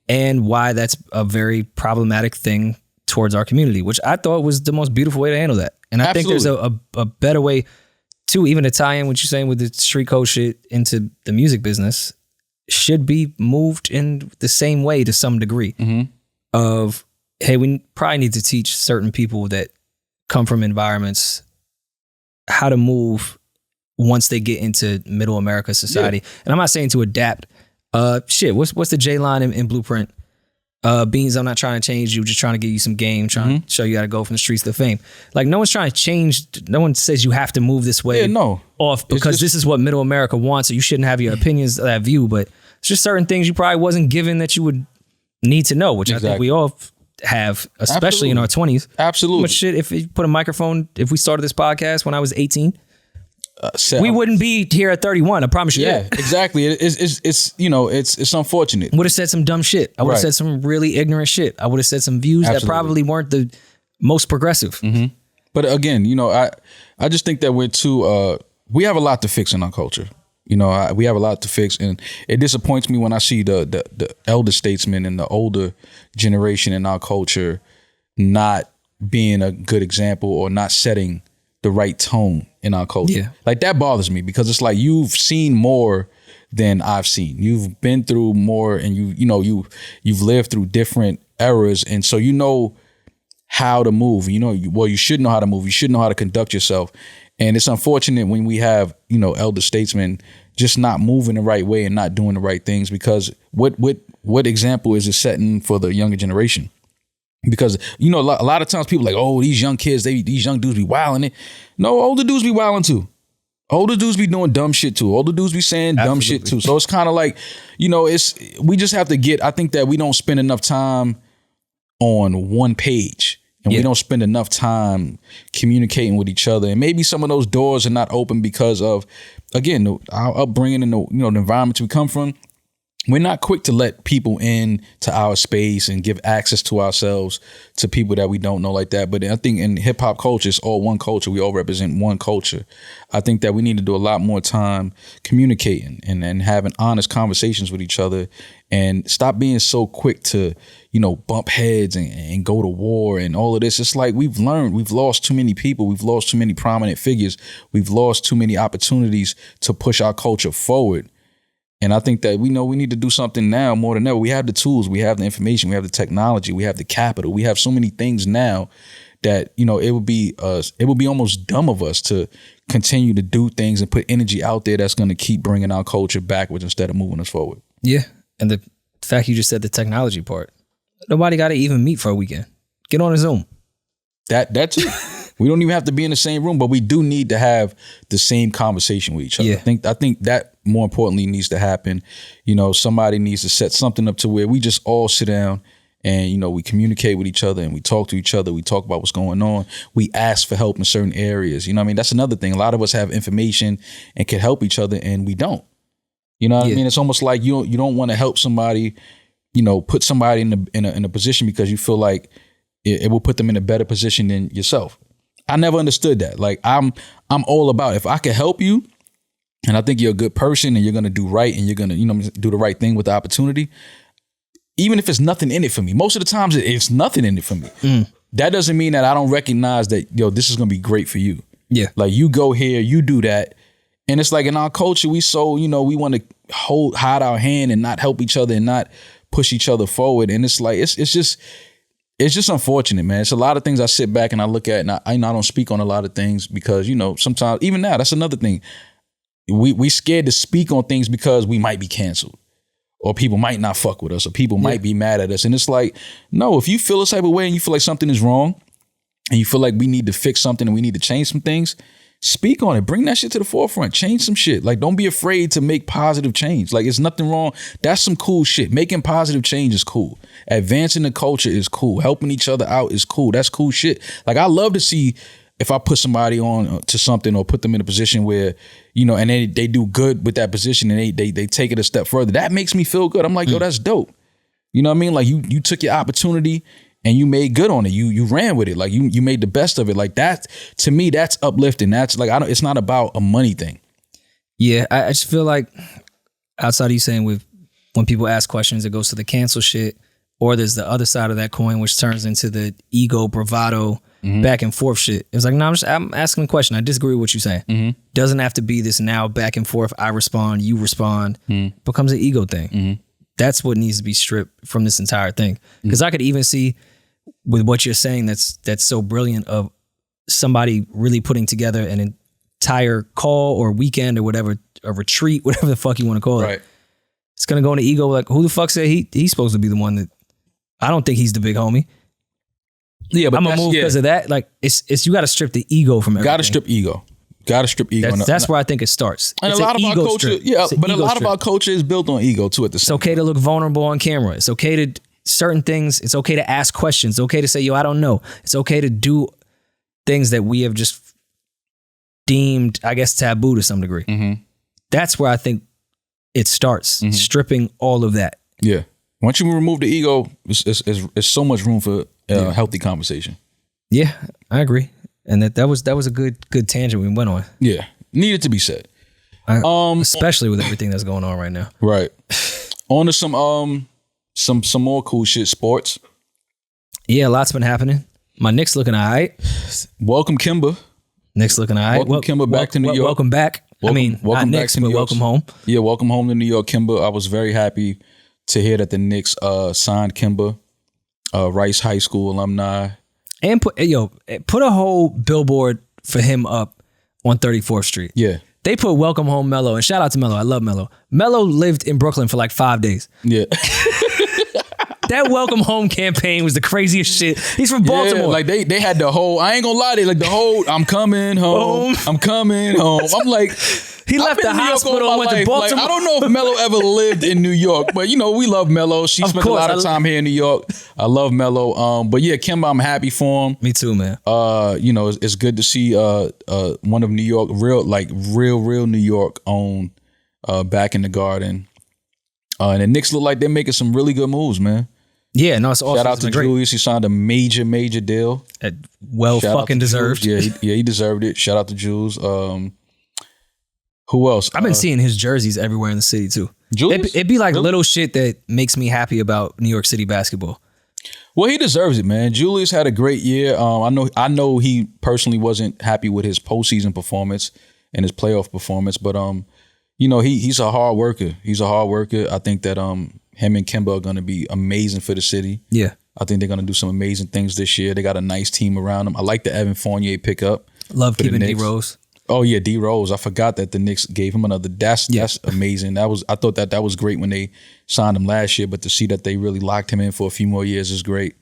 S2: and why that's a very problematic thing towards our community, which I thought was the most beautiful way to handle that. And I think there's a better way to even to tie in what you're saying with the street code shit into the music business should be moved in the same way to some degree of, hey, we probably need to teach certain people that come from environments how to move once they get into middle America society. Yeah. And I'm not saying to adapt. What's the J line in Blueprint? Beans, I'm not trying to change you, just trying to give you some game, trying to show you how to go from the streets to fame. Like, no one's trying to change. No one says you have to move this way off because this is what middle America wants. So you shouldn't have your opinions of that view, but it's just certain things you probably wasn't given that you would need to know, which I think we all have, especially in our 20s.
S3: Absolutely.
S2: But shit, if you put a microphone, if we started this podcast when I was 18, we wouldn't be here at 31. I promise you.
S3: Yeah,
S2: that.
S3: exactly. It's unfortunate.
S2: Would have said some dumb shit. I would have
S3: Right.
S2: said some really ignorant shit. I would have said some views that
S3: Absolutely.
S2: probably weren't the most progressive.
S3: But again, I just think that we're too. We have a lot to fix in our culture. We have a lot to fix, and it disappoints me when I see the elder statesmen and the older generation in our culture not being a good example or not setting the right tone in our culture.
S2: Yeah.
S3: Like that bothers me because it's like you've seen more than I've seen. You've been through more, and you've lived through different eras, and so you know how to move. You should know how to move. You should know how to conduct yourself. And it's unfortunate when we have, elder statesmen just not moving the right way and not doing the right things, because what example is it setting for the younger generation? Because, a lot of times people are like, oh, these young kids, these young dudes be wilding it. No, older dudes be wilding too. Older dudes be doing dumb shit too. Older dudes be saying dumb shit too. So it's kind of like, we just have to I think that we don't spend enough time on one page. And we don't spend enough time communicating with each other. And maybe some of those doors are not open because of, again, our upbringing and the environments we come from. We're not quick to let people in to our space and give access to ourselves to people that we don't know like that. But I think in hip hop culture, it's all one culture. We all represent one culture. I think that we need to do a lot more time communicating and having honest conversations with each other, and stop being so quick to, bump heads and go to war and all of this. It's like we've lost too many people. We've lost too many prominent figures. We've lost too many opportunities to push our culture forward. And I think that we need to do something now more than ever. We have the tools, we have the information, we have the technology, we have the capital. We have so many things now that, it would be almost dumb of us to continue to do things and put energy out there that's going to keep bringing our culture backwards instead of moving us forward.
S2: Yeah. And the fact you just said the technology part, nobody got to even meet for a weekend. Get on a Zoom.
S3: That's it. We don't even have to be in the same room, but we do need to have the same conversation with each other.
S2: Yeah.
S3: I think that more importantly needs to happen. Somebody needs to set something up to where we just all sit down and, we communicate with each other and we talk to each other. We talk about what's going on. We ask for help in certain areas. That's another thing. A lot of us have information and can help each other, and we don't. You know what I mean? It's almost like you don't want to help somebody, put somebody in a position because you feel like it will put them in a better position than yourself. I never understood that. Like I'm all about, if I can help you and I think you're a good person and you're going to do right and you're going to, do the right thing with the opportunity, even if it's nothing in it for me. Most of the times it's nothing in it for me. That doesn't mean that I don't recognize that, this is going to be great for you.
S2: Yeah.
S3: Like you go here, you do that. And it's like in our culture, we want to hide our hand and not help each other and not push each other forward. And it's like, it's just unfortunate, man. It's a lot of things I sit back and I look at, and I don't speak on a lot of things because, sometimes, even now, that's another thing. We scared to speak on things because we might be canceled, or people might not fuck with us, or people might be mad at us. And it's like, no, if you feel a type of way and you feel like something is wrong and you feel like we need to fix something and we need to change some things, speak on it. Bring that shit to the forefront. Change some shit. Like, don't be afraid to make positive change. Like, it's nothing wrong. That's some cool shit. Making positive change is cool. Advancing the culture is cool. Helping each other out is cool. That's cool shit. Like, I love to see if I put somebody on to something or put them in a position where, and they do good with that position and they take it a step further. That makes me feel good. I'm like, yo, that's dope. You know what I mean? Like, you took your opportunity and you made good on it. You ran with it. Like you made the best of it. Like that, to me, that's uplifting. That's like, it's not about a money thing.
S2: Yeah. I just feel like outside of you saying when people ask questions, it goes to the cancel shit, or there's the other side of that coin, which turns into the ego bravado back and forth shit. It's like, no, I'm asking a question. I disagree with what you're saying. Doesn't have to be this now back and forth. I respond, you respond. Becomes an ego thing. That's what needs to be stripped from this entire thing. Because I could even see with what you're saying, that's so brilliant, of somebody really putting together an entire call or weekend or whatever, a retreat, whatever the fuck you want to call it. It's going to go into ego. Like, who the fuck said he's supposed to be the one that, I don't think he's the big homie.
S3: Yeah, but
S2: I'm going to move because of that. Like, it's you got to strip the ego from everything.
S3: Got to strip ego.
S2: That's where I think it starts.
S3: And
S2: it's
S3: a lot of our culture, but a lot of our culture is built on ego too.
S2: It's okay to look vulnerable on camera. It's okay to certain things. It's okay to ask questions. It's okay to say, yo, I don't know. It's okay to do things that we have just deemed, I guess, taboo to some degree. That's where I think it starts, stripping all of that.
S3: Yeah. Once you remove the ego, it's so much room for healthy conversation.
S2: Yeah, I agree. And that was a good tangent we went on.
S3: Yeah. Needed to be said.
S2: Especially with everything that's going on right now.
S3: Right. On to some more cool shit. Sports.
S2: Yeah, lots been happening. My Knicks looking all right.
S3: Welcome, Kimba.
S2: Knicks looking all right.
S3: Welcome, Kimba, back to New York.
S2: Welcome back.
S3: Welcome
S2: not
S3: back
S2: Knicks,
S3: to
S2: but
S3: New York.
S2: welcome home.
S3: Yeah, welcome home to New York, Kimba. I was very happy to hear that the Knicks signed Kimba, Rice High School alumni.
S2: And put a whole billboard for him up on 34th Street.
S3: Yeah.
S2: They put welcome home Melo, and shout out to Melo. I love Melo. Melo lived in Brooklyn for like 5 days.
S3: Yeah.
S2: That welcome home campaign was the craziest shit. He's from Baltimore.
S3: Yeah, like they had the whole, I ain't gonna lie, they like the whole, I'm coming home. I'm coming home. I'm like,
S2: he left the hospital and went to Baltimore.
S3: Like, I don't know if Melo ever lived in New York, but you know, we love Melo. She spent a lot of time here in New York. I love Melo. But yeah, Kimba, I'm happy for him.
S2: Me too, man.
S3: You know, it's good to see one of New York, real New York owned back in the Garden. And the Knicks look like they're making some really good moves, man.
S2: Yeah, no, it's awesome.
S3: Shout out to Julius. He signed a major deal.
S2: Fucking deserved.
S3: Jules. Yeah, he deserved it. Shout out to Jules. Who else?
S2: I've been seeing his jerseys everywhere in the city too.
S3: Julius?
S2: It'd be like little shit that makes me happy about New York City basketball.
S3: Well, he deserves it, man. Julius had a great year. I know he personally wasn't happy with his postseason performance and his playoff performance, but you know, he's a hard worker. He's a hard worker. I think that him and Kimba are going to be amazing for the city.
S2: Yeah.
S3: I think they're going to do some amazing things this year. They got a nice team around them. I like the Evan Fournier pickup.
S2: Love keeping D Rose.
S3: Oh yeah, D Rose. I forgot that the Knicks gave him another. That's amazing. I thought that was great when they signed him last year, but to see that they really locked him in for a few more years is great.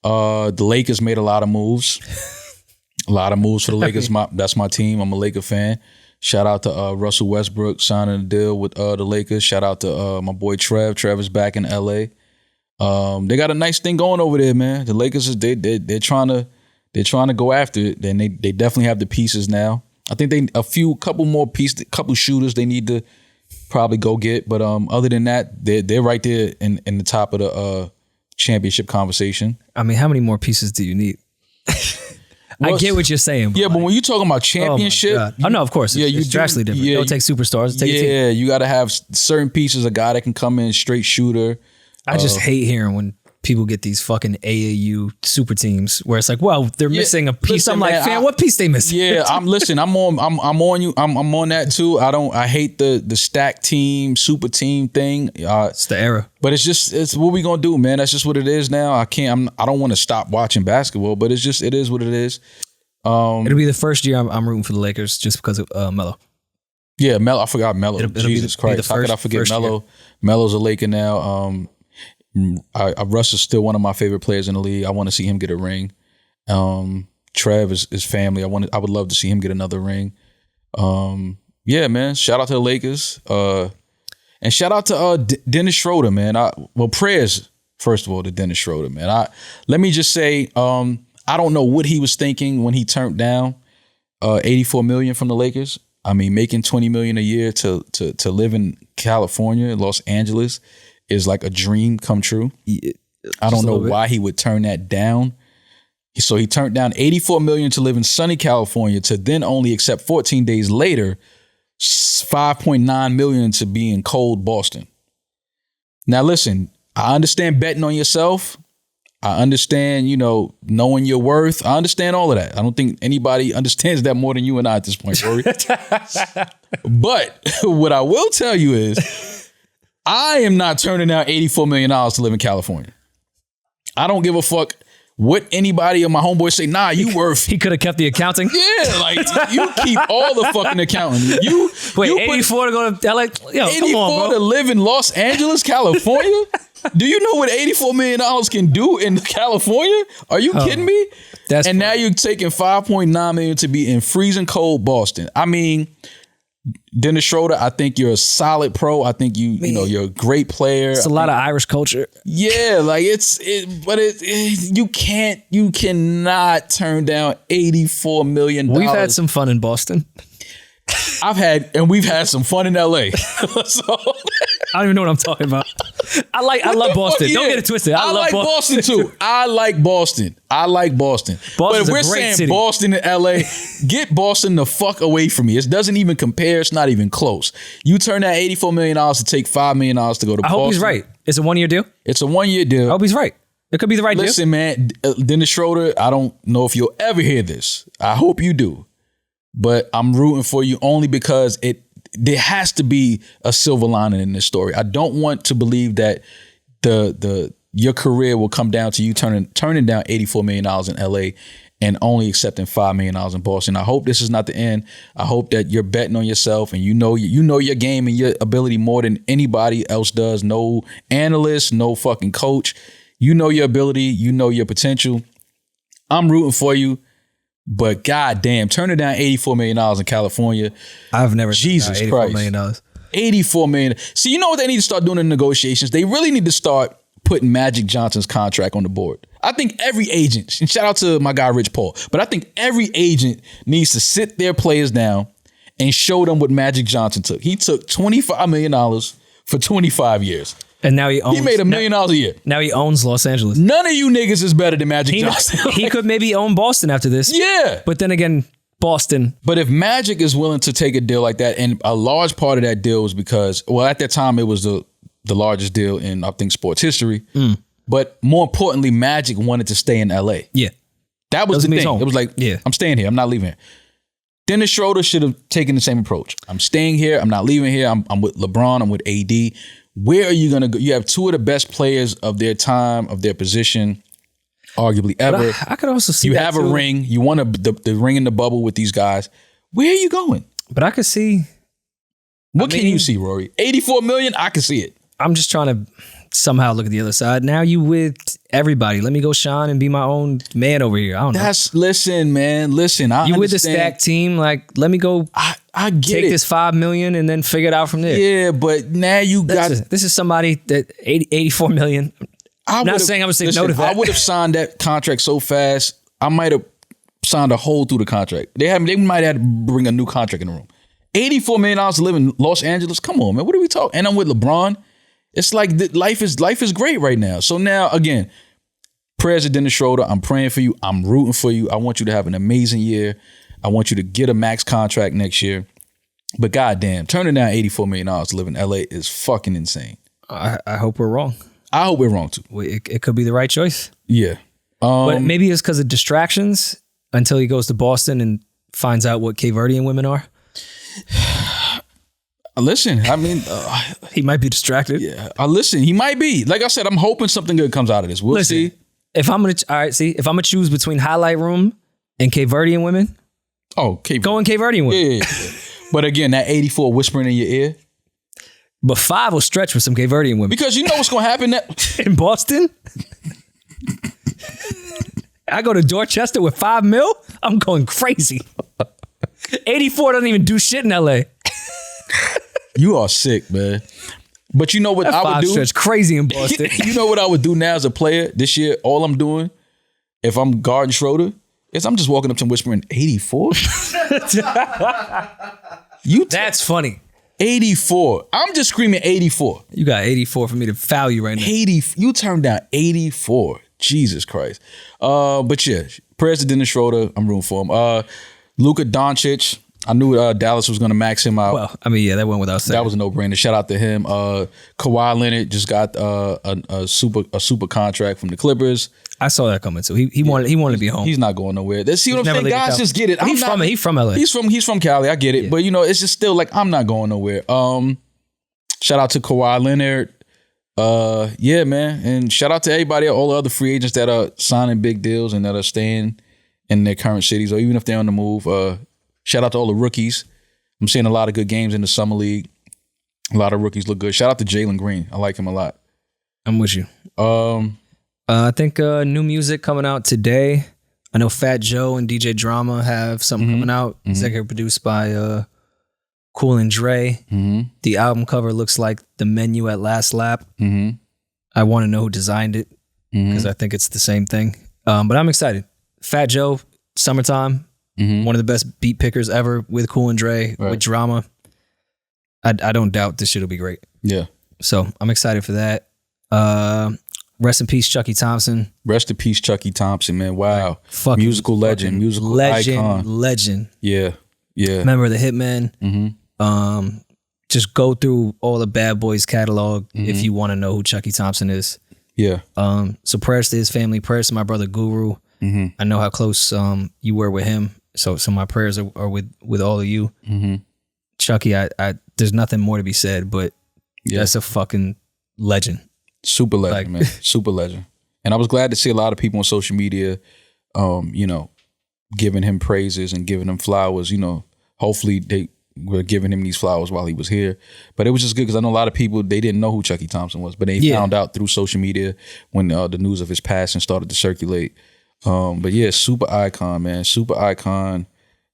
S3: The Lakers made a lot of moves. A lot of moves for the Lakers. That's my team. I'm a Laker fan. Shout out to Russell Westbrook signing a deal with the Lakers. Shout out to my boy Trev. Trev is back in LA. They got a nice thing going over there, man. The Lakers is they're trying to go after it. Then they definitely have the pieces now. I think couple shooters they need to probably go get. But other than that, they're right there in the top of the championship conversation.
S2: I mean, how many more pieces do you need? Well, I get what you're saying.
S3: But but when you're talking about championship,
S2: oh no, of course, it's drastically different. You don't take superstars. Take a team.
S3: You got to have certain pieces. A guy that can come in straight shooter.
S2: I just hate hearing when people get these fucking AAU super teams where it's like, well, they're missing a piece. Listen, I'm like, man, what piece they missing?
S3: Yeah, I'm on you. I'm on that too. I hate the stack team, super team thing.
S2: It's the era.
S3: But it's what we gonna do, man. That's just what it is now. I don't want to stop watching basketball, but it is what it is.
S2: It'll be the first year I'm rooting for the Lakers just because of Melo.
S3: Yeah, Melo. I forgot Melo. Jesus Christ, how could I forget Melo? Melo's a Laker now. Russ is still one of my favorite players in the league. I want to see him get a ring. Trev is family. I would love to see him get another ring. Yeah, man. Shout out to the Lakers. And shout out to Dennis Schroder, man. Prayers first of all to Dennis Schroder, man. Let me just say, I don't know what he was thinking when he turned down $84 million from the Lakers. I mean, making $20 million a year to live in California, Los Angeles, is like a dream come true. I don't know why he would turn that down. So he turned down $84 million to live in sunny California to then only accept 14 days later $5.9 million to be in cold Boston. Now listen, I understand betting on yourself. I understand, knowing your worth. I understand all of that. I don't think anybody understands that more than you and I at this point, Rory. But what I will tell you is, I am not turning down $84 million to live in California. I don't give a fuck what anybody or my homeboys say. Nah, you worth.
S2: He could have kept the accounting.
S3: Yeah, like you keep all the fucking accounting.
S2: Wait, 84 to go to LA? Yo,
S3: 84
S2: come on, bro.
S3: to live in Los Angeles, California? Do you know what $84 million can do in California? Are you kidding me?
S2: Now
S3: you're taking $5.9 million to be in freezing cold Boston. I mean, Dennis Schroder, I think you're a solid pro. I think you're a great player.
S2: It's a lot of Irish culture.
S3: Yeah, like you cannot turn down $84 million.
S2: We've had some fun in Boston.
S3: We've had some fun in LA. So,
S2: I don't even know what I'm talking about. I love Boston. Don't get it twisted. I love
S3: like Boston too. I like Boston. But if we're saying
S2: city.
S3: Boston and LA, get Boston the fuck away from me. It doesn't even compare. It's not even close. You turn that $84 million to take $5 million to go to Boston.
S2: I hope he's right. It's a 1-year deal?
S3: It's a 1-year deal.
S2: I hope he's right. It could be the right deal.
S3: Listen, man, Dennis Schroder, I don't know if you'll ever hear this. I hope you do. But I'm rooting for you only because there has to be a silver lining in this story. I don't want to believe that your career will come down to you turning down $84 million in LA and only accepting $5 million in Boston. I hope this is not the end. I hope that you're betting on yourself and you know your game and your ability more than anybody else does. No analyst, no fucking coach. You know your ability. You know your potential. I'm rooting for you. But goddamn, turning down $84 million in California.
S2: I've never
S3: Jesus
S2: $84
S3: Christ.
S2: million.
S3: $84 million. See, you know what they need to start doing in negotiations? They really need to start putting Magic Johnson's contract on the board. I think every agent, and shout out to my guy Rich Paul, but I think every agent needs to sit their players down and show them what Magic Johnson took. He took $25 million for 25 years.
S2: And now he
S3: made $1 million a year.
S2: Now he owns Los Angeles.
S3: None of you niggas is better than Magic Johnson.
S2: He could maybe own Boston after this.
S3: Yeah.
S2: But then again, Boston.
S3: But if Magic is willing to take a deal like that, and a large part of that deal was because, well, at that time it was the largest deal in, I think, sports history. But more importantly, Magic wanted to stay in LA.
S2: Yeah.
S3: That was the thing. It was like, I'm staying here. I'm not leaving here. Dennis Schroder should have taken the same approach. I'm staying here. I'm not leaving here. I'm with LeBron. I'm with AD. Where are you going to go? You have two of the best players of their time, of their position, arguably ever.
S2: I could also see
S3: you
S2: that
S3: have a ring. You want the ring in the bubble with these guys. Where are you going?
S2: But I could see.
S3: What can you see, Rory? $84 million? I can see it.
S2: I'm just trying to somehow look at the other side. Now you with everybody. Let me go shine and be my own man over here. I don't know.
S3: Listen, man. Listen, I
S2: you
S3: understand.
S2: with the stack team. Like, let me go.
S3: I get
S2: take this $5 million and then figure it out from there.
S3: Yeah, but now you got
S2: this is somebody that $84 million. I'm not saying I would say no to that.
S3: I would have signed that contract so fast. I might have signed a hole through the contract. They might have to bring a new contract in the room. $84 million to live in Los Angeles. Come on, man. What are we talking? And I'm with LeBron. It's like life is great right now. So now again, prayers to Dennis Schroder. I'm praying for you. I'm rooting for you. I want you to have an amazing year. I want you to get a max contract next year. But goddamn, turning down $84 million to live in LA is fucking insane.
S2: I hope we're wrong.
S3: I hope we're wrong too.
S2: It could be the right choice.
S3: Yeah.
S2: But maybe it's because of distractions until he goes to Boston and finds out what Cape Verdean women are.
S3: Listen, I mean,
S2: he might be distracted.
S3: Yeah, listen, he might be. Like I said, I'm hoping something good comes out of this. We'll see.
S2: If I'm gonna choose between Highlight Room and Cape Verdean women,
S3: Cape
S2: Cape Verdean women.
S3: Yeah. But again, that 84 whispering in your ear.
S2: But 5 will stretch with some Cape Verdean women.
S3: Because you know what's gonna happen
S2: in Boston. I go to Dorchester with $5 million. I'm going crazy. 84 doesn't even do shit in LA.
S3: You are sick, man. But you know what I would do?
S2: Stretch crazy in Boston.
S3: You know what I would do now as a player this year? All I'm doing, if I'm guarding Schroder, is I'm just walking up to him whispering, 84?
S2: That's funny.
S3: 84. I'm just screaming 84.
S2: You got 84 for me to foul you right now.
S3: You turned down 84. Jesus Christ. But yeah, prayers to Dennis Schroder. I'm rooting for him. Luka Doncic. I knew Dallas was going to max him out.
S2: Well, I mean, yeah, that went without saying.
S3: That was a no-brainer. Shout out to him. Kawhi Leonard just got a super contract from the Clippers.
S2: I saw that coming too. He wanted to be home.
S3: He's not going nowhere. See what I'm saying? Guys, just get it.
S2: He's from LA.
S3: He's from Cali. I get it. Yeah. But you know, it's just still like I'm not going nowhere. Shout out to Kawhi Leonard. Yeah, man, and shout out to everybody, all the other free agents that are signing big deals and that are staying in their current cities, or even if they're on the move. Shout out to all the rookies. I'm seeing a lot of good games in the summer league. A lot of rookies look good. Shout out to Jalen Green. I like him a lot.
S2: I'm with you. I think new music coming out today. I know Fat Joe and DJ Drama have something coming out. Executive produced by Cool and Dre. The album cover looks like the menu at Last Lap. I want to know who designed it because I think it's the same thing. But I'm excited. Fat Joe, Summertime, one of the best beat pickers ever with Cool and Dre, with drama. I don't doubt this shit will be great.
S3: Yeah.
S2: So I'm excited for that. Rest in peace, Chucky Thompson.
S3: Rest in peace, Chucky Thompson, man. Wow.
S2: Fucking
S3: musical legend, musical icon.
S2: Legend.
S3: Yeah. Yeah.
S2: Member of the Hitmen. Just go through all the Bad Boys catalog if you want to know who Chucky Thompson is.
S3: Yeah.
S2: So prayers to his family, prayers to my brother Guru. I know how close you were with him. So my prayers are with all of you. Chucky, I there's nothing more to be said, but that's a fucking legend.
S3: Super legend, man. Super legend. And I was glad to see a lot of people on social media, giving him praises and giving him flowers. Hopefully they were giving him these flowers while he was here. But it was just good because I know a lot of people, they didn't know who Chucky Thompson was, but they found out through social media when the news of his passing started to circulate. But yeah, super icon, man. Super icon.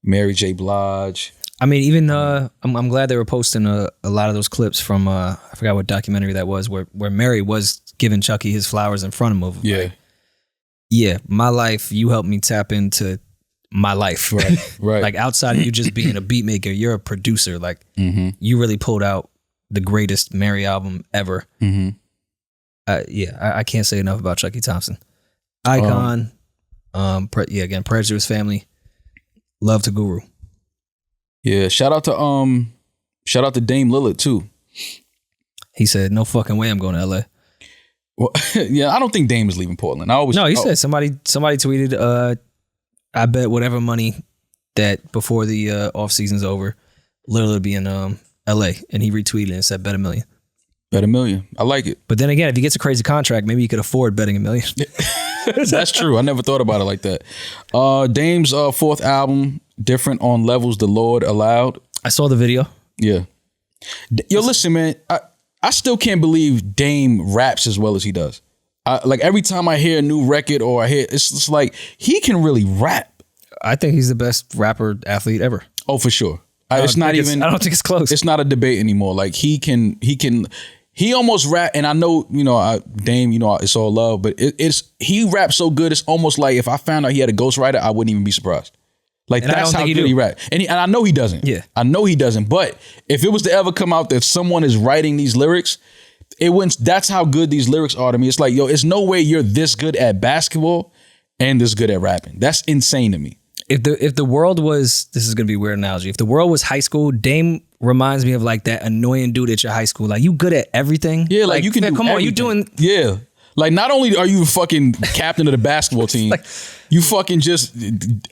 S3: Mary J. Blige.
S2: I mean, even I'm glad they were posting a lot of those clips from I forgot what documentary that was where Mary was giving Chucky his flowers in front of him.
S3: Yeah.
S2: Like, yeah, my life, you helped me tap into my life.
S3: Right.
S2: Like outside of you just being a beat maker, you're a producer. Like you really pulled out the greatest Mary album ever. I can't say enough about Chucky Thompson. Icon. Again, prayers to his family. Love to Guru.
S3: Yeah, shout out to Dame Lillard too.
S2: He said, "No fucking way, I'm going to LA."
S3: Well, yeah, I don't think Dame is leaving Portland.
S2: He said somebody tweeted, I bet whatever money that before the off season's over, Lillard will be in LA, and he retweeted and said, "Bet $1 million."
S3: Bet $1 million. I like it.
S2: But then again, if he gets a crazy contract, maybe he could afford betting $1 million.
S3: That's true. I never thought about it like that. Dame's fourth album, different on levels the Lord allowed.
S2: I saw the video.
S3: Yeah. Yo, listen, man. I still can't believe Dame raps as well as he does. Like every time I hear a new record or I hear, it's just like he can really rap.
S2: I think he's the best rapper athlete ever.
S3: Oh, for sure.
S2: I don't think it's close.
S3: It's not a debate anymore. Like he almost rap, and I know, Dame, it's all love, but he raps so good, it's almost like if I found out he had a ghostwriter, I wouldn't even be surprised. Like, and that's how good he rap. And I know he doesn't.
S2: Yeah.
S3: I know he doesn't. But if it was to ever come out that someone is writing these lyrics, that's how good these lyrics are to me. It's like, yo, it's no way you're this good at basketball and this good at rapping. That's insane to me.
S2: If the world was, this is gonna be a weird analogy. If the world was high school, Dame reminds me of like that annoying dude at your high school. Like, you good at everything.
S3: Yeah, like you can do
S2: come
S3: everything.
S2: on, you doing.
S3: Yeah. Like, not only are you fucking captain of the basketball team, like, you fucking just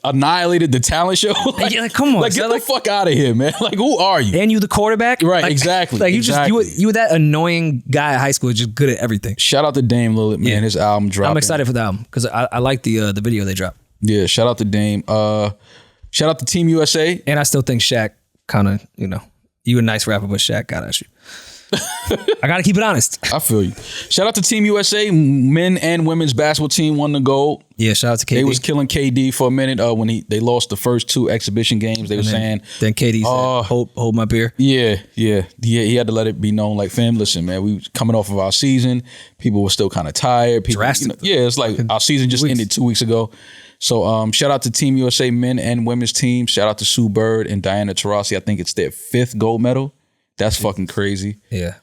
S3: annihilated the talent show.
S2: Like, come on,
S3: like, get the fuck out of here, man. Like, who are you?
S2: And you the quarterback,
S3: right?
S2: Like,
S3: exactly.
S2: Like,
S3: exactly.
S2: you were that annoying guy at high school, just good at everything.
S3: Shout out to Dame Lillard, man. Yeah. His album dropped.
S2: I'm excited for the album because I like the video they dropped.
S3: Yeah, shout out to Dame. Shout out to Team USA.
S2: And I still think Shaq kind of, you a nice rapper, but Shaq got at you. I got to keep it honest.
S3: I feel you. Shout out to Team USA. Men and women's basketball team won the gold.
S2: Yeah, shout out to KD.
S3: They was killing KD for a minute when they lost the first 2 exhibition games. They were saying.
S2: Then KD said, hold my beer.
S3: Yeah. He had to let it be known, like, fam, listen, man, we coming off of our season. People were still kind of tired. People, it's like our season just ended 2 weeks ago. So shout out to Team USA men and women's team. Shout out to Sue Bird and Diana Taurasi. I think it's their 5th gold medal. That's fucking crazy.
S2: Yeah.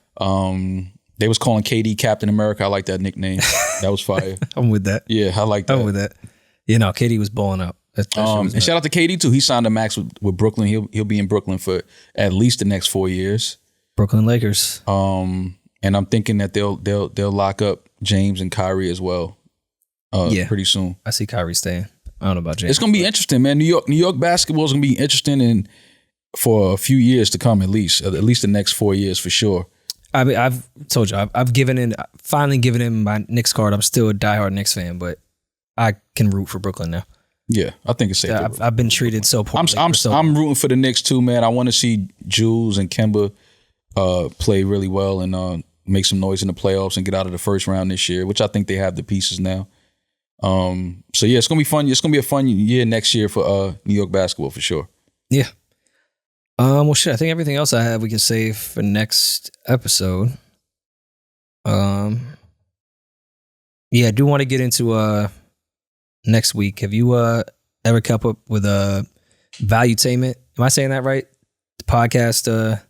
S3: They was calling KD Captain America. I like that nickname. That was fire.
S2: I'm with that.
S3: Yeah, I like that.
S2: I'm with that. KD was balling up.
S3: And shout out to KD too. He signed a max with Brooklyn. He'll be in Brooklyn for at least the next 4 years.
S2: Brooklyn Lakers.
S3: And I'm thinking that they'll lock up James and Kyrie as well. Pretty soon.
S2: I see Kyrie staying. I don't know about James.
S3: It's gonna be interesting, man. New York basketball is gonna be interesting and for a few years to come, at least the next 4 years for sure.
S2: I mean, I've told you, I've finally given him my Knicks card. I'm still a diehard Knicks fan, but I can root for Brooklyn now.
S3: Yeah, I think it's safe.
S2: Yeah, I've been treated so poorly.
S3: I'm rooting for the Knicks too, man. I want to see Jules and Kemba play really well and make some noise in the playoffs and get out of the first round this year, which I think they have the pieces now. So yeah, it's gonna be fun. It's gonna be a fun year next year for New York basketball for sure.
S2: Yeah. Well, shit. I think everything else I have we can save for next episode. Yeah, I do want to get into next week. Have you ever kept up with Valuetainment? Am I saying that right? The podcast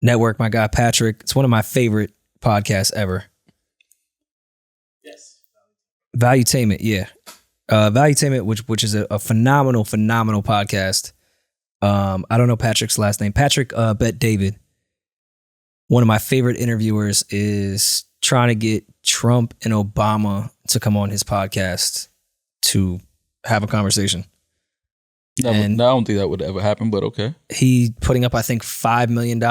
S2: network. My guy Patrick. It's one of my favorite podcasts ever.
S4: Yes.
S2: Valuetainment. Yeah, Valuetainment, which is a phenomenal podcast. I don't know Patrick's last name. Patrick Bet David. One of my favorite interviewers is trying to get Trump and Obama to come on his podcast to have a conversation.
S3: I don't think that would ever happen, but okay.
S2: He putting up, I think, $5 million,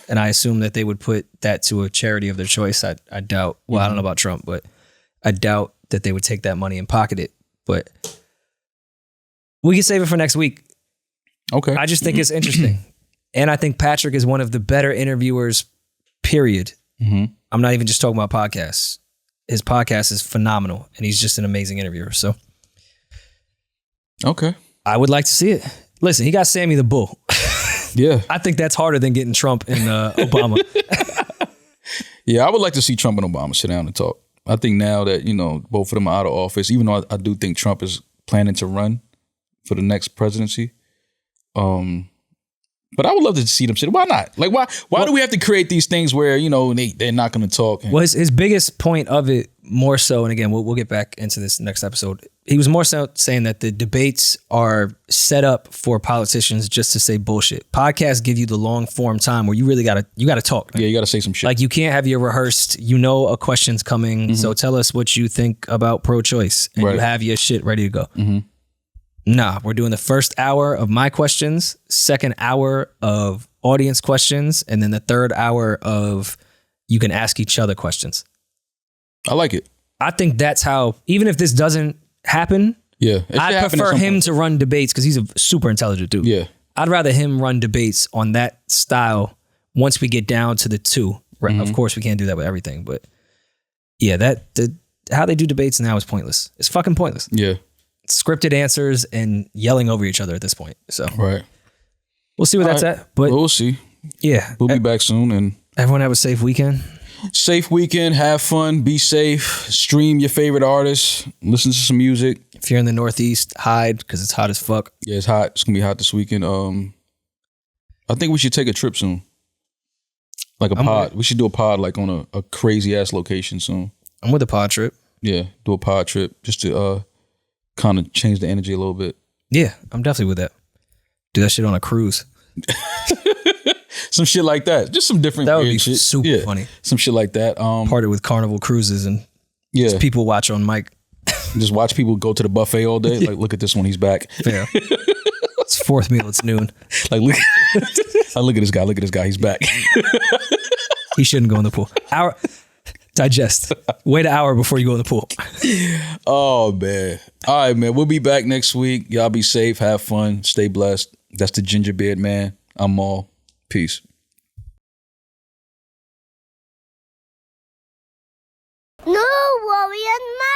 S2: and I assume that they would put that to a charity of their choice. I doubt. Well, I don't know about Trump, but I doubt that they would take that money and pocket it. But we can save it for next week.
S3: Okay.
S2: I just think it's interesting. And I think Patrick is one of the better interviewers, period. I'm not even just talking about podcasts. His podcast is phenomenal, and he's just an amazing interviewer. So,
S3: okay.
S2: I would like to see it. Listen, he got Sammy the Bull.
S3: Yeah.
S2: I think that's harder than getting Trump and Obama.
S3: Yeah, I would like to see Trump and Obama sit down and talk. I think now that, both of them are out of office, even though I do think Trump is planning to run for the next presidency, but I would love to see them sit. Why not? Like, why do we have to create these things where, they're not going to talk?
S2: Well, his biggest point of it, more so, and again, we'll get back into this next episode. He was more so saying that the debates are set up for politicians just to say bullshit. Podcasts give you the long form time where you really gotta talk.
S3: Yeah, you gotta say some shit.
S2: Like, you can't have your rehearsed. A question's coming, so tell us what you think about pro-choice, and you have your shit ready to go. Nah, we're doing the first hour of my questions, second hour of audience questions, and then the third hour of you can ask each other questions.
S3: I like it.
S2: I think that's how, even if this doesn't happen, I prefer him to run debates because he's a super intelligent dude.
S3: Yeah.
S2: I'd rather him run debates on that style once we get down to the two. Right? Of course, we can't do that with everything, but yeah, how they do debates now is pointless. It's fucking pointless.
S3: Yeah.
S2: Scripted answers and yelling over each other at this point. So we'll see where that's at. But
S3: we'll see.
S2: Yeah.
S3: We'll be back soon, and
S2: everyone have a safe weekend.
S3: Safe weekend, have fun, be safe, stream your favorite artists, listen to some music.
S2: If you're in the Northeast, hide because it's hot as fuck.
S3: Yeah, it's hot. It's gonna be hot this weekend. I think we should take a trip soon. Like a pod. We should do a pod like on a crazy ass location soon.
S2: I'm with a pod trip.
S3: Yeah, do a pod trip just to kind of change the energy a little bit.
S2: Yeah, I'm definitely with that. Do that shit on a cruise.
S3: Some shit like that. Just some different
S2: that would be
S3: shit.
S2: Super funny.
S3: Some shit like that.
S2: Parted with Carnival Cruises and just people watch on mic.
S3: Just watch people go to the buffet all day. Like, look at this one, he's back.
S2: Yeah. It's fourth meal, it's noon.
S3: Like, look at this guy. Look at this guy, he's back.
S2: He shouldn't go in the pool. Digest. Wait an hour before you go in the pool.
S3: Oh, man. All right, man. We'll be back next week. Y'all be safe. Have fun. Stay blessed. That's the Gingerbeard Man. I'm Mal. Peace.
S5: No, Rory and Mal.